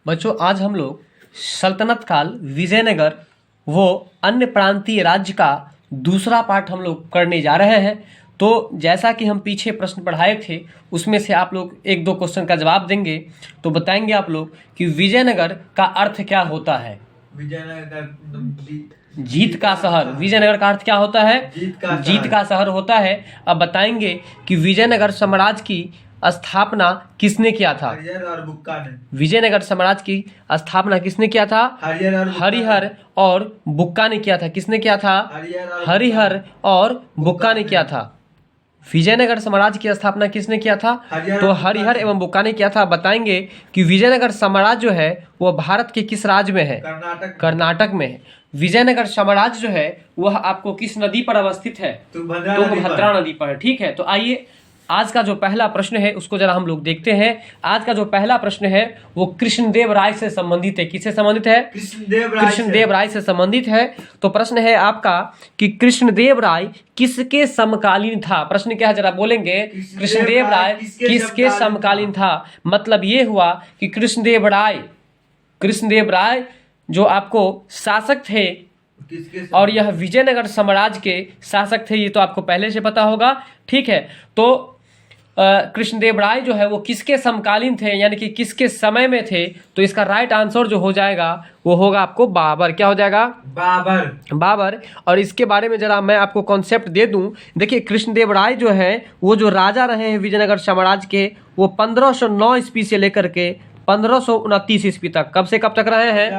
बच्चों, आज हम लोग सल्तनत काल, विजयनगर वो अन्य प्रांतीय राज्य का दूसरा पार्ट हम लोग करने जा रहे हैं। तो जैसा कि हम पीछे प्रश्न पढ़ाए थे उसमें से आप लोग एक दो क्वेश्चन का जवाब देंगे तो बताएंगे आप लोग कि विजयनगर का अर्थ क्या होता है। विजयनगर जीत का शहर। विजयनगर का अर्थ क्या होता है? जीत का शहर होता है। अब बताएंगे कि विजयनगर साम्राज्य की स्थापना किसने किया था? हरिहर और बुक्का ने। विजयनगर साम्राज्य की स्थापना किसने किया था? हरिहर और बुक्का ने किया था। किसने किया था? हरिहर और बुक्का ने किया था। विजयनगर साम्राज्य की स्थापना किसने किया था? तो हरिहर एवं बुक्का ने किया था। बताएंगे कि विजयनगर साम्राज्य जो है वह भारत के किस राज्य में है? कर्नाटक में है। विजयनगर साम्राज्य जो है वह आपको किस नदी पर अवस्थित है? तुंगभद्रा नदी पर। ठीक है, तो आइए आज का जो पहला प्रश्न है उसको जरा हम लोग देखते हैं। आज का जो पहला प्रश्न है वो कृष्णदेव राय से संबंधित है। किससे संबंधित है? कृष्णदेव राय से संबंधित है। तो प्रश्न है आपका कि कृष्णदेव राय किसके समकालीन था? प्रश्न क्या है जरा बोलेंगे? कृष्णदेव राय किसके समकालीन था? मतलब ये हुआ कि कृष्णदेव राय जो आपको शासक थे और यह विजयनगर साम्राज्य के शासक थे, ये तो आपको पहले से पता होगा। ठीक है, तो कृष्णदेव राय जो है वो किसके समकालीन थे, यानी कि किसके समय में थे? तो इसका राइट आंसर जो हो जाएगा वो होगा आपको बाबर। क्या हो जाएगा? बाबर। और इसके बारे में जरा मैं आपको कॉन्सेप्ट दे दूं। देखिए, कृष्णदेव राय जो है वो जो राजा रहे हैं विजयनगर साम्राज्य के, वो 1509 ईस्वी से लेकर के 1529 ईस्वी तक। कब से कब तक रहे हैं?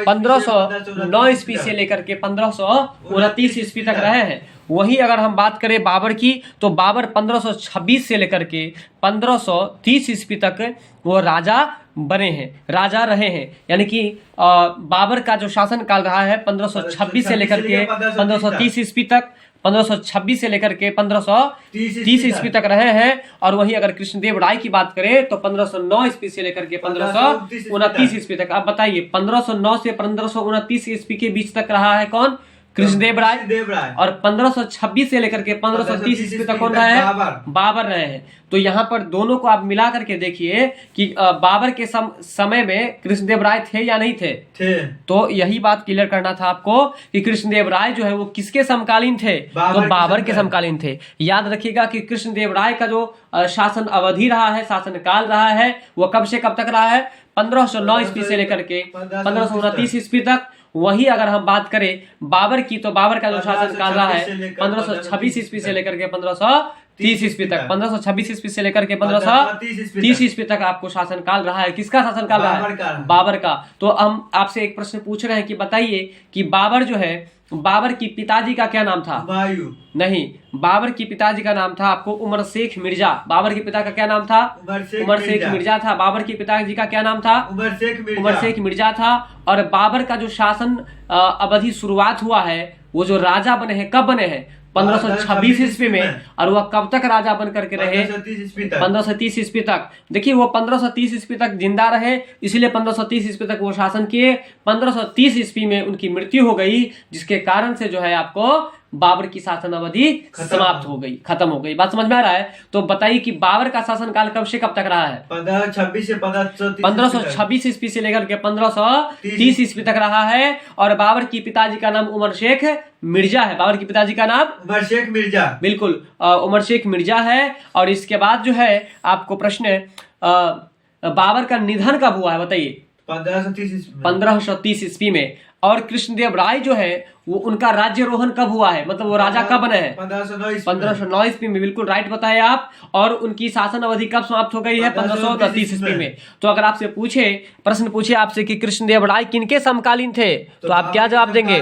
1509 ईस्वी से लेकर के 1529 ईस्वी तक रहे हैं। वहीं अगर हम बात करें बाबर की, तो बाबर 1526 से लेकर के 1530 ईस्वी तक वो राजा बने हैं, राजा रहे हैं। यानी कि बाबर का जो शासन काल रहा है 1526 से लेकर के 1530 ईस्वी तक, 1526 से लेकर के 1530 ईस्वी तक रहे हैं। और वहीं अगर कृष्णदेव राय की बात करें तो 1509 ईस्वी से लेकर के 1529 ईस्वी तक। आप बताइए, 1509 से 1529 ईस्वी के बीच तक रहा है कौन? कृष्णदेव राय। और 1526 से लेकर के 1530 ईस्वी तक कौन रहे हैं? बाबर रहे हैं। तो यहाँ पर दोनों को आप मिला करके देखिए कि बाबर के समय में कृष्णदेव राय थे या नहीं थे? तो यही बात क्लियर करना था आपको कि कृष्णदेव राय जो है वो किसके समकालीन थे? तो बाबर के समकालीन थे। याद रखिएगा कि कृष्णदेव राय का जो शासन अवधि रहा है, शासन काल रहा है, वो कब से कब तक रहा है? 1509 ईस्वी से लेकर के 1529 ईस्वी तक। वही अगर हम बात करें बाबर की, तो बाबर का जो शासन काल रहा है 1526 ईस्वी से लेकर के 1530 ईस्वी तक। 1526 ईस्वी से लेकर के 1530 ईस्वी तक आपको शासन काल रहा है। किसका शासन काल रहा है? बाबर का। तो हम आपसे एक प्रश्न पूछ रहे हैं कि बताइए कि बाबर जो है, बाबर की पिताजी का क्या नाम था? नहीं, बाबर की पिताजी का नाम था आपको उमर शेख मिर्जा। बाबर के पिता का क्या नाम था? उमर शेख मिर्जा था। बाबर के पिताजी का क्या नाम था? उमर शेख मिर्जा था। और बाबर का जो शासन अवधि शुरुआत हुआ है, वो जो राजा बने हैं, कब बने हैं? 1526 ईस्वी में। और वह कब तक राजा बन करके रहे? 1530 ईस्वी तक। देखिए, वो 1530 ईस्वी तक जिंदा रहे, इसलिए 1530 ईस्वी तक वो शासन किए। 1530 ईस्वी में उनकी मृत्यु हो गई, जिसके कारण से जो है आपको बाबर की शासन अवधि समाप्त हो गई, खत्म हो गई। बात समझ में आ रहा है? तो बताइए कि बाबर का शासन काल कब से कब तक रहा है? 1526 ईस्वी से लेकर के 1530 ईस्वी तक रहा है। और बाबर की पिताजी का नाम उमर शेख मिर्जा है। बाबर की पिताजी का नाम उमर शेख मिर्जा, बिल्कुल उमर शेख मिर्जा है। और इसके बाद जो है आपको प्रश्न, बाबर का निधन कब हुआ है बताइए? 1530 ईस्वी में। और कृष्णदेव राय जो है वो उनका राज्यरोहण कब हुआ है, मतलब वो राजा कब बने हैं? 1509 ईस्वी में। बिल्कुल राइट बताए आप। और उनकी शासन अवधि कब समाप्त हो गई है? 1530 ईस्वी में। तो अगर आपसे प्रश्न पूछे आपसे कि कृष्णदेव राय किनके समकालीन थे, तो आप क्या जवाब देंगे?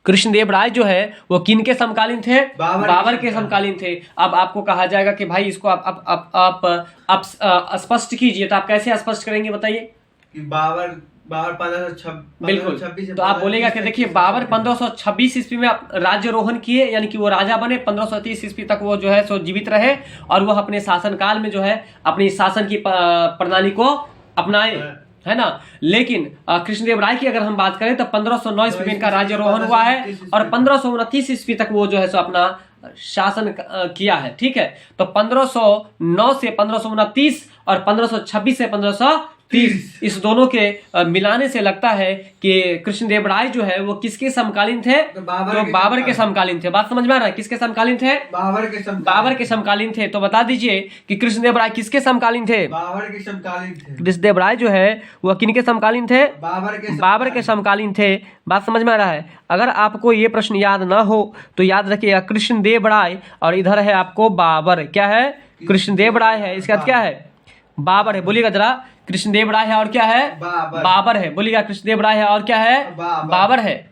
कृष्णदेव राय जो है वो किनके समकालीन थे? बाबर के समकालीन थे। अब आपको कहा जाएगा कि भाई इसको आप स्पष्ट कीजिए, तो आप कैसे स्पष्ट करेंगे बताइए? बाबर 1526। बिल्कुल, तो आप बोलेगा कि देखिए बाबर 1526 ईस्वी में राज्यरोहण किए, यानी कि वो राजा बने। 1530 ईस्वी तक वो जो है सो जीवित रहे और वह अपने शासन काल में जो है अपनी शासन की प्रणाली को अपनाए, है ना। लेकिन कृष्णदेव राय की अगर हम बात करें तो 1509 ईस्वी में इनका राज्यरोहण हुआ है और 1529 ईस्वी तक वो जो है सो अपना शासन किया है। ठीक है, तो 1509 से 1529 और 1526 से 30। इस दोनों के मिलाने से लगता है कि कृष्णदेव राय जो है वो किसके समकालीन थे? तो बाबर के समकालीन थे। बात समझ में आ रहा है? किसके समकालीन थे? बाबर के समकालीन थे। तो बता दीजिए कि कृष्णदेव राय किसके समकालीन थे? बाबर के समकालीन थे। कृष्णदेव राय जो है वह किनके समकालीन थे? बाबर के समकालीन थे। बात समझ में आ रहा है? अगर आपको ये प्रश्न याद ना हो तो याद रखिएगा कृष्णदेव राय और इधर है आपको बाबर। क्या है? कृष्णदेव राय है, इसका क्या है? बाबर है। बोलिएगा जरा, कृष्णदेव राय है और क्या है? बाबर है। बोलिएगा, कृष्णदेव राय है और क्या है? बाबर है।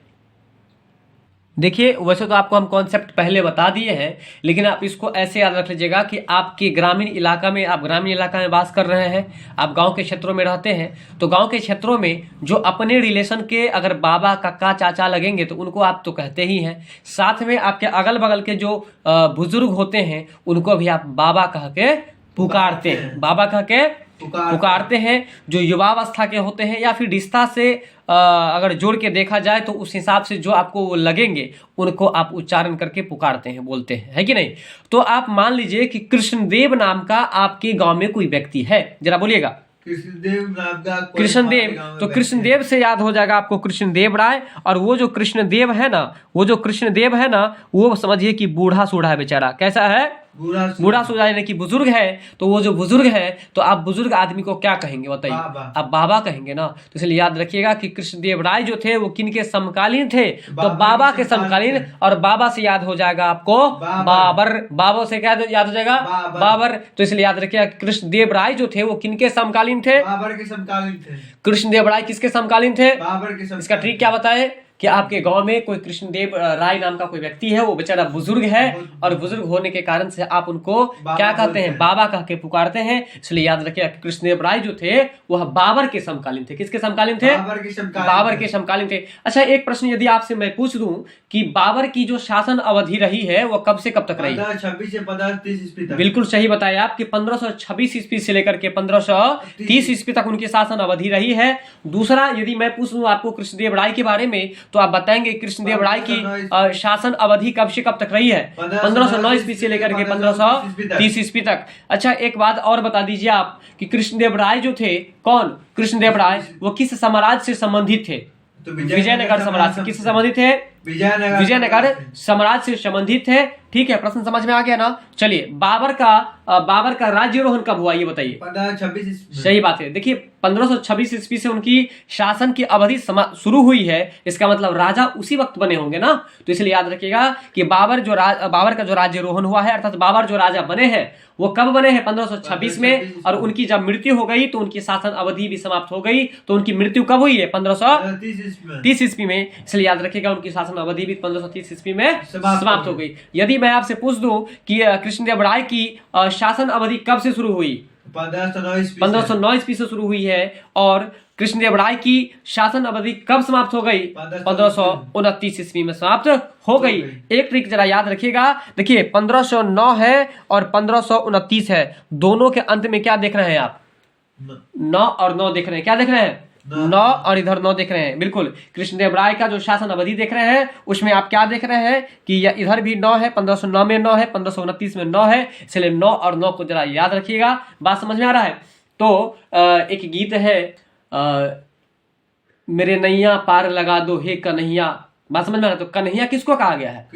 देखिए, वैसे तो आपको हम कॉन्सेप्ट पहले बता दिए हैं, लेकिन आप इसको ऐसे याद रख लीजिएगा कि आपके ग्रामीण इलाका में, आप ग्रामीण इलाका में वास कर रहे हैं, आप गांव के क्षेत्रों में रहते हैं, तो गांव के क्षेत्रों में जो अपने रिलेशन के अगर बाबा, काका, चाचा लगेंगे तो उनको आप तो कहते ही हैं। साथ में आपके अगल बगल के जो बुजुर्ग होते हैं उनको भी आप बाबा कह के पुकारते हैं। बाबा कह के पुकारते हैं। जो युवावस्था के होते हैं या फिर रिश्ता से अगर जोड़ के देखा जाए तो उस हिसाब से जो आपको वो लगेंगे उनको आप उच्चारण करके पुकारते हैं, बोलते हैं, है कि नहीं? तो आप मान लीजिए कि कृष्णदेव नाम का आपके गांव में कोई व्यक्ति है, जरा बोलिएगा। कृष्णदेव नाम का कृष्णदेव, तो कृष्णदेव से याद हो जाएगा आपको कृष्णदेव राय। और वो जो कृष्णदेव है ना, वो समझिए कि बूढ़ा सूढ़ा है बेचारा। कैसा है? बूढ़ा सूढ़ा, यानी कि बुजुर्ग है। तो वो जो बुजुर्ग है, तो आप बुजुर्ग आदमी को क्या कहेंगे बताइए? आप बाबा कहेंगे ना। तो इसलिए याद रखिएगा कि कृष्णदेव राय जो थे वो किनके समकालीन थे? तो बाबा के समकालीन। और बाबा से याद हो जाएगा आपको बाबर। बाबा से क्या याद हो जाएगा? बाबर। तो इसलिए याद रखिएगा कृष्णदेव राय जो थे वो किनके समकालीन थे? बाबर के समकालीन थे। कृष्णदेव राय किसके समकालीन थे? बाबर के समकालीन। इसका ट्रिक क्या बताए कि आपके गांव में कोई कृष्णदेव राय नाम का कोई व्यक्ति है, वो बेचारा बुजुर्ग है और बुजुर्ग होने के कारण से आप उनको क्या कहते हैं? बाबा कह के पुकारते हैं। इसलिए याद रखिए कृष्णदेव राय जो थे वह बाबर के समकालीन थे। किसके समकालीन थे? बाबर के समकालीन थे। अच्छा, एक प्रश्न यदि आपसे मैं पूछ दूं कि बाबर की जो शासन अवधि रही है वो कब से कब तक रही? 1526 से 1530 ईस्वी तक। बिल्कुल सही बताया आप कि 1526 ईस्वी से लेकर के 1530 ईस्वी तक उनकी शासन अवधि रही है। दूसरा, यदि मैं पूछ लूं आपको कृष्णदेव राय के बारे में तो आप बताएंगे कृष्णदेव राय की शासन अवधि कब से कब तक रही है? 1509 ईस्वी से लेकर के 1530 ईस्वी तक। अच्छा, एक बात और बता दीजिए आप कि कृष्णदेव राय जो थे, कौन? कृष्णदेव राय वो किस साम्राज्य से संबंधित थे? तो विजयनगर साम्राज्य से। किससे संबंधित थे? विजयनगर साम्राज्य से संबंधित थे। ठीक है, प्रश्न समझ में आ गया ना? चलिए, बाबर का राज्यारोहण कब हुआ ये बताइए? 1526। सही बात है। देखिए, 1526 ईस्वी से उनकी शासन की अवधि शुरू हुई है। इसका मतलब राजा उसी वक्त बने होंगे ना। तो इसलिए याद रखिएगा कि बाबर का जो राज्यारोहण हुआ है, अर्थात बाबर जो राजा बने हैं वो कब बने हैं? 1526 में। और उनकी जब मृत्यु हो गई तो उनकी शासन अवधि भी समाप्त हो गई। तो उनकी मृत्यु कब हुई है? 1530 ईस्वी में। इसलिए याद रखिएगा उनकी शासन अवधि भी 1530 ईस्वी में समाप्त हो गई। यदि मैं आपसे पूछ दूं कि कृष्णदेव राय की शासन अवधि कब से शुरू हुई? 1509 ईस्वी से शुरू हुई है। और कृष्णदेव राय की शासन अवधि कब समाप्त हो गई? 1529 ईस्वी में समाप्त हो गई। एक ट्रिक जरा याद रखिएगा। देखिए, 1509 है और 1529 है, दोनों के अंत में क्या देख रहे हैं आप? 9 और 9 देख रहे हैं। क्या देख रहे हैं? 9 और इधर 9 देख रहे हैं। बिल्कुल, कृष्णदेव राय का जो शासन अवधि देख रहे हैं उसमें आप क्या देख रहे हैं कि इधर भी 9 है, 1509 में 9 है, 1529 में 9 है। इसलिए 9 और 9 को जरा याद रखिएगा। बात समझ में आ रहा है? तो एक गीत है, मेरे नैया पार लगा दो हे कन्हैया। बात समझ में आ रहा है? तो कन्हैया किसको कहा गया है?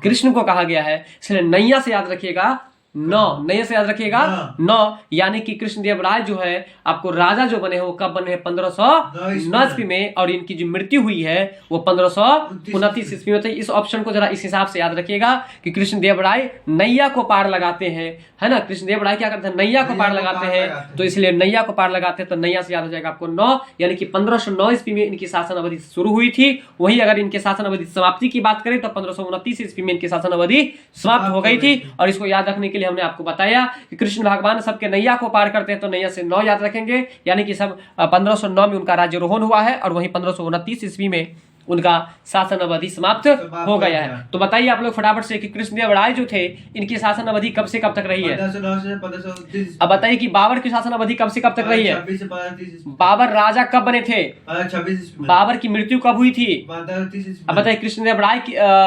कृष्ण को कहा गया है। इसलिए नैया से याद रखिएगा 9, नए से याद रखिएगा 9, यानी कि कृष्णदेव राय जो है आपको राजा जो बने हैं वो कब बने हैं? 1509 ईस्वी में। और इनकी जो मृत्यु हुई है वो 1529 ईस्वी में। तो इस ऑप्शन को जरा इस हिसाब से याद रखिएगा कि कृष्णदेव राय नैया को पार लगाते हैं, है ना? कृष्णदेव राय क्या करते हैं? नैया को पार लगाते हैं। तो इसलिए नैया को पार लगाते हैं तो नैया से याद हो जाएगा आपको 9, यानी कि 1509 ईस्वी में इनकी शासन अवधि शुरू हुई थी। वहीं अगर इनके शासन अवधि समाप्ति की बात करें तो 1529 ईस्वी में इनकी शासन अवधि समाप्त हो गई थी। और इसको याद रखने के लिए हमने आपको बताया कि कृष्ण भगवान सबके नैया को पार करते हैं तो नैया से 9 याद रखेंगे, यानी कि सब 1509 में उनका राज्यारोहण हुआ है और वहीं 1529 ईस्वी में उनका शासन अवधि समाप्त हो गया है। तो बताइए आप लोग फटाफट से कि कृष्णदेव राय जो थे इनकी शासन अवधि कब से कब तक रही है। 1509 से 1529 अब बताइए कि बाबर की शासन अवधि कब से कब तक रही है। 26 से 1530 बाबर राजा कब बने थे। 26 में बाबर की मृत्यु कब हुई थी। 1530 अब बताइए कृष्णदेव राय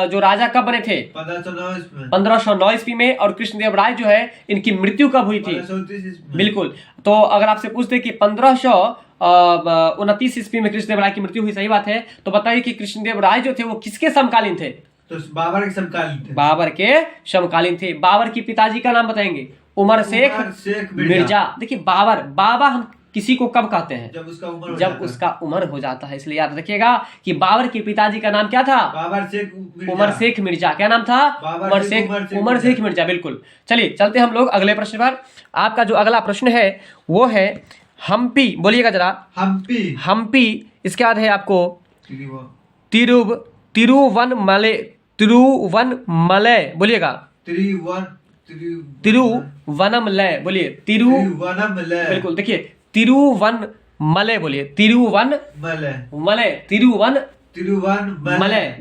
जो राजा कब बने थे 1509 में 1509 ईस्वी में, और कृष्णदेव राय जो है इनकी मृत्यु कब हुई थी। 1529 में। बिल्कुल। तो अगर आपसे पूछते कि 1529 ईस्वी में कृष्णदेव राय की मृत्यु हुई, सही बात है। तो बताइए कि कृष्णदेव राय जो थे वो किसके समकालीन थे। तो बाबर के समकालीन थे। बाबर के समकालीन थे। बाबर की पिताजी का नाम बताएंगे, उमर शेख मिर्जा। देखिए बाबा हम किसी को कब कहते हैं, जब उसका उम्र हो जाता है। इसलिए याद रखिएगा कि बाबर के पिताजी का नाम क्या था, उमर शेख मिर्जा। क्या नाम था, उमर शेख मिर्जा। बिल्कुल। चलिए चलते हम लोग अगले प्रश्न पर। आपका जो अगला प्रश्न है वो है हम्पी। बोलिएगा जरा, हम्पी। इसके बाद है आपको तिरुवनमलय। बोलिएगा तिरुवनमलय। बोलिए तिरुवनमलय। बिल्कुल। देखिए तिरुवनमलय बोलिए, तिरुवनमलय।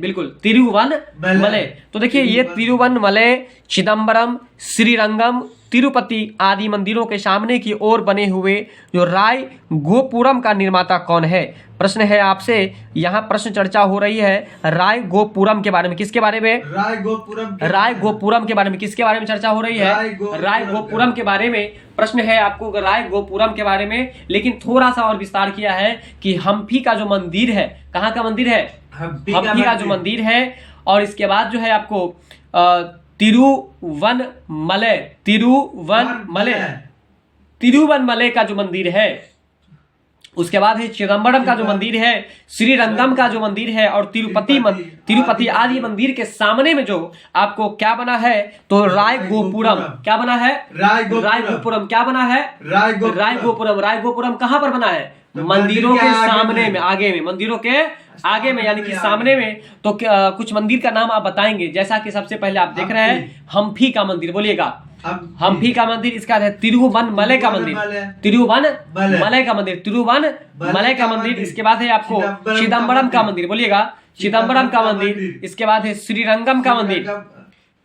बिल्कुल तिरुवनमलय। तो देखिए ये तिरुवनमलय चिदम्बरम, श्रीरंगम, तिरुपति आदि मंदिरों के सामने की ओर बने हुए जो राय गोपुरम का निर्माता कौन है। प्रश्न है आपसे, यहाँ प्रश्न चर्चा हो रही है राय गोपुरम के बारे में। किसके बारे में, राय गोपुरम के बारे में। किसके बारे में चर्चा हो रही है, राय गोपुरम के बारे में प्रश्न है आपको, राय गोपुरम के बारे में। लेकिन थोड़ा सा और विस्तार किया है कि हम्पी का जो मंदिर है, कहाँ का मंदिर है, हम्पी का जो मंदिर है। और इसके बाद जो है आपको तिरुवनमलय का जो मंदिर है, उसके बाद है चिदम्बरम का जो मंदिर है, श्रीरंगम का जो मंदिर है, और तिरुपति आदि मंदिर के सामने में जो आपको क्या बना है, तो राय गोपुरम। क्या बना है, राय गोपुरम। क्या बना है, राय गोपुरम। राय गोपुरम कहाँ पर बना है, मंदिरों के सामने में, आगे में, मंदिरों के आगे में, यानी कि सामने में। तो कुछ मंदिर का नाम आप बताएंगे, जैसा कि सबसे पहले आप देख रहे हैं हम्पी का मंदिर। बोलिएगा हम्पी का मंदिर। इसका है तिरुवनमलय का मंदिर, तिरुवनमलय का मंदिर। इसके बाद है आपको चिदम्बरम का मंदिर। बोलिएगा चिदम्बरम का मंदिर। इसके बाद है श्रीरंगम का मंदिर।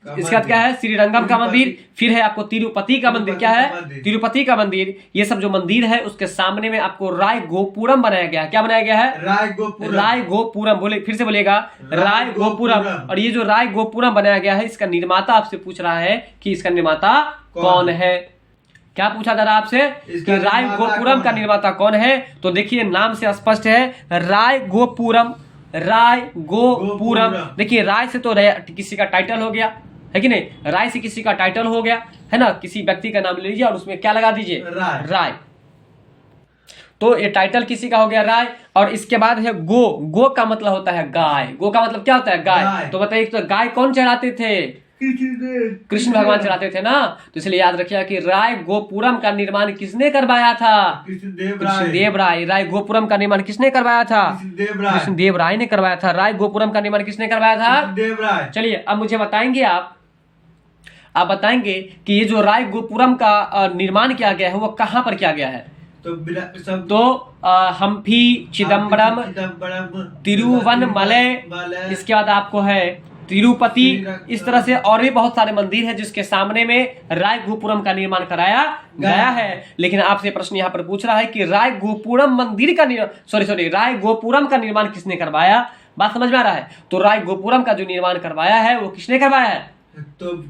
इसके बाद क्या है, श्रीरंगम का मंदिर। फिर है आपको तिरुपति का मंदिर। क्या है, तिरुपति का मंदिर। ये सब जो मंदिर है उसके सामने में आपको राय गोपुरम बनाया गया है। क्या बनाया गया है, राय गोपुरम। बोले फिर से बोलिएगा, राय गोपुरम। और ये जो राय गोपुरम बनाया गया है, इसका निर्माता आपसे पूछ रहा है कि इसका निर्माता कौन है। क्या पूछा जा रहा है आपसे कि राय गोपुरम का निर्माता कौन है। तो देखिए नाम से स्पष्ट है, राय गोपुरम। देखिए राय से तो किसी का टाइटल हो गया है कि नहीं, राय से किसी का टाइटल हो गया है ना। किसी व्यक्ति का नाम ले लीजिए और उसमें क्या लगा दीजिए, राय। तो ये टाइटल किसी का हो गया, राय। और इसके बाद है गो का मतलब होता है गाय। गो का मतलब क्या होता है, गाय। तो बताइए तो गाय कौन चढ़ाते थे, कृष्ण भगवान चढ़ाते थे ना। तो इसलिए याद रखिएगा कि राय गोपुरम का निर्माण किसने करवाया था, कृष्णदेव राय। राय गोपुरम का निर्माण किसने करवाया था, कृष्णदेव राय ने करवाया था। राय गोपुरम का निर्माण किसने करवाया था। चलिए अब मुझे बताएंगे, आप बताएंगे कि ये जो राय गोपुरम का निर्माण किया गया है वो कहाँ पर किया गया है। तो हम्पी, चिदम्बरम, तिरुवनमलय, इसके बाद आपको है तिरुपति। इस तरह से और भी बहुत सारे मंदिर हैं जिसके सामने में राय गोपुरम का निर्माण कराया गया है। लेकिन आपसे प्रश्न यहाँ पर पूछ रहा है कि राय गोपुरम मंदिर का राय गोपुरम का निर्माण किसने करवाया। बात समझ में आ रहा है। तो राय गोपुरम का जो निर्माण करवाया है वो किसने करवाया है, तो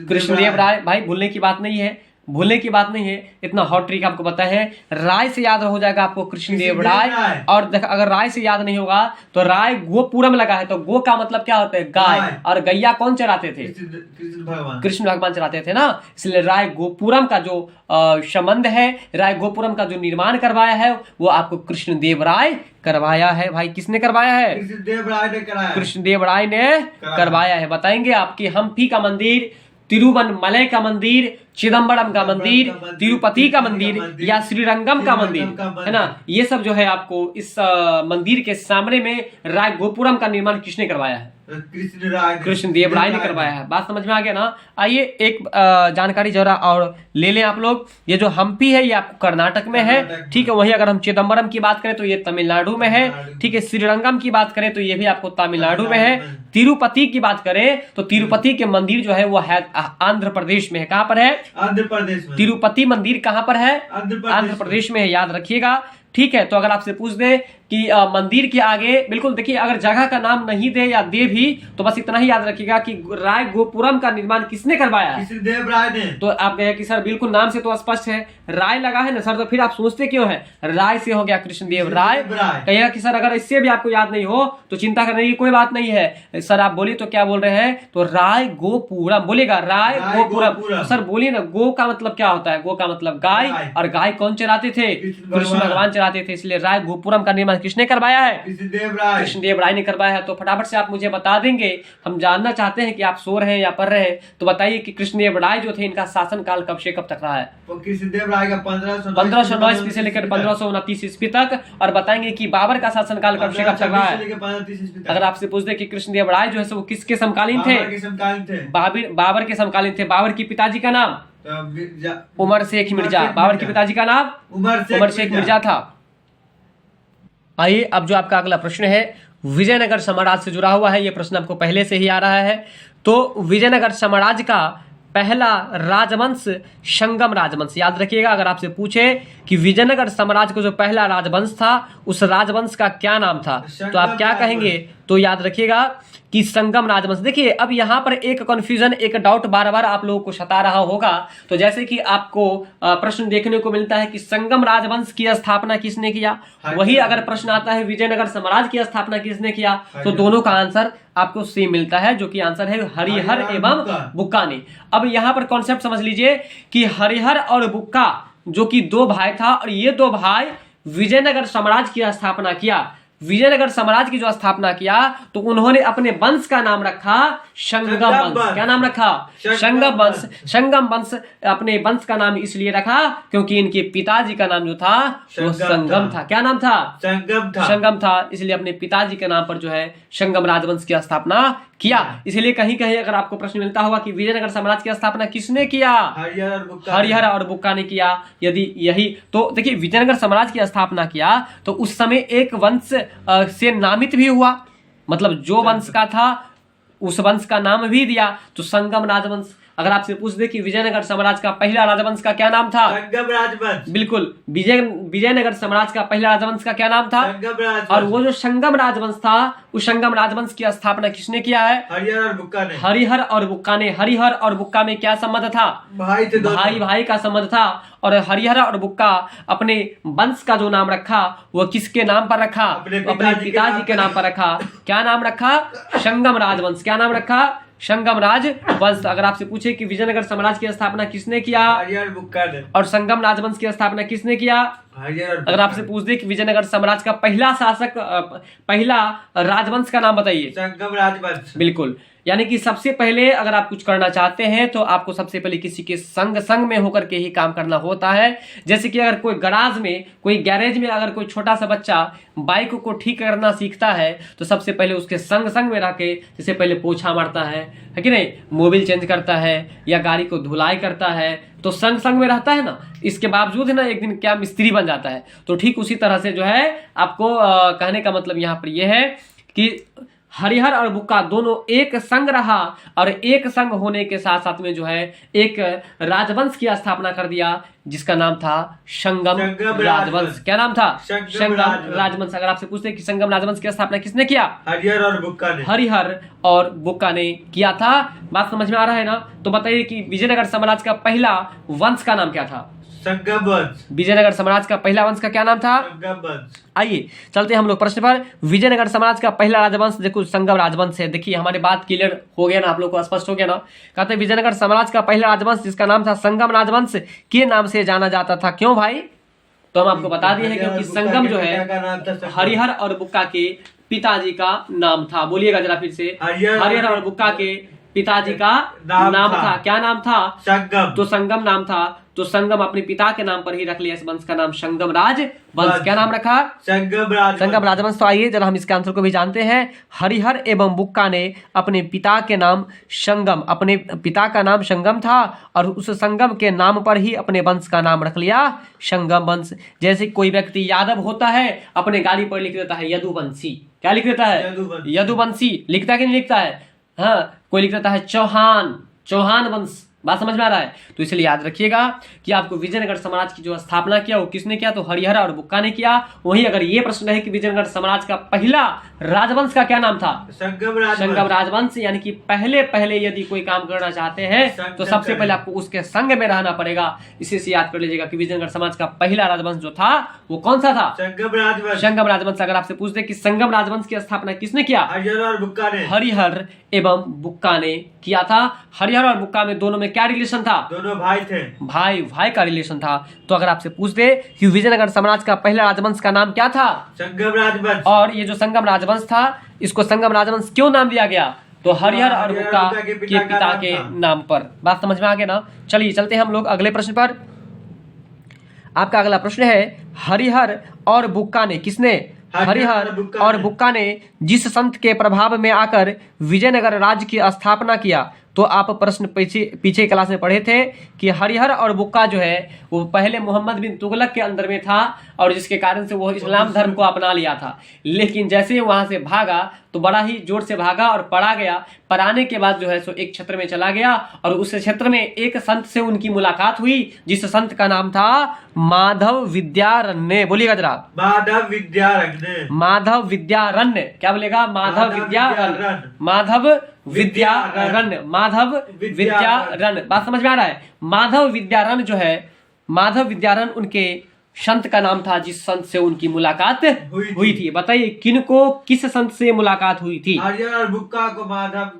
कृष्णदेव राय। भाई भूलने की बात नहीं है, भूलने की बात नहीं है। इतना हॉट ट्रिक आपको पता है, राय से याद हो जाएगा आपको कृष्णदेव राय। और अगर राय से याद नहीं होगा तो राय गोपुरम लगा है, तो गो का मतलब क्या होता है, गाय। और गैया कौन चराते थे, कृष्ण भगवान चराते थे ना। इसलिए राय गोपुरम का जो संबंध है, राय गोपुरम का जो निर्माण करवाया है वो आपको कृष्णदेव राय करवाया है। भाई किसने करवाया है, कृष्णदेव राय ने करवाया है। बताएंगे आपकी हम्पी का मंदिर, तिरुवनमलय का मंदिर, चिदम्बरम का मंदिर, तिरुपति का मंदिर या श्रीरंगम का मंदिर, है ना। ये सब जो है आपको इस मंदिर के सामने में राय गोपुरम का निर्माण किसने करवाया है। कृष्णदेव राय ने करवाया है। बात समझ में आ गया ना। आइए एक जानकारी जरा और ले लें आप लोग। ये जो हम्पी है ये आपको कर्नाटक में है, ठीक है। वहीं अगर हम चिदम्बरम की बात करें तो ये तमिलनाडु में है, ठीक है। श्रीरंगम की बात करें तो ये भी आपको तमिलनाडु में है। तिरुपति की बात करें तो तिरुपति के मंदिर जो है वो है आंध्र प्रदेश में है। कहाँ पर है? आंध्र प्रदेश में। तिरुपति मंदिर कहाँ पर है? आंध्र प्रदेश में है, याद रखिएगा, ठीक है। तो अगर आपसे पूछ दे कि मंदिर के आगे, बिल्कुल देखिए, अगर जगह का नाम नहीं दे या दे भी तो बस इतना ही याद रखिएगा कि राय गोपुरम का निर्माण किसने करवाया है? कृष्णदेव राय ने। तो आप कहें कि सर बिल्कुल नाम से तो स्पष्ट है, राय लगा है ना सर, तो फिर आप सोचते क्यों है? राय से हो गया कृष्णदेव राय। कहिएगा कि सर अगर इससे भी आपको याद नहीं हो तो चिंता करने की कोई बात नहीं है। सर आप बोलिए तो क्या बोल रहे हैं? तो राय गोपुरम बोलेगा, राय गोपुरम। सर बोलिए ना, गो का मतलब क्या होता है? गो का मतलब गाय, और गाय कौन चराते थे? कृष्ण भगवान चराते थे, इसलिए राय गोपुरम का निर्माण किसने करवाया है? कृष्णदेव राय ने करवाया है। तो फटाफट से आप मुझे बता देंगे, हम जानना चाहते हैं कि आप सो रहे हैं या पढ़ रहे हैं। तो बताइए कि कृष्णदेव राय जो थे इनका शासन काल कब से कब तक रहा है? कृष्णदेव राय का 1509 ईस्वी से लेकर 1529 ईस्वी तक। और बताएंगे कि बाबर का शासन काल कब से कब तक रहा है? अगर आपसे पूछ दे कि कृष्णदेव राय जो है वो किसके समकालीन थे? बाबर के समकालीन थे। बाबर की पिताजी का नाम उमर शेख मिर्जा। बाबर के पिताजी का नाम उमर शेख मिर्जा था। आइए अब जो आपका अगला प्रश्न है विजयनगर साम्राज्य से जुड़ा हुआ है। ये प्रश्न आपको पहले से ही आ रहा है। तो विजयनगर साम्राज्य का पहला राजवंश संगम राजवंश, याद रखिएगा। अगर आपसे पूछे कि विजयनगर साम्राज्य का जो पहला राजवंश था उस राजवंश का क्या नाम था, तो आप क्या कहेंगे? तो याद रखिएगा कि संगम राजवंश। देखिए अब यहाँ पर एक कंफ्यूजन, एक डाउट बार बार आप लोगों को सता रहा होगा। तो जैसे कि आपको प्रश्न देखने को मिलता है कि संगम राजवंश की स्थापना किसने किया, वही अगर प्रश्न आता है विजयनगर साम्राज्य की स्थापना किसने किया, तो दोनों का आंसर आपको सेम मिलता है, जो कि आंसर है हरिहर एवं बुक्का ने। अब यहाँ पर कॉन्सेप्ट समझ लीजिए कि हरिहर और बुक्का जो कि दो भाई था, और ये दो भाई विजयनगर साम्राज्य की स्थापना किया। विजयनगर साम्राज्य की जो स्थापना किया तो उन्होंने अपने वंश का नाम रखा संगम वंश। क्या नाम रखा? संगम वंश। संगम वंश अपने वंश का नाम इसलिए रखा क्योंकि इनके पिताजी का नाम जो था वो संगम था। क्या नाम था? संगम था। इसलिए अपने पिताजी के नाम पर जो है संगम राजवंश की स्थापना किया। इसलिए कहीं कहीं अगर आपको प्रश्न मिलता होगा कि विजयनगर साम्राज्य की स्थापना किसने किया, हरिहर और बुक्का ने किया, यदि यही तो देखिए विजयनगर साम्राज्य की स्थापना किया तो उस समय एक वंश से नामित भी हुआ, मतलब जो वंश का था उस वंश का नाम भी दिया, तो संगम राजवंश। अगर आपसे पूछ दे कि विजयनगर साम्राज्य का पहला राजवंश का क्या नाम था, संगम राजवंश। बिल्कुल, विजयनगर साम्राज्य का पहला राजवंश का क्या नाम था, और वो जो संगम राजवंश था उस संगम राजवंश की स्थापना किसने किया है, हरिहर और बुक्का ने। हरिहर और बुक्का ने। हरिहर और बुक्का में क्या संबंध था, भाई थे, भाई भाई का संबंध था। और हरिहर और बुक्का अपने वंश का जो नाम रखा वो किसके नाम पर रखा, अपने पिताजी के नाम पर रखा। क्या नाम रखा, संगम राजवंश। क्या नाम रखा, संगम राजवंश। अगर आपसे पूछे कि विजयनगर साम्राज्य की स्थापना किसने किया, हरिहर बुक्का ने। और संगम राजवंश की स्थापना किसने किया, अगर आपसे पूछ दे कि विजयनगर साम्राज्य का पहला शासक, पहला राजवंश का नाम बताइए, संगम राजवंश। बिल्कुल, यानी कि सबसे पहले अगर आप कुछ करना चाहते हैं तो आपको सबसे पहले किसी के संग में होकर के ही काम करना होता है। जैसे कि अगर कोई गराज में, कोई गैरेज में अगर कोई छोटा सा बच्चा बाइक को ठीक करना सीखता है तो सबसे पहले उसके संग में रह के, जैसे पहले पोछा मारता है कि नहीं, मोबिल चेंज करता है या गाड़ी को धुलाई करता है, तो संग में रहता है ना, इसके बावजूद है ना एक दिन क्या मिस्त्री बन जाता है। तो ठीक उसी तरह से जो है आपको कहने का मतलब यहाँ पर यह है कि हरिहर और बुक्का दोनों एक संग रहा, और एक संग होने के साथ साथ में जो है एक राजवंश की स्थापना कर दिया जिसका नाम था संगम राजवंश। क्या नाम था, संगम राजवंश। अगर आपसे पूछते कि संगम राजवंश की स्थापना किसने किया, हरिहर और बुक्का ने। हरिहर और बुक्का ने किया था। बात समझ में आ रहा है ना। तो बताइए कि विजयनगर साम्राज्य का पहला वंश का नाम क्या था, संगम वंश। विजयनगर साम्राज्य का पहला वंश का क्या नाम था, संगम वंश। आइए चलते हैं हम लोग प्रश्न पर। विजयनगर साम्राज्य का पहला राजवंश देखो संगम राजवंश है। देखिए हमारी बात क्लियर हो गया ना, आप लोग को स्पष्ट हो गया ना। कहते हैं विजयनगर साम्राज्य का पहला राजवंश जिसका नाम था संगम राजवंश के नाम से जाना जाता था। क्यों भाई, तो हम आपको बता दिए हैं क्योंकि संगम जो है हरिहर और बुक्का के पिताजी का नाम था। बोलिएगा जरा फिर से, हरिहर और बुक्का के पिताजी का नाम था। क्या नाम था, संगम। तो संगम नाम था। तो संगम अपने पिता के नाम पर ही रख लिया इस वंश का नाम संगम राज वंश। क्या नाम रखा? संगम राजवंश। तो आइए जरा हम इसके आंसर को भी जानते हैं। हरिहर एवं बुक्का ने अपने पिता के नाम संगम, अपने पिता का नाम संगम था और उस संगम के नाम पर ही अपने वंश का नाम रख लिया संगम वंश। जैसे कोई व्यक्ति यादव होता है, अपने गाड़ी पर लिख देता है यदुवंशी। क्या लिख देता है? यदुवंशी। लिखता है कि नहीं लिखता है? हाँ, कोई लिख देता है चौहान, चौहान वंश। बात समझ में आ रहा है? तो इसलिए याद रखिएगा कि आपको विजयनगर साम्राज्य की जो स्थापना किया वो किसने किया? तो हरिहर और बुक्का ने किया। वहीं अगर ये प्रश्न है कि विजयनगर साम्राज्य का पहला राजवंश का क्या नाम था? संगम राजवंश। यानी कि पहले पहले यदि कोई काम करना चाहते हैं तो सबसे पहले आपको उसके संग में रहना पड़ेगा। इसी से याद कर लीजिएगा कि विजयनगर समाज का पहला राजवंश जो था वो कौन सा था? संगम राजवंश। अगर आपसे पूछते कि संगम राजवंश की स्थापना किसने किया? हरिहर और बुक्का ने। हरिहर एवं बुक्का ने किया था। हरिहर और बुक्का में दोनों में क्या रिलेशन था? दोनों भाई थे। भाई भाई का रिलेशन था। तो अगर आपसे पूछते कि विजयनगर साम्राज्य का पहला राजवंश का नाम क्या था? संगम राजवंश। और ये जो संगम राजवंश था इसको संगम राजवंश क्यों नाम दिया गया? तो हरिहर और बुक्का के पिता के नाम पर। बात समझ में आ गया ना? चलिए चलते हैं हम लोग अगले प्रश्न पर। आपका अगला प्रश्न है हरिहर और बुक्का ने किसने? हरिहर और बुक्का ने जिस संत के प्रभाव में आकर विजयनगर राज्य की स्थापना किया। तो आप प्रश्न पीछे क्लास में पढ़े थे कि हरिहर और बुक्का जो है वो पहले मोहम्मद बिन तुगलक के अंदर में था और जिसके कारण से वो इस्लाम धर्म को अपना लिया था। लेकिन जैसे ही वहां से भागा तो बड़ा ही जोर से भागा और पड़ा गया। पढ़ाने के बाद जो है सो एक क्षेत्र में चला गया और उस क्षेत्र में एक संत से उनकी मुलाकात हुई जिस संत का नाम था माधव विद्यारण्य। बोलिएगा जरा। माधव विद्यारण्य। माधव विद्यारण्य। क्या बोलेगा? माधव विद्यारण्य। माधव विद्यारण्य। माधव विद्यारण्य। बात समझ में आ रहा है? माधव विद्यारण्य जो है, माधव विद्यारण्य उनके संत का नाम था जिस संत से उनकी मुलाकात हुई थी। बताइए किनको किस संत से मुलाकात हुई थी? हरिहर और बुक्का को माधव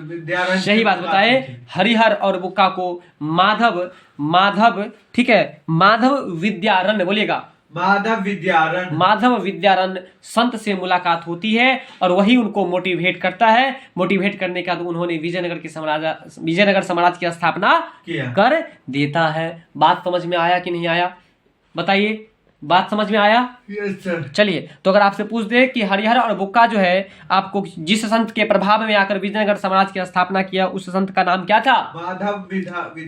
विद्यारण्य। सही बात बताए। हरिहर और बुक्का को माधव ठीक है, माधव विद्यारण्य। बोलिएगा माधव विद्यारण्य। माधव विद्यारण्य संत से मुलाकात होती है और वही उनको मोटिवेट करता है। मोटिवेट करने के बाद उन्होंने विजयनगर साम्राज्य की स्थापना कर देता है। बात समझ में आया कि नहीं आया? बताइए, बात समझ में आया? Yes sir. चलिए, तो अगर आपसे पूछ दे कि हरिहर और बुक्का जो है आपको जिस संत के प्रभाव में आकर विजयनगर साम्राज्य की स्थापना किया उस संत का नाम क्या था?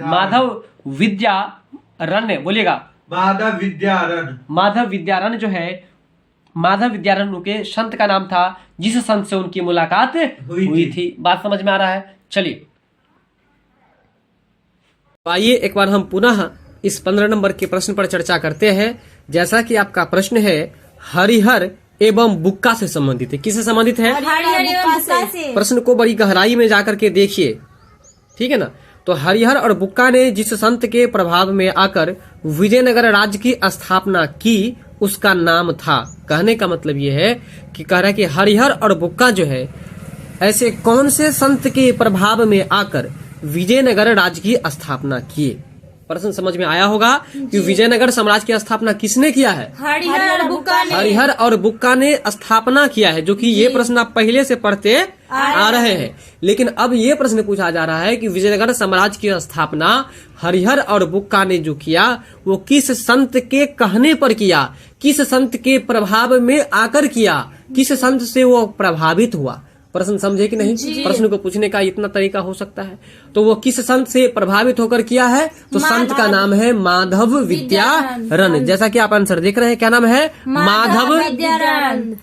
माधव विद्यारण्य। बोलिएगा माधव विद्यारण्य। माधव विद्यारण्य जो है, माधव विद्यारण्य के संत का नाम था जिस संत से उनकी मुलाकात हुई थी। बात समझ में आ रहा है? चलिए आइए एक बार हम पुनः इस 15 नंबर के प्रश्न पर चर्चा करते हैं। जैसा कि आपका प्रश्न है हरिहर एवं बुक्का से संबंधित है। किससे संबंधित है? हरिहर एवं बुक्का से। प्रश्न को बड़ी गहराई में जाकर के देखिए, ठीक है ना? तो हरिहर और बुक्का ने जिस संत के प्रभाव में आकर विजयनगर राज्य की स्थापना की उसका नाम था। कहने का मतलब ये है कि कह रहा है कि हरिहर और बुक्का जो है ऐसे कौन से संत के प्रभाव में आकर विजयनगर राज्य की स्थापना किए। प्रश्न समझ में आया होगा कि विजयनगर साम्राज्य की स्थापना किसने किया है? हरिहर और बुक्का ने। हरिहर और बुक्का ने स्थापना किया है, जो कि ये प्रश्न आप पहले से पढ़ते आ रहे हैं। लेकिन अब ये प्रश्न पूछा जा रहा है कि विजयनगर साम्राज्य की स्थापना हरिहर और बुक्का ने जो किया वो किस संत के कहने पर किया, किस संत के प्रभाव में आकर किया, किस संत से वो प्रभावित हुआ। प्रश्न समझे कि नहीं? प्रश्न को पूछने का इतना तरीका हो सकता है। तो वो किस संत से प्रभावित होकर किया है? तो संत का नाम है माधव विद्यारण्य। जैसा कि आप आंसर देख रहे हैं, क्या नाम है? माधव विद्यारण्य।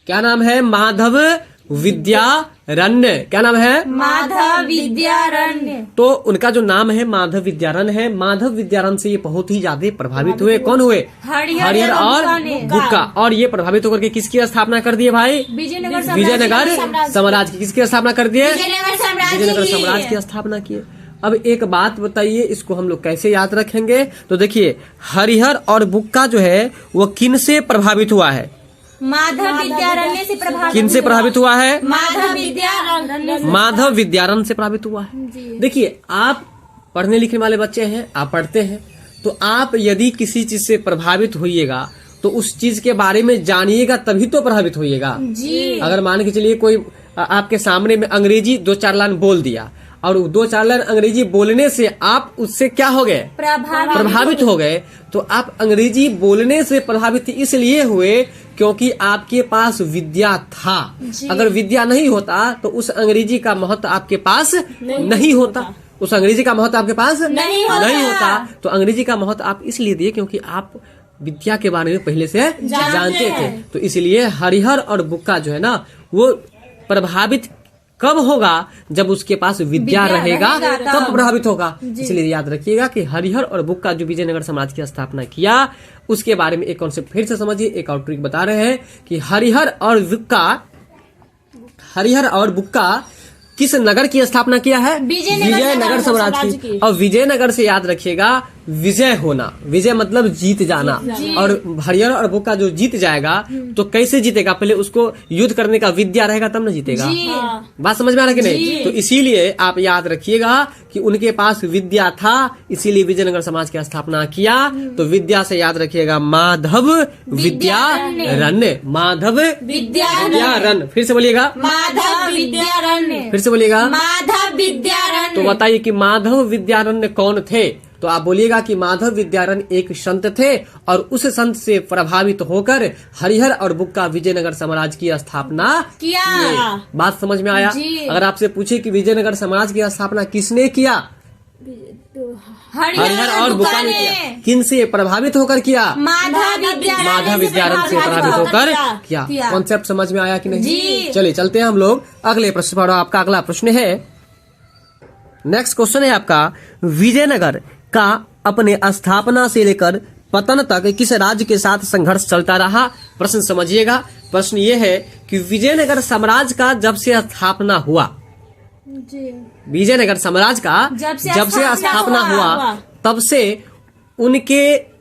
क्या नाम है? माधव विद्यारण्य। क्या नाम है? माधव विद्यारण्य। तो उनका जो नाम है माधव विद्यारण्य है। माधव विद्यारण्य से ये बहुत ही ज्यादा प्रभावित हुए। कौन हुए? हरिहर और बुक्का। और ये प्रभावित होकर के किसकी स्थापना कर दिए भाई? विजयनगर साम्राज्य की। किसकी स्थापना कर दिए? विजयनगर साम्राज्य की स्थापना किए। अब एक बात बताइए, इसको हम लोग कैसे याद रखेंगे? तो देखिए, हरिहर और बुक्का जो है वो किन से प्रभावित हुआ है? माधव विद्यारण्य से प्रभावित। किन से प्रभावित हुआ है? माधव विद्यारण्य। माधव विद्यारण्य से प्रभावित हुआ है। देखिए, आप पढ़ने लिखने वाले बच्चे हैं, आप पढ़ते हैं, तो आप यदि किसी चीज से प्रभावित होइएगा तो उस चीज के बारे में जानिएगा तभी तो प्रभावित होइएगा। जी। अगर मान के चलिए कोई आपके सामने में अंग्रेजी 2-4 लाइन बोल दिया और 2-4 लाइन अंग्रेजी बोलने से आप उससे क्या हो गए, प्रभावित हो गए। तो आप अंग्रेजी बोलने से प्रभावित इसलिए हुए क्योंकि आपके पास विद्या था। अगर विद्या नहीं होता तो उस अंग्रेजी का महत्व आपके पास नहीं होता, उस अंग्रेजी का महत्व आपके पास नहीं होता। तो अंग्रेजी का महत्व आप इसलिए दिए क्योंकि आप विद्या के बारे में पहले से जानते थे। तो इसलिए हरिहर और बुक्का जो है ना वो प्रभावित कब होगा, जब उसके पास विद्या रहेगा तब प्रभावित होगा। इसलिए याद रखिएगा कि हरिहर और बुक्का जो विजयनगर साम्राज्य की स्थापना किया उसके बारे में एक कॉन्सेप्ट फिर से समझिए। एक और ट्रिक बता रहे हैं कि हरिहर और बुक्का किस नगर की स्थापना किया है, विजयनगर साम्राज्य की। और विजयनगर से याद रखिएगा विजय होना, विजय मतलब जीत जाना। और हरिहर और बुक्का जो जीत जाएगा तो कैसे जीतेगा, पहले उसको युद्ध करने का विद्या रहेगा तब न जीतेगा। बात समझ में आ रहा है कि नहीं? तो इसीलिए आप याद रखिएगा कि उनके पास विद्या था, इसीलिए विजयनगर समाज की स्थापना किया। तो विद्या से याद रखिएगा माधव विद्यारण्य, माधव विद्यारण्य। फिर से बोलिएगा माधव विद्यारण्य, फिर से बोलिएगा माधव विद्यारण्य। तो बताइए कि माधव विद्यारण्य कौन थे? तो आप बोलिएगा कि माधव विद्यारण्य एक संत थे और उस संत से प्रभावित होकर हरिहर और बुक्का विजयनगर साम्राज्य की स्थापना किया। बात समझ में आया? अगर आपसे पूछे कि विजयनगर साम्राज्य की स्थापना किसने किया, हरिहर और बुक्का ने किया। किन से प्रभावित होकर किया? माधव विद्यारण्य से प्रभावित होकर किया। कॉन्सेप्ट समझ में आया कि नहीं? चलिए चलते हैं हम लोग अगले प्रश्न पर। आपका अगला प्रश्न है, नेक्स्ट क्वेश्चन है आपका, विजयनगर का अपने स्थापना से लेकर पतन तक किस राज्य के साथ संघर्ष चलता रहा? प्रश्न समझिएगा। प्रश्न ये है कि विजयनगर साम्राज्य का जब से स्थापना हुआ, विजयनगर साम्राज्य का जब से स्थापना हुआ तब से उनके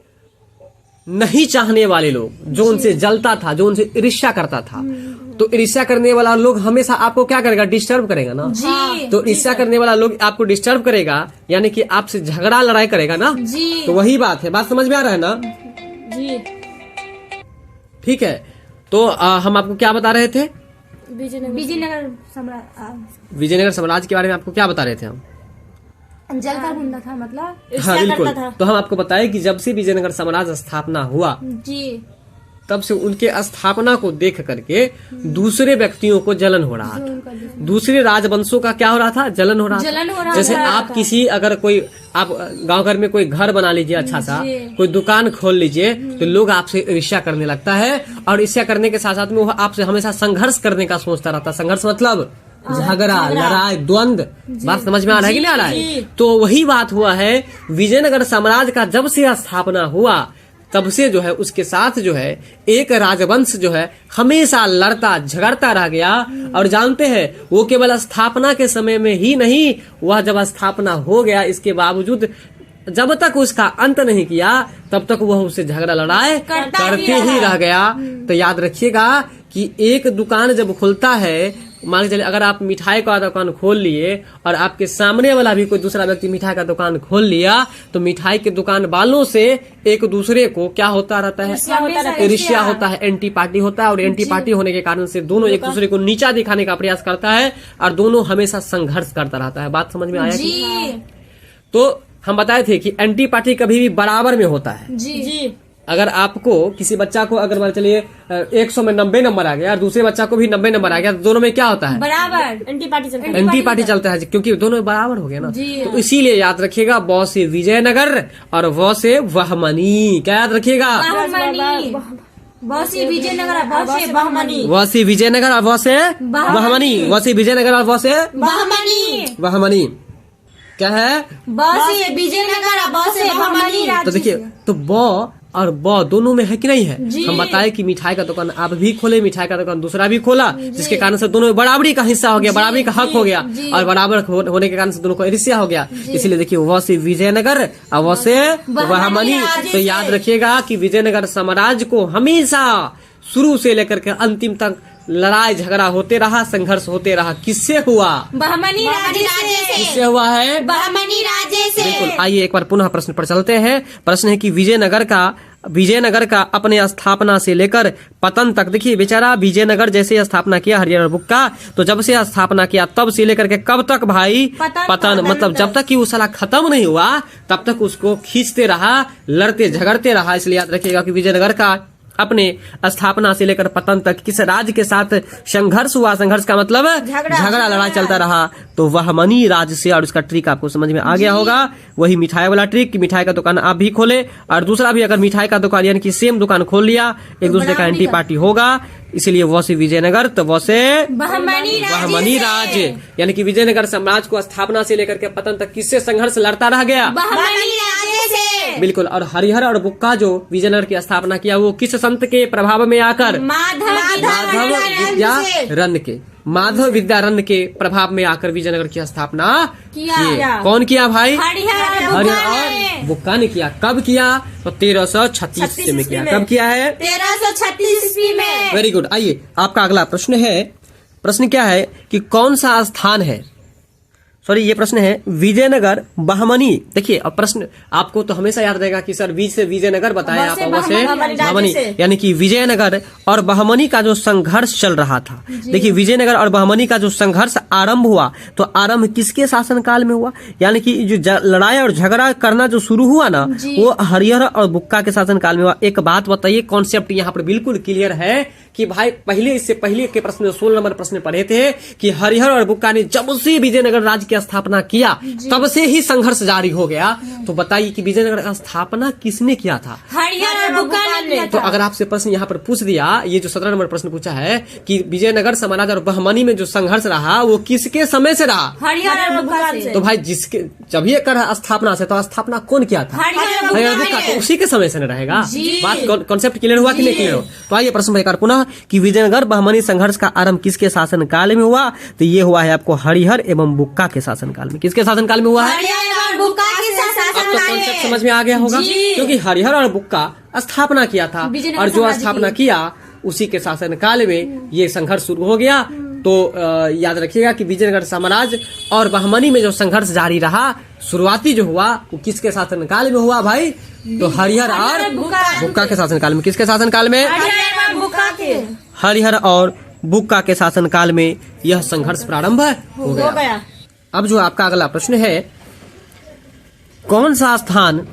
नहीं चाहने वाले लोग, जो उनसे जलता था, जो उनसे ईर्ष्या करता था, तो ईर्ष्या करने वाला लोग हमेशा आपको क्या करेगा, डिस्टर्ब करेगा ना। तो ईर्ष्या करने वाला लोग आपको डिस्टर्ब करेगा, यानी कि आपसे झगड़ा लड़ाई करेगा ना। तो वही बात है, बात समझ में आ रहा है ना? ठीक है। तो हम आपको क्या बता रहे थे? विजयनगर साम्राज्य के बारे में आपको क्या बता रहे थे हम? जलता भुनता था, मतलब हाँ बिल्कुल। तो हम आपको बताए कि जब से विजयनगर साम्राज्य स्थापना हुआ तब से उनके स्थापना को देख करके दूसरे व्यक्तियों को जलन हो रहा था, दूसरे राजवंशों का क्या हो रहा था, जलन हो रहा था। जैसे आप किसी अगर कोई आप गांव घर में कोई घर बना लीजिए, अच्छा सा कोई दुकान खोल लीजिए, तो लोग आपसे ईर्ष्या करने लगता है और ईर्ष्या करने के साथ साथ में वो आपसे हमेशा संघर्ष करने का सोचता रहता है। संघर्ष मतलब झगड़ा, लड़ाई, द्वंद। बात समझ में आ रहा है कि नहीं आ रहा है? तो वही बात हुआ है, विजयनगर साम्राज्य का जब से स्थापना हुआ तब से जो है उसके साथ जो है एक राजवंश जो है हमेशा लड़ता झगड़ता रह गया। और जानते हैं वो केवल स्थापना के समय में ही नहीं, वह जब स्थापना हो गया इसके बावजूद जब तक उसका अंत नहीं किया तब तक वह उससे झगड़ा लड़ाई करते ही रह गया। तो याद रखिएगा कि एक दुकान जब खुलता है, मान के चलिए अगर आप मिठाई का दुकान खोल लिए और आपके सामने वाला भी कोई दूसरा व्यक्ति मिठाई का दुकान खोल लिया, तो मिठाई के दुकान वालों से एक दूसरे को क्या होता रहता है, ईर्ष्या होता है, एंटी पार्टी होता है। और एंटी पार्टी होने के कारण से दोनों एक दूसरे को नीचा दिखाने का प्रयास करता है और दोनों हमेशा संघर्ष करता रहता है। बात समझ में आया कि? तो हम बताए थे कि एंटी पार्टी कभी भी बराबर में होता है। जी। अगर आपको किसी बच्चा को अगर मान चलिए 100 में 90 नंबर आ गया और दूसरे बच्चा को भी 90 नंबर आ गया, तो दोनों में क्या होता है, बराबर एंटी पार्टी चलता है, क्योंकि दोनों बराबर हो गया ना। तो इसीलिए याद रखिएगा ब से विजयनगर और व से बहमनी। क्या याद रखिएगा? व से विजयनगर, व से बहमनी, व से विजयनगर और व से बहमनी, व से विजयनगर और व से बहमनी। क्या है? ब से विजयनगर, ब से बहमनी। तो देखिए, तो ब और ब दोनों में है कि नहीं है? हम बताए कि मिठाई का दुकान आप भी खोले, मिठाई का दुकान दूसरा भी खोला, जिसके कारण से दोनों बराबरी का हिस्सा हो गया, बराबरी का हक हो गया और बराबर होने के कारण से दोनों को ईर्ष्या हो गया। इसीलिए देखिए व से विजयनगर और व से बहमनी। तो याद रखिएगा कि विजयनगर साम्राज्य को हमेशा शुरू से लेकर के अंतिम तक लड़ाई झगड़ा होते रहा, संघर्ष होते रहा। किससे हुआ? बहमनी राज्य से। किससे हुआ है? बहमनी राज्य से। बिल्कुल। आइए एक बार पुनः प्रश्न पर चलते हैं। प्रश्न है कि विजयनगर का विजयनगर का अपने स्थापना से लेकर पतन तक। देखिए बेचारा विजयनगर जैसे स्थापना किया हरिहर और बुक्का, तो जब से स्थापना किया तब से लेकर के कब तक भाई? पतन। मतलब जब तक कि वो साला खत्म नहीं हुआ तब तक उसको खींचते रहा, लड़ते झगड़ते रहा। इसलिए याद रखिएगा कि विजयनगर का अपने स्थापना से लेकर पतन तक किस राज्य के साथ संघर्ष हुआ? संघर्ष का मतलब झगड़ा लड़ाई चलता रहा, तो वह मनी राज्य से। और उसका ट्रिक आपको समझ में आ गया होगा, वही मिठाई वाला ट्रिक कि मिठाई का दुकान आप भी खोले और दूसरा भी अगर मिठाई का दुकान यानी कि सेम दुकान खोल लिया, एक दूसरे का एंटी पार्टी होगा। इसीलिए वह से विजयनगर, तो वह से बहमनी राज्य, यानी कि विजयनगर साम्राज्य को स्थापना से लेकर के पतन तक किससे संघर्ष लड़ता रह गया? बिल्कुल। और हरिहर और बुक्का जो विजयनगर की स्थापना किया वो किस संत के प्रभाव में आकर? माधव विद्यारण्य के प्रभाव में आकर विजयनगर की स्थापना किया। कौन किया भाई? हरिहर और बुक्का ने किया। कब किया? तो 1336 में किया। कब किया है? 1336 ईस्वी में। Very good. आइए आपका अगला प्रश्न है। प्रश्न क्या है कि कौन सा स्थान है, सॉरी ये प्रश्न है विजयनगर बहमनी। देखिए अब प्रश्न आपको तो हमेशा याद रहेगा कि सर बीच से विजयनगर बताया, आप वैसे बहमनी, यानी कि विजयनगर और बहमनी का जो संघर्ष चल रहा था। देखिए विजयनगर और बहमनी का जो संघर्ष आरंभ हुआ, तो आरंभ किसके शासनकाल में हुआ? यानी कि जो लड़ाई और झगड़ा करना जो शुरू हुआ ना, वो हरिहर और बुक्का के शासनकाल में हुआ। एक बात बताइए, कॉन्सेप्ट यहाँ पर बिल्कुल क्लियर है कि भाई पहले इससे पहले के प्रश्न 16 नंबर प्रश्न पढ़े थे कि हरिहर और बुक्का ने जब से विजयनगर राज्य की स्थापना किया तब से ही संघर्ष जारी हो गया। तो बताइए कि विजयनगर का स्थापना किसने किया था? हरिहर और बुक्का ने किया था। तो अगर आपसे प्रश्न यहाँ पर पूछ दिया, ये जो 17 नंबर प्रश्न पूछा है कि विजयनगर साम्राज्य और बहमनी में जो संघर्ष रहा वो किसके समय से रहा? हरिहर और बुक्का से। तो भाई जिसके जब ये कर स्थापना से, तो स्थापना कौन किया था? हरिहर और बुक्का। तो उसी के समय से न रहेगा। बात कॉन्सेप्ट क्लियर हुआ कि नहीं क्लियर हो? तो आइए प्रश्न एक बार पुनः कि विजयनगर बहमनी संघर्ष का आरंभ किसके शासनकाल में हुआ? तो ये हुआ है आपको हरिहर एवं बुक्का के शासनकाल में। किसके शासनकाल में हुआ है? हरिहर और बुक्का के शासनकाल में। अब तो कॉन्सेप्ट समझ में आ गया होगा, क्योंकि हरिहर और बुक्का स्थापना किया था और जो स्थापना किया उसी के शासनकाल में ये संघर्ष शुरू हो गया। तो याद रखिएगा कि विजयनगर साम्राज्य और बहमनी में जो संघर्ष जारी रहा, शुरुआती जो हुआ वो किसके शासनकाल में हुआ भाई? तो हरिहर और बुक्का के शासनकाल में। किसके शासनकाल में? हरिहर और बुक्का के शासनकाल में यह संघर्ष प्रारंभ हो गया। अब जो आपका अगला प्रश्न है, कौन सा स्थान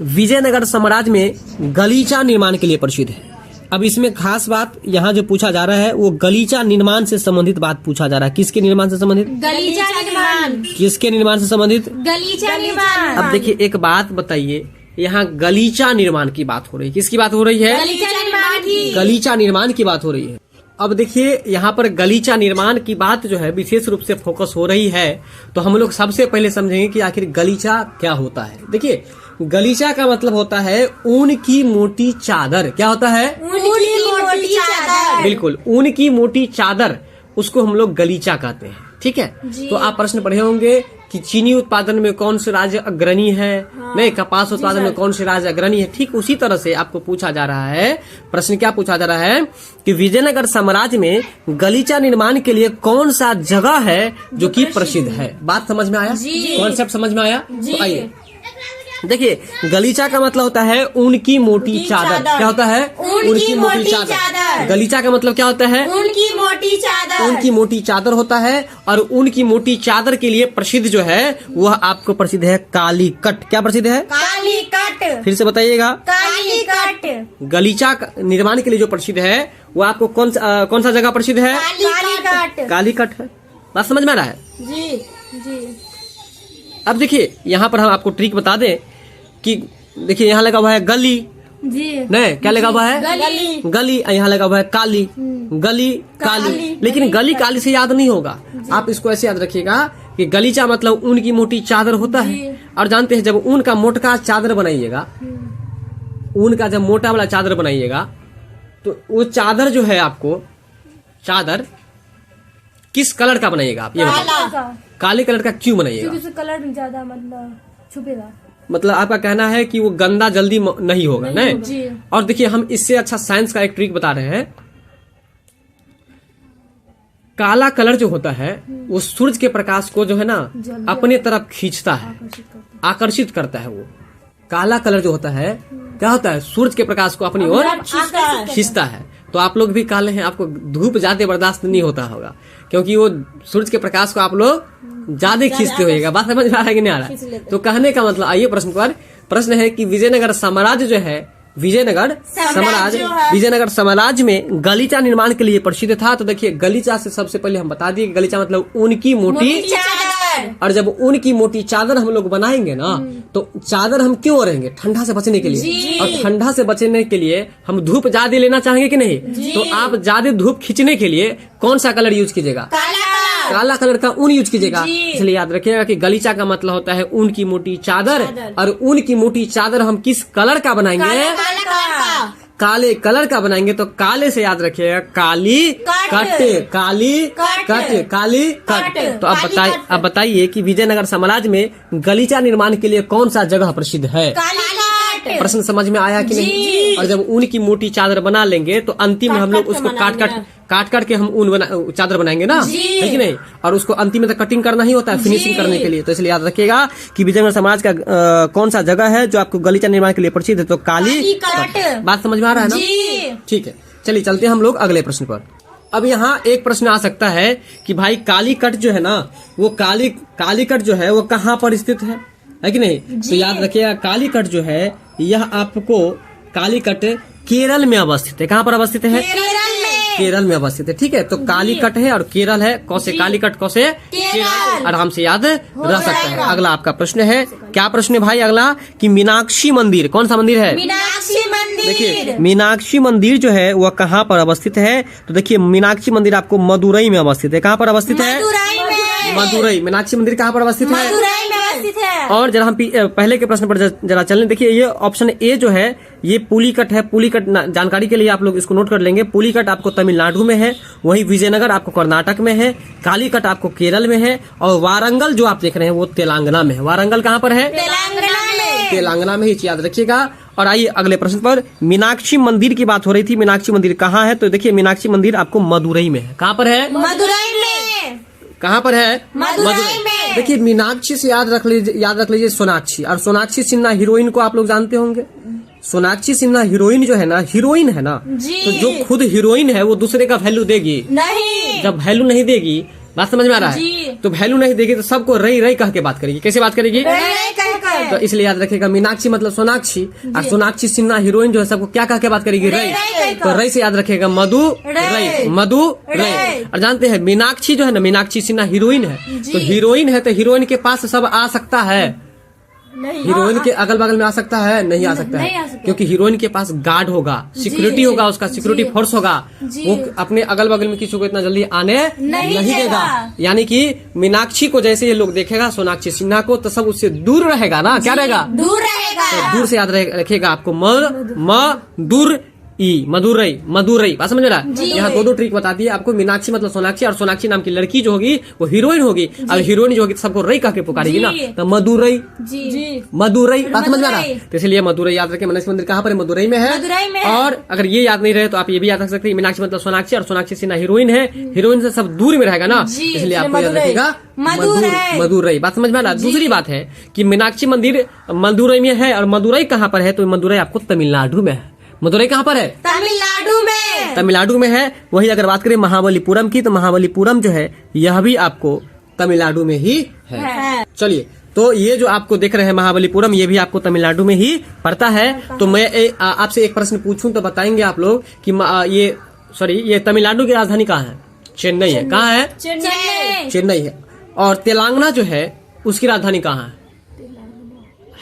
विजयनगर साम्राज्य में गलीचा निर्माण के लिए प्रसिद्ध है? अब इसमें खास बात यहाँ जो पूछा जा रहा है वो गलीचा निर्माण से संबंधित बात पूछा जा रहा है। किसके निर्माण से संबंधित? गलीचा निर्माण। किसके निर्माण से संबंधित? गलीचा निर्माण। अब देखिए एक बात बताइए, यहाँ गलीचा निर्माण की बात हो रही है। किसकी बात हो रही है? गलीचा निर्माण की। गलीचा निर्माण की बात हो रही है। अब देखिए यहाँ पर गलीचा निर्माण की बात जो है विशेष रूप से फोकस हो रही है, तो हम लोग सबसे पहले समझेंगे कि आखिर गलीचा क्या होता है। देखिए गलीचा का मतलब होता है ऊन की मोटी चादर। क्या होता है? ऊन की मोटी चादर। बिल्कुल, ऊन की मोटी चादर, उसको हम लोग गलीचा कहते हैं। ठीक है, तो आप प्रश्न पढ़े होंगे कि चीनी उत्पादन में कौन से राज्य अग्रणी है? नहीं, कपास उत्पादन में कौन से राज्य अग्रणी है? ठीक उसी तरह से आपको पूछा जा रहा है, प्रश्न क्या पूछा जा रहा है कि विजयनगर साम्राज्य में गलीचा निर्माण के लिए कौन सा जगह है जो कि प्रसिद्ध है? बात समझ में आया? कॉन्सेप्ट समझ में आया? तो आइए देखिए, गलीचा का मतलब होता है ऊन की मोटी चादर। क्या होता है? ऊन की मोटी चादर। गलीचा का मतलब क्या होता है? ऊन की मोटी चादर। ऊन की मोटी चादर होता है। और ऊन की मोटी चादर के लिए प्रसिद्ध जो है वह आपको प्रसिद्ध है कालीकट। क्या प्रसिद्ध है? कालीकट। फिर से बताइएगा। कालीकट। गलीचा निर्माण के लिए जो प्रसिद्ध है वो आपको कौन सा जगह प्रसिद्ध है? कालीकट। कालीकट है। बात समझ में आ रहा है? जी जी। अब देखिए यहाँ पर हम आपको ट्रिक बता दें कि देखिए यहाँ लगा हुआ है गली जी, नहीं क्या लगा हुआ है? गली। गली। यहाँ लगा हुआ है काली। गली काली। लेकिन गली काली से याद नहीं होगा, आप इसको ऐसे याद रखिएगा कि गलीचा मतलब ऊन की मोटी चादर होता है। और जानते हैं जब ऊन का मोटा चादर बनाइएगा, ऊन का जब मोटा वाला चादर बनाइएगा तो वो चादर जो है आपको, चादर किस कलर का बनाइएगा आप? ये बताइए, काले कलर का क्यों बनाइएगा? कलर ज्यादा मतलब छुपेगा। मतलब आपका कहना है कि वो गंदा जल्दी नहीं होगा, नहीं? और देखिए हम इससे अच्छा साइंस का एक ट्रिक बता रहे हैं। काला कलर जो होता है वो सूरज के प्रकाश को जो है ना अपने तरफ खींचता है, आकर्षित करता है वो। काला कलर जो होता है क्या होता है, सूरज के प्रकाश को अपनी ओर खींचता है। तो आप लोग भी काले हैं, आपको धूप ज्यादा बर्दाश्त नहीं होता होगा, क्योंकि वो सूरज के प्रकाश को आप लोग ज्यादा खींचते होइएगा। बात समझ में आ रहा है कि नहीं आ रहा है? तो कहने का मतलब, आइए प्रश्न पर। प्रश्न है कि विजयनगर साम्राज्य जो है, विजयनगर साम्राज्य में गलीचा निर्माण के लिए प्रसिद्ध था। तो देखिए, गलीचा से सबसे पहले हम बता दिए, गलीचा मतलब ऊन की मोटी चादर। और जब ऊन की मोटी चादर हम लोग बनाएंगे ना, तो चादर हम क्यों ओढ़ेंगे? ठंडा से बचने के लिए। और ठंडा से बचने के लिए हम धूप ज्यादा लेना चाहेंगे कि नहीं? तो आप ज्यादा धूप खींचने के लिए कौन सा कलर यूज कीजिएगा? काला कलर का ऊन यूज कीजिएगा। इसलिए याद रखिएगा कि गलीचा का मतलब होता है ऊन की मोटी चादर। और ऊन की मोटी चादर हम किस कलर का बनाएंगे? काले कलर का बनाएंगे। तो काले से याद रखिएगा काली कट, काली कट, काली कट। तो अब बताइए कि विजयनगर साम्राज्य में गलीचा निर्माण के लिए कौन सा जगह प्रसिद्ध है? प्रश्न समझ में आया कि नहीं? और जब ऊन की मोटी चादर बना लेंगे तो अंतिम में हम लोग उसको काट के हम चादर बनाएंगे ना, है कि नहीं? और उसको अंतिम में तो कटिंग करना ही होता है फिनिशिंग करने के लिए। तो इसलिए याद रखिएगा कि विजयनगर समाज का कौन सा जगह है जो आपको गलीचा निर्माण के लिए प्रसिद्ध है? तो काली कट। बात समझ में आ रहा है ना? ठीक है, चलिए चलते हैं हम लोग अगले प्रश्न पर। अब यहाँ एक प्रश्न आ सकता है कि भाई काली कट जो है ना, वो काली कट जो है वो कहाँ पर स्थित है कि नहीं? तो याद रखिएगा काली कट जो है, यह आपको काली कट केरल में अवस्थित है। कहाँ पर अवस्थित है? केरल में अवस्थित है। ठीक है, तो काली कट है और केरल है। कौसे काली कट, कौसे केरल, आराम से याद रह सकता है। अगला आपका प्रश्न है, क्या प्रश्न है भाई अगला? कि मीनाक्षी मंदिर, कौन सा मंदिर है? मीनाक्षी मंदिर। देखिए, मीनाक्षी मंदिर जो है वह कहाँ पर अवस्थित है? तो देखिए, मीनाक्षी मंदिर आपको मदुरई में अवस्थित है। कहाँ पर अवस्थित है? मदुरई। मीनाक्षी मंदिर कहाँ पर अवस्थित है? और जरा हम पहले के प्रश्न पर जरा चलें। देखिए, ये ऑप्शन ए जो है ये पुलिकट है। पुलिकट जानकारी के लिए आप लोग इसको नोट कर लेंगे। पुलिकट आपको तमिलनाडु में है, वहीं विजयनगर आपको कर्नाटक में है, कालीकट आपको केरल में है, और वारंगल जो आप देख रहे हैं वो तेलंगाना में है। वारंगल कहाँ पर है? तेलंगाना में ही, याद रखिएगा। और आइए अगले प्रश्न पर। मीनाक्षी मंदिर की बात हो रही थी, मीनाक्षी मंदिर कहाँ है? तो देखिए, मीनाक्षी मंदिर आपको मदुरई में है। कहाँ पर है? मदुरई में। कहाँ पर है? मदुरई में। देखिए, मीनाक्षी से याद रख लीजिए सोनाक्षी। और सोनाक्षी सिन्हा हीरोइन को आप लोग जानते होंगे। सोनाक्षी सिन्हा हीरोइन जो है ना, हीरोइन है ना, तो जो खुद हीरोइन है वो दूसरे का वैल्यू देगी नहीं। जब वैल्यू नहीं देगी, बात समझ में आ रहा है? तो वैल्यू नहीं देगी तो सबको रई रई कह के बात करेगी। कैसे बात करेगी? तो इसलिए याद रखिएगा मीनाक्षी मतलब सोनाक्षी, और सोनाक्षी सिन्हा हीरोइन जो है सबको क्या कह के बात करेगी? रई। तो रई से याद रखिएगा मधु रई, मधु रई। और जानते हैं मीनाक्षी जो है ना, मीनाक्षी सिन्हा हीरोइन है। तो हीरोइन है तो हीरोइन के पास सब आ सकता है? हीरोइन के अगल बगल में आ सकता है? नहीं आ सकता है, क्योंकि हीरोइन के पास गार्ड होगा, सिक्योरिटी होगा, उसका सिक्योरिटी फोर्स होगा। वो अपने अगल बगल में किसी को इतना जल्दी आने नहीं देगा। यानी कि मीनाक्षी को जैसे ये लोग देखेगा, सोनाक्षी सिन्हा को, तो सब उससे दूर रहेगा ना। क्या रहेगा? दूर रहेगा। तो दूर से याद रखेगा आपको मदुरई। बात समझ रहा है? यहाँ दो ट्रिक बता दिए आपको। मीनाक्षी मतलब सोनाक्षी, और सोनाक्षी नाम की लड़की जो होगी वो हीरोइन होगी, और हीरोइन जो होगी सबको रई कह के पुकारेगी ना, तो मदुरई। बात समझ में आ रहा है? तो इसलिए मदुरई याद रखें। मीनाक्षी मंदिर कहाँ पर है? मदुरई में है। और अगर ये याद नहीं रहे तो आप ये भी याद रख सकते हैं, मीनाक्षी मतलब सोनाक्षी और सोनाक्षी सिन्हा हीरोइन है। हीरोइन से सब दूर में रहेगा ना, इसलिए आपको याद रखेगा मदुरई। बात समझ में आ रहा है? दूसरी बात है कि मीनाक्षी मंदिर मदुरई में है, और मदुरई कहाँ पर है? तो मदुरई आपको तमिलनाडु में है। मदुरई कहाँ पर है? तमिलनाडु में है। वही अगर बात करें महाबलीपुरम की, तो महाबलीपुरम जो है यह भी आपको तमिलनाडु में ही है। चलिए, तो ये जो आपको देख रहे हैं महाबलीपुरम, ये भी आपको तमिलनाडु में ही पड़ता है। तो मैं आपसे एक प्रश्न पूछूं तो बताएंगे आप लोग कि ये तमिलनाडु की राजधानी कहाँ है? चेन्नई है। कहाँ है? चेन्नई है। और तेलंगाना जो है उसकी राजधानी कहाँ है?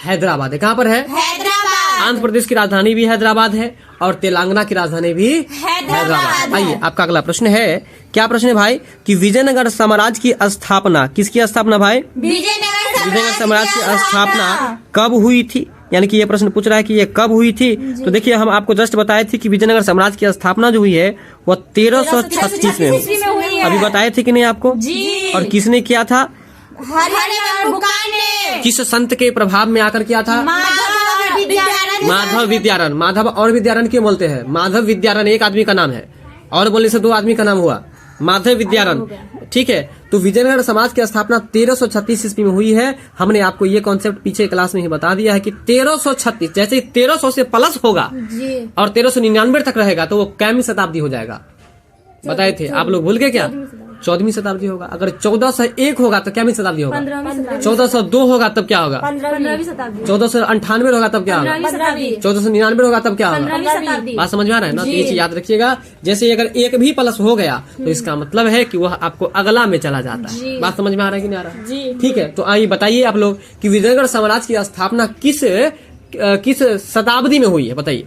हैदराबाद है। कहाँ पर है? आंध्र प्रदेश की राजधानी भी हैदराबाद है, और तेलंगाना की राजधानी भी हैदराबाद। आइए आपका अगला प्रश्न है, क्या प्रश्न है भाई? कि विजयनगर साम्राज्य की स्थापना, किसकी स्थापना भाई? विजयनगर साम्राज्य की स्थापना कब हुई थी? यानी कि ये प्रश्न पूछ रहा है कि ये कब हुई थी। तो देखिए, हम आपको जस्ट बताए थे कि विजयनगर साम्राज्य की स्थापना जो हुई है वो 1336 में हुई। अभी बताए थे कि नहीं आपको? और किसने किया था? किस संत के प्रभाव में आकर किया था? माधव विद्यारण। माधव और विद्यारण क्यों बोलते हैं? माधव विद्यारण एक आदमी का नाम है, और बोलने से दो आदमी का नाम हुआ। माधव विद्यारण ठीक है। तो विजयनगर समाज की स्थापना 1336 ईस्वी में हुई है। हमने आपको ये कॉन्सेप्ट पीछे क्लास में ही बता दिया है कि 1336, जैसे 1300 से प्लस होगा जी और 1399 तक रहेगा तो वो कैमी शताब्दी हो जाएगा, बताए थे आप लोग, भूल गए क्या? 14वीं शताब्दी होगा। अगर 1401 होगा तो क्या शताब्दी होगा? 1402 होगा तब क्या होगा? 15वीं शताब्दी 1498 होगा तब क्या होगा? 1499 होगा तब क्या होगा? 15वीं शताब्दी। बात समझ में आ रहा है ना? तो ये चीज याद रखिएगा। जैसे अगर एक भी प्लस हो गया तो इसका मतलब है कि वह आपको अगला में चला जाता है। बात समझ में आ रहा है कि नहीं आ रहा है? ठीक है। तो आइए बताइए आप लोग कि विजयनगर साम्राज्य की स्थापना किस शताब्दी में हुई है, बताइए।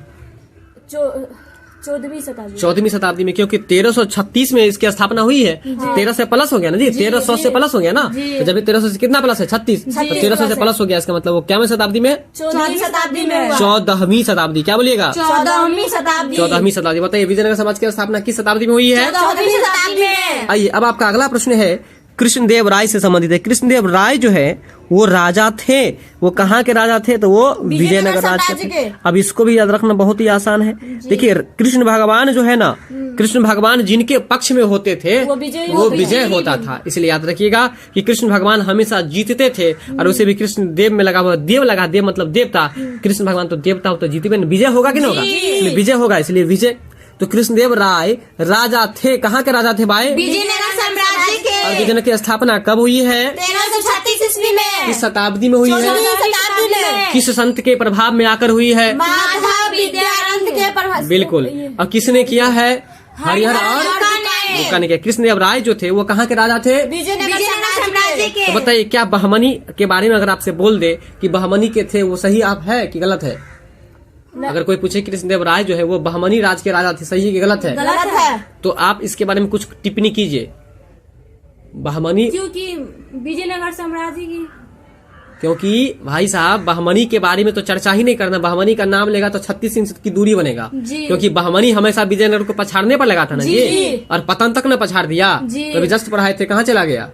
14वीं शताब्दी में, क्योंकि 1336 में इसकी स्थापना हुई है। 13 से प्लस हो गया ना जी, 1300 से प्लस हो गया ना। तो जब 1300 से कितना प्लस है? 36। तो 1300 से प्लस हो गया, इसका मतलब वो क्या में शताब्दी में? 14वीं शताब्दी में 14वीं शताब्दी। क्या बोलिएगा? 14वीं शताब्दी 14वीं शताब्दी। बताइए विजयनगर समाज की स्थापना किस शताब्दी में हुई है? 14वीं शताब्दी में। आइए अब आपका अगला प्रश्न है कृष्णदेव राय से संबंधित है। कृष्णदेव राय जो है वो राजा थे। वो कहाँ के राजा थे? तो वो विजयनगर राज्य के थे। अब इसको भी याद रखना बहुत ही आसान है। देखिए कृष्ण भगवान जो है ना, कृष्ण भगवान जिनके पक्ष में होते थे वो विजय होता था। इसलिए याद रखिएगा कि कृष्ण भगवान हमेशा जीतते थे। और उसे भी कृष्ण देव में लगा हुआ, देव लगा, देव मतलब देवता। कृष्ण भगवान तो देवता हो तो जीते, विजय होगा कि नहीं होगा? इसलिए विजय होगा, इसलिए विजय। तो कृष्णदेव राय राजा थे। कहाँ के राजा थे भाई? विजयनगर साम्राज्य के। और विजयनगर की स्थापना कब हुई है? 1336 ईस्वी में। किस शताब्दी में हुई है? 14वीं शताब्दी में। किस संत के प्रभाव में आकर हुई है? माधव विद्यानंद के प्रभाव। बिल्कुल। और किसने किया है? हरिहर और बुक्का ने किया। कृष्णदेव राय जो थे वो कहाँ के राजा थे? विजयनगर साम्राज्य के। तो बताइए क्या बहमनी के बारे में अगर आपसे बोल दे कि बहमनी के थे, वो सही आप है कि गलत है? अगर कोई पूछे कृष्णदेव राय जो है वो बहमनी राज के राजा थे, सही है कि गलत है? गलत है। तो आप इसके बारे में कुछ टिप्पणी कीजिए। बहमनी, क्योंकि विजयनगर साम्राज्य की, क्योंकि भाई साहब बहमनी के बारे में तो चर्चा ही नहीं करना। बहमनी का नाम लेगा तो 36 इंच की दूरी बनेगा, क्योंकि बहमनी हमेशा विजयनगर को पछाड़ने पर लगा था ना जी, और पतन तक न पछाड़ दिया। तो जस्ट पढ़ाए थे, कहाँ चला गया?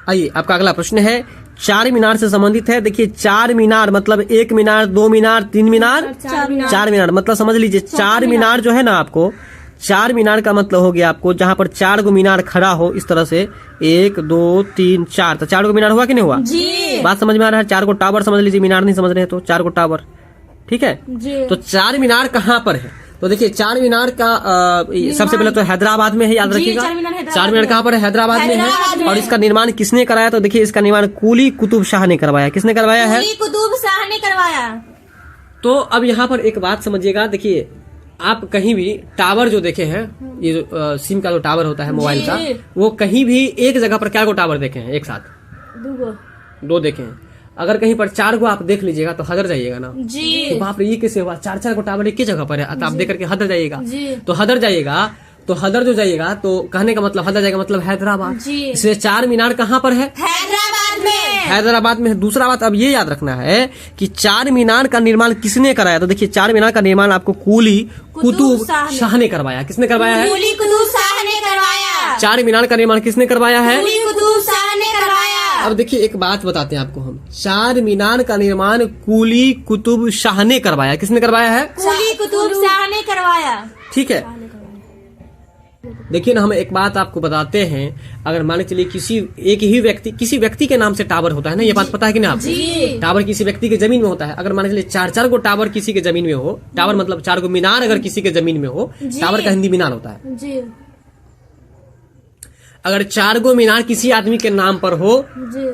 आइए आपका अगला प्रश्न है चार मीनार से संबंधित है। देखिए चार मीनार मतलब 1 मीनार, 2 मीनार, 3 मीनार, 4 मीनार। मतलब समझ लीजिए चार मीनार जो है ना, आपको 4 मीनार का मतलब हो गया आपको जहाँ पर 4 गो मीनार खड़ा हो इस तरह से, 1 2 3 4। तो 4 गो मीनार हुआ कि नहीं हुआ जी? बात समझ में आ रहा है? 4 गो टावर समझ लीजिए, मीनार नहीं समझ रहे तो 4 गो टावर, ठीक है जी। तो 4 मीनार कहाँ पर है? तो देखिए 4 मीनार का सबसे पहले तो हैदराबाद में है, याद रखिएगा। 4 मीनार कहाँ पर है? हैदराबाद में है। और इसका निर्माण किसने कराया? तो देखिए इसका निर्माण कुली कुतुब शाह ने करवाया। किसने करवाया है? कुली कुतुब शाह ने करवाया। तो अब यहाँ पर एक बात समझिएगा। देखिए आप कहीं भी टावर जो देखे हैं, ये जो सिम का जो टावर होता है मोबाइल का, वो कहीं भी एक जगह पर क्या गो टावर देखे हैं एक साथ? 2 देखे हैं। अगर कहीं पर 4 गो आप देख लीजिएगा तो हदर जाइएगा ना जी। तो बाप रे ये कैसे हुआ? 4 गो टावर एक ही जगह पर है, तो आप देख करके हदर जाइएगा। तो हदर जाइएगा, तो हदर जो जाइएगा तो कहने का मतलब हदर जाएगा मतलब हैदराबाद। इसलिए 4 मीनार कहाँ पर है? हैदराबाद में। हैदराबाद में। दूसरा बात अब ये याद रखना है कि 4 मीनार का निर्माण किसने कराया? तो देखिए 4 मीनार का निर्माण आपको कुली कुतुब शाह ने करवाया। किसने करवाया है? कुली कुतुब शाह ने करवाया। 4 मीनार का निर्माण किसने करवाया है? कुली कुतुब शाह ने करवाया। अब देखिए एक बात बताते हैं आपको हम, 4 मीनार का निर्माण कुली कुतुब शाह ने करवाया। किसने करवाया है? कुली कुतुब शाह ने करवाया। ठीक है। देखिए ना हम एक बात आपको बताते हैं, अगर मान के चलिए किसी व्यक्ति के नाम से टावर होता है ना, ये बात पता है कि नहीं आपको? टावर किसी व्यक्ति के जमीन में होता है। अगर मान के चलिए 4 गो टावर किसी के जमीन में हो, टावर मतलब 4 गो मीनार अगर किसी के जमीन में हो, टावर का हिंदी मीनार होता है जी। अगर 4 गो मीनार किसी आदमी के नाम पर हो जी,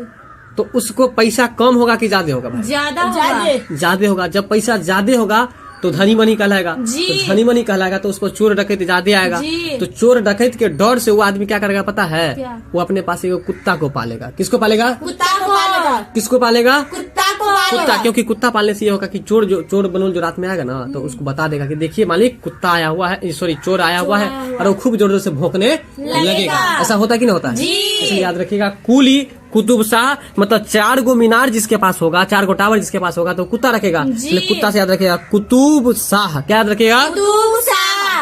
तो उसको पैसा कम होगा कि ज्यादा होगा? ज्यादा होगा। जब पैसा ज्यादा होगा तो धनी मनी कहलाएगा। तो धनी मनी कहलाएगा तो उसको चोर डकैत ज्यादा आएगा। तो चोर डकैत के डर से वो आदमी क्या करेगा पता है? वो अपने पास एक कुत्ता को पालेगा। किसको पालेगा? कुत्ता को पालेगा। किसको पालेगा? कुत्ता को पालेगा। कुत्ता, क्योंकि कुत्ता पालने से ये होगा कि चोर बनोल जो रात में आएगा ना, तो उसको बता देगा कि देखिए मालिक कुत्ता आया हुआ है, सॉरी चोर आया हुआ है, और वो खूब जोर जोर से भौंकने लगेगा। ऐसा होता है कि नहीं होता है? इसलिए याद रखिएगा कुली कुतुब शाह मतलब 4 गो मीनार जिसके पास होगा, 4 गो टावर जिसके पास होगा तो कुत्ता रखेगा। इसलिए कुत्ता से याद रखेगा कुतुब शाह। क्या याद रखेगा?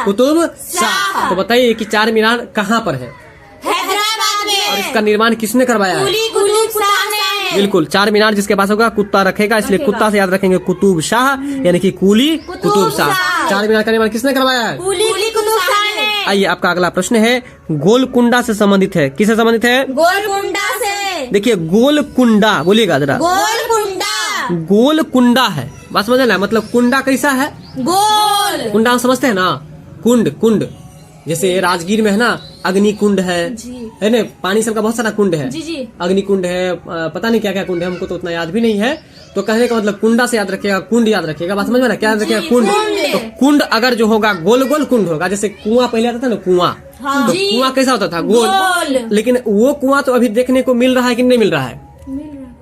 कुतुब शाह। तो बताइए कि 4 मीनार कहाँ पर है? हैदराबाद में। और इसका निर्माण किसने करवाया है? कुली कुतुब शाह ने। बिल्कुल। 4 मीनार जिसके पास होगा कुत्ता रखेगा, इसलिए कुत्ता से याद रखेंगे कुतुब शाह, यानी कि कुली कुतुब शाह। 4 मीनार का निर्माण किसने करवाया है? कुली कुतुब शाह ने। आइए आपका अगला प्रश्न है, गोलकुंडा से संबंधित है। किससे संबंधित है? गोलकुंडा से। देखिए गोलकुंडा, बोलिएगा जरा। गोलकुंडा। गोलकुंडा है, बात समझ ना, मतलब कुंडा कैसा है? गोल। कुंडा हम समझते हैं ना, कुंड कुंड, जैसे राजगीर में है ना अग्नि कुंड है ना, पानी सबका बहुत सारा कुंड है, जी। अग्नि कुंड है, पता नहीं क्या क्या कुंड है, हमको तो उतना याद भी नहीं है। तो कहने का मतलब कुंडा से याद रखिएगा, कुंड याद रखिएगा, बात समझ में ना, क्या याद रखिएगा? कुंड। तो कुंड अगर जो होगा गोल गोल कुंड होगा, जैसे कुआं पहले आता था ना, कुआं, तो कुआं कैसा होता था? गोल। लेकिन वो कुआं तो अभी देखने को मिल रहा है कि नहीं मिल रहा है?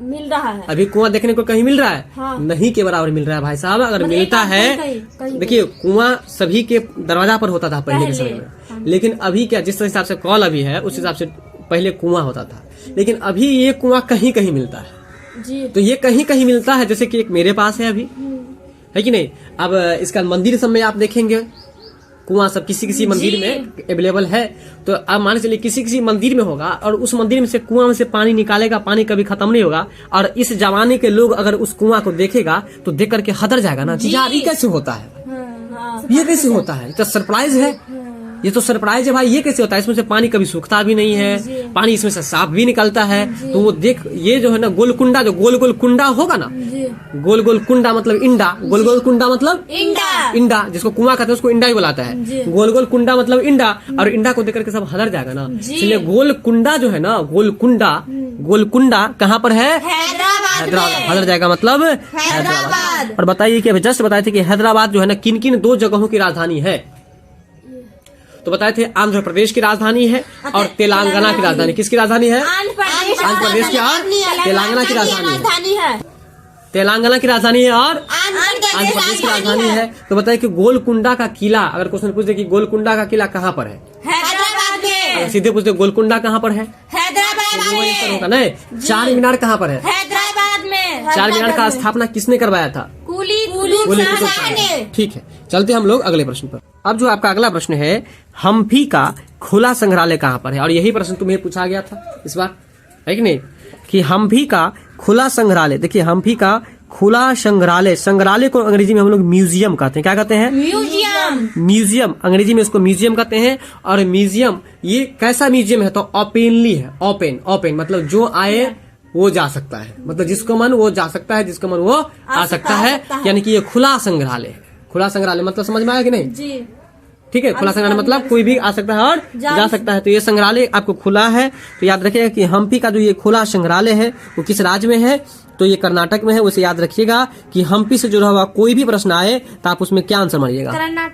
मिल रहा है। अभी कुआं देखने को कहीं मिल रहा है? हाँ। नहीं के बराबर मिल रहा है भाई साहब। अगर मिलता है, कहीं देखिए कुआं सभी के दरवाजा पर होता था पहले के समय में, लेकिन अभी क्या, जिस हिसाब से कॉल अभी है उस हिसाब से पहले कुआं होता था, लेकिन अभी ये कुआं कहीं कहीं मिलता है। जी। तो ये कहीं कहीं मिलता है, जैसे कि एक मेरे पास है अभी, है कि नहीं? अब इसका मंदिर सब में आप देखेंगे कुआं सब किसी किसी मंदिर में अवेलेबल है। तो अब मान चलिए किसी किसी मंदिर में होगा और उस मंदिर में से कुआं में से पानी निकालेगा, पानी कभी खत्म नहीं होगा। और इस जमाने के लोग अगर उस कुआं को देखेगा तो देख करके हदर जाएगा ना, यार ये कैसे होता है, ये कैसे होता है, तो सरप्राइज है, ये तो सरप्राइज है भाई, ये कैसे होता है? इसमें से पानी कभी सूखता भी नहीं है, पानी इसमें से साफ भी निकलता है। तो वो देख, ये जो है ना गोलकुंडा, जो गोल गोल कुंडा होगा ना, गोल गोल कुंडा मतलब इंडा, गोल गोल कुंडा मतलब इंडा, जिसको कुआं कहते हैं उसको इंडा ही बुलाता है। गोल गोल कुंडा मतलब इंडा, और इंडा को देख करके सब हदर जाएगा ना। इसलिए गोल कुंडा जो है ना, गोलकुंडा कहाँ पर है? हैदराबाद। हदर जाएगा मतलब हैदराबाद। और बताइए कि अभी जस्ट बताए थे कि हैदराबाद जो है ना किन किन 2 जगहों की राजधानी है? तो बताए थे आंध्र प्रदेश की राजधानी है और तेलंगाना की राजधानी। किसकी राजधानी है? आंध्र प्रदेश की और तेलंगाना की राजधानी है। तेलंगाना की राजधानी है और आंध्र प्रदेश की राजधानी है। तो बताइए कि गोलकुंडा का किला, अगर क्वेश्चन पूछे कि गोलकुंडा का किला कहाँ पर है? हैदराबाद में। सीधे पूछते गोलकुंडा कहाँ पर है? हैदराबाद में होगा ना। चार मीनार कहाँ पर है? हैदराबाद में। चार मीनार का स्थापना किसने करवाया था? कुली ने। ठीक है, चलते हम लोग अगले प्रश्न पर। अब जो आपका अगला प्रश्न है, हम्पी का खुला संग्रहालय कहाँ पर है? और यही प्रश्न तुम्हें पूछा गया था इस बार, है कि नहीं, कि हम्पी का खुला संग्रहालय। देखिए हम्पी का खुला संग्रहालय, संग्रहालय को अंग्रेजी में हम लोग म्यूजियम कहते हैं। क्या कहते हैं? म्यूजियम, अंग्रेजी में इसको म्यूजियम कहते हैं। और म्यूजियम ये कैसा म्यूजियम है? तो ओपनली है, ओपन मतलब जो आए वो जा सकता है, मतलब जिसको मन वो जा सकता है, जिसको मन वो आ सकता है, यानी कि ये खुला संग्रहालय है। खुला संग्रहालय मतलब समझ में आया कि नहीं? जी। ठीक है, खुला संग्रहालय मतलब कोई भी आ सकता है और जा सकता है। तो ये संग्रहालय आपको खुला है। तो याद रखिएगा कि हम्पी का जो ये खुला संग्रहालय है वो किस राज्य में है? तो ये कर्नाटक में है। उसे याद रखिएगा कि हम्पी से जुड़ा हुआ कोई भी प्रश्न आए तो आप उसमें क्या आंसर मारिएगा?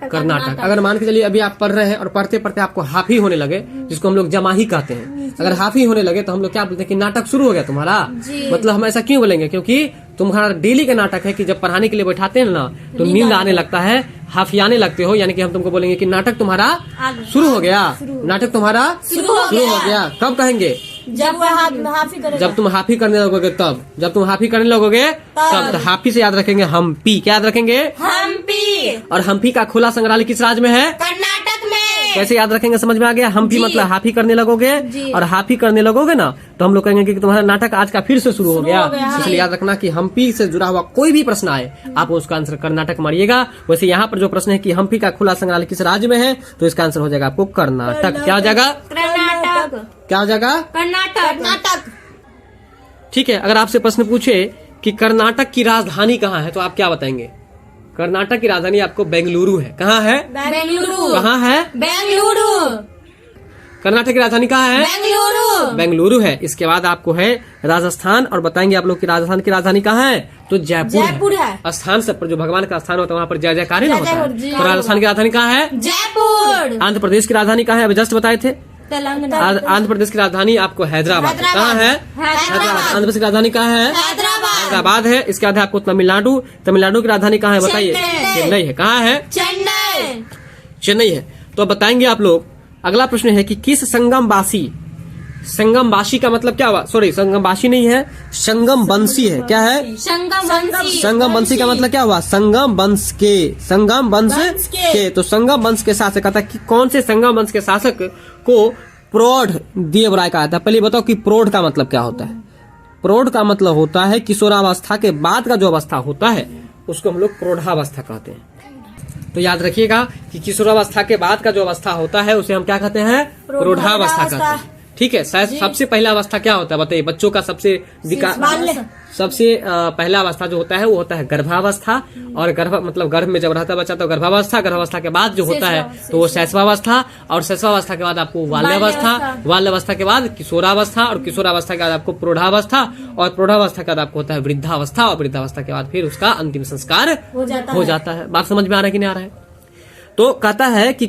कर्नाटक। अगर मान के चलिए अभी आप पढ़ रहे हैं और पढ़ते पढ़ते आपको हाफी होने लगे, जिसको हम लोग जमाही कहते हैं, अगर हाफी होने लगे तो हम लोग क्या बोलते हैं कि नाटक शुरू हो गया तुम्हारा। मतलब हम ऐसा क्यों बोलेंगे? क्योंकि तुम्हारा डेली का नाटक है कि जब पढ़ाने के लिए बैठाते हैं ना तो नींद आने लगता है, हाफियाने लगते हो, यानी कि हम तुमको बोलेंगे कि नाटक तुम्हारा शुरू हो गया, नाटक तुम्हारा शुरू हो गया। कब कहेंगे? जब तुम हाफी करने लगोगे तब, जब तुम हाफी करने लगोगे तब। तो हाफी से याद रखेंगे हम्पी। क्या याद रखेंगे? हम्पी। और हम्पी का खुला संग्रहालय किस राज्य में है? कर्नाटक में। कैसे याद रखेंगे? समझ में आ गया? हम्पी मतलब हाफी करने लगोगे, और हाफी करने लगोगे ना तो हम लोग कहेंगे कि तुम्हारा नाटक आज का फिर से शुरू हो गया। इसलिए याद रखना कि हम्पी से जुड़ा हुआ कोई भी प्रश्न आए आप उसका आंसर कर्नाटक मारिएगा। वैसे यहाँ पर जो प्रश्न है कि हम्पी का खुला संग्रहालय किस राज्य में है, तो इसका आंसर हो जाएगा आपको कर्नाटक। क्या हो जाएगा? कर्नाटक। क्या हो जाएगा? कर्नाटक। ठीक है, अगर आपसे प्रश्न पूछे कि कर्नाटक की राजधानी कहाँ है तो आप क्या बताएंगे? कर्नाटक की राजधानी आपको बेंगलुरु है। कहाँ है? बेंगलुरु। कहाँ है? बेंगलुरु। कर्नाटक की राजधानी कहाँ है? बेंगलुरु है। इसके बाद आपको है राजस्थान, और बताएंगे आप लोग की राजस्थान की राजधानी कहाँ है? तो जयपुर है। स्थान सब पर जो भगवान का स्थान होता है वहाँ पर जय जयकार ही ना होता है। तो राजस्थान की राजधानी कहाँ है? जयपुर। आंध्र प्रदेश की राजधानी कहाँ है? अभी जस्ट बताए थे आंध्र प्रदेश की राजधानी आपको हैदराबाद। कहाँ है? हैदराबाद। आंध्र प्रदेश की राजधानी कहाँ है? हैदराबाद है। इसके बाद आपको तमिलनाडु की राजधानी कहाँ है बताइए? चेन्नई है। कहाँ है? चेन्नई है। तो बताएंगे आप लोग। अगला प्रश्न है कि किस संगमवासी का मतलब क्या हुआ? सॉरी, संगमवासी नहीं है, संगम वंशी है। क्या है? संगम वंशी का मतलब क्या हुआ? संगम वंश के। तो संगम वंश के शासक कहता कि कौन से संगम वंश के शासक को प्रौढ़ देवराय कहा था? पहले बताओ कि प्रौढ़ का मतलब क्या होता है? प्रौढ़ का मतलब होता है किशोरावस्था के बाद का जो अवस्था होता है उसको हम लोग प्रौढ़ावस्था कहते हैं। तो याद रखिएगा कि किशोरावस्था के बाद का जो अवस्था होता है उसे हम क्या कहते हैं? प्रौढ़ावस्था कहते हैं। ठीक है, शायद सबसे पहला अवस्था क्या होता है बताइए? बच्चों का सबसे पहला अवस्था जो होता है वो होता है गर्भावस्था, और गर्भ में जब रहता है बच्चा तो गर्भावस्था के बाद जो होता है तो वो शैशवावस्था, और शैशवावस्था के बाद आपको बाल्यावस्था के बाद किशोरावस्था, और किशोरावस्था के बाद आपको प्रौढ़ावस्था, और प्रौढ़ावस्था के बाद आपको होता है वृद्धावस्था, और वृद्धावस्था के बाद फिर उसका अंतिम संस्कार हो जाता है। बात समझ में आ रहा है कि नहीं आ रहा है? तो कहता है कि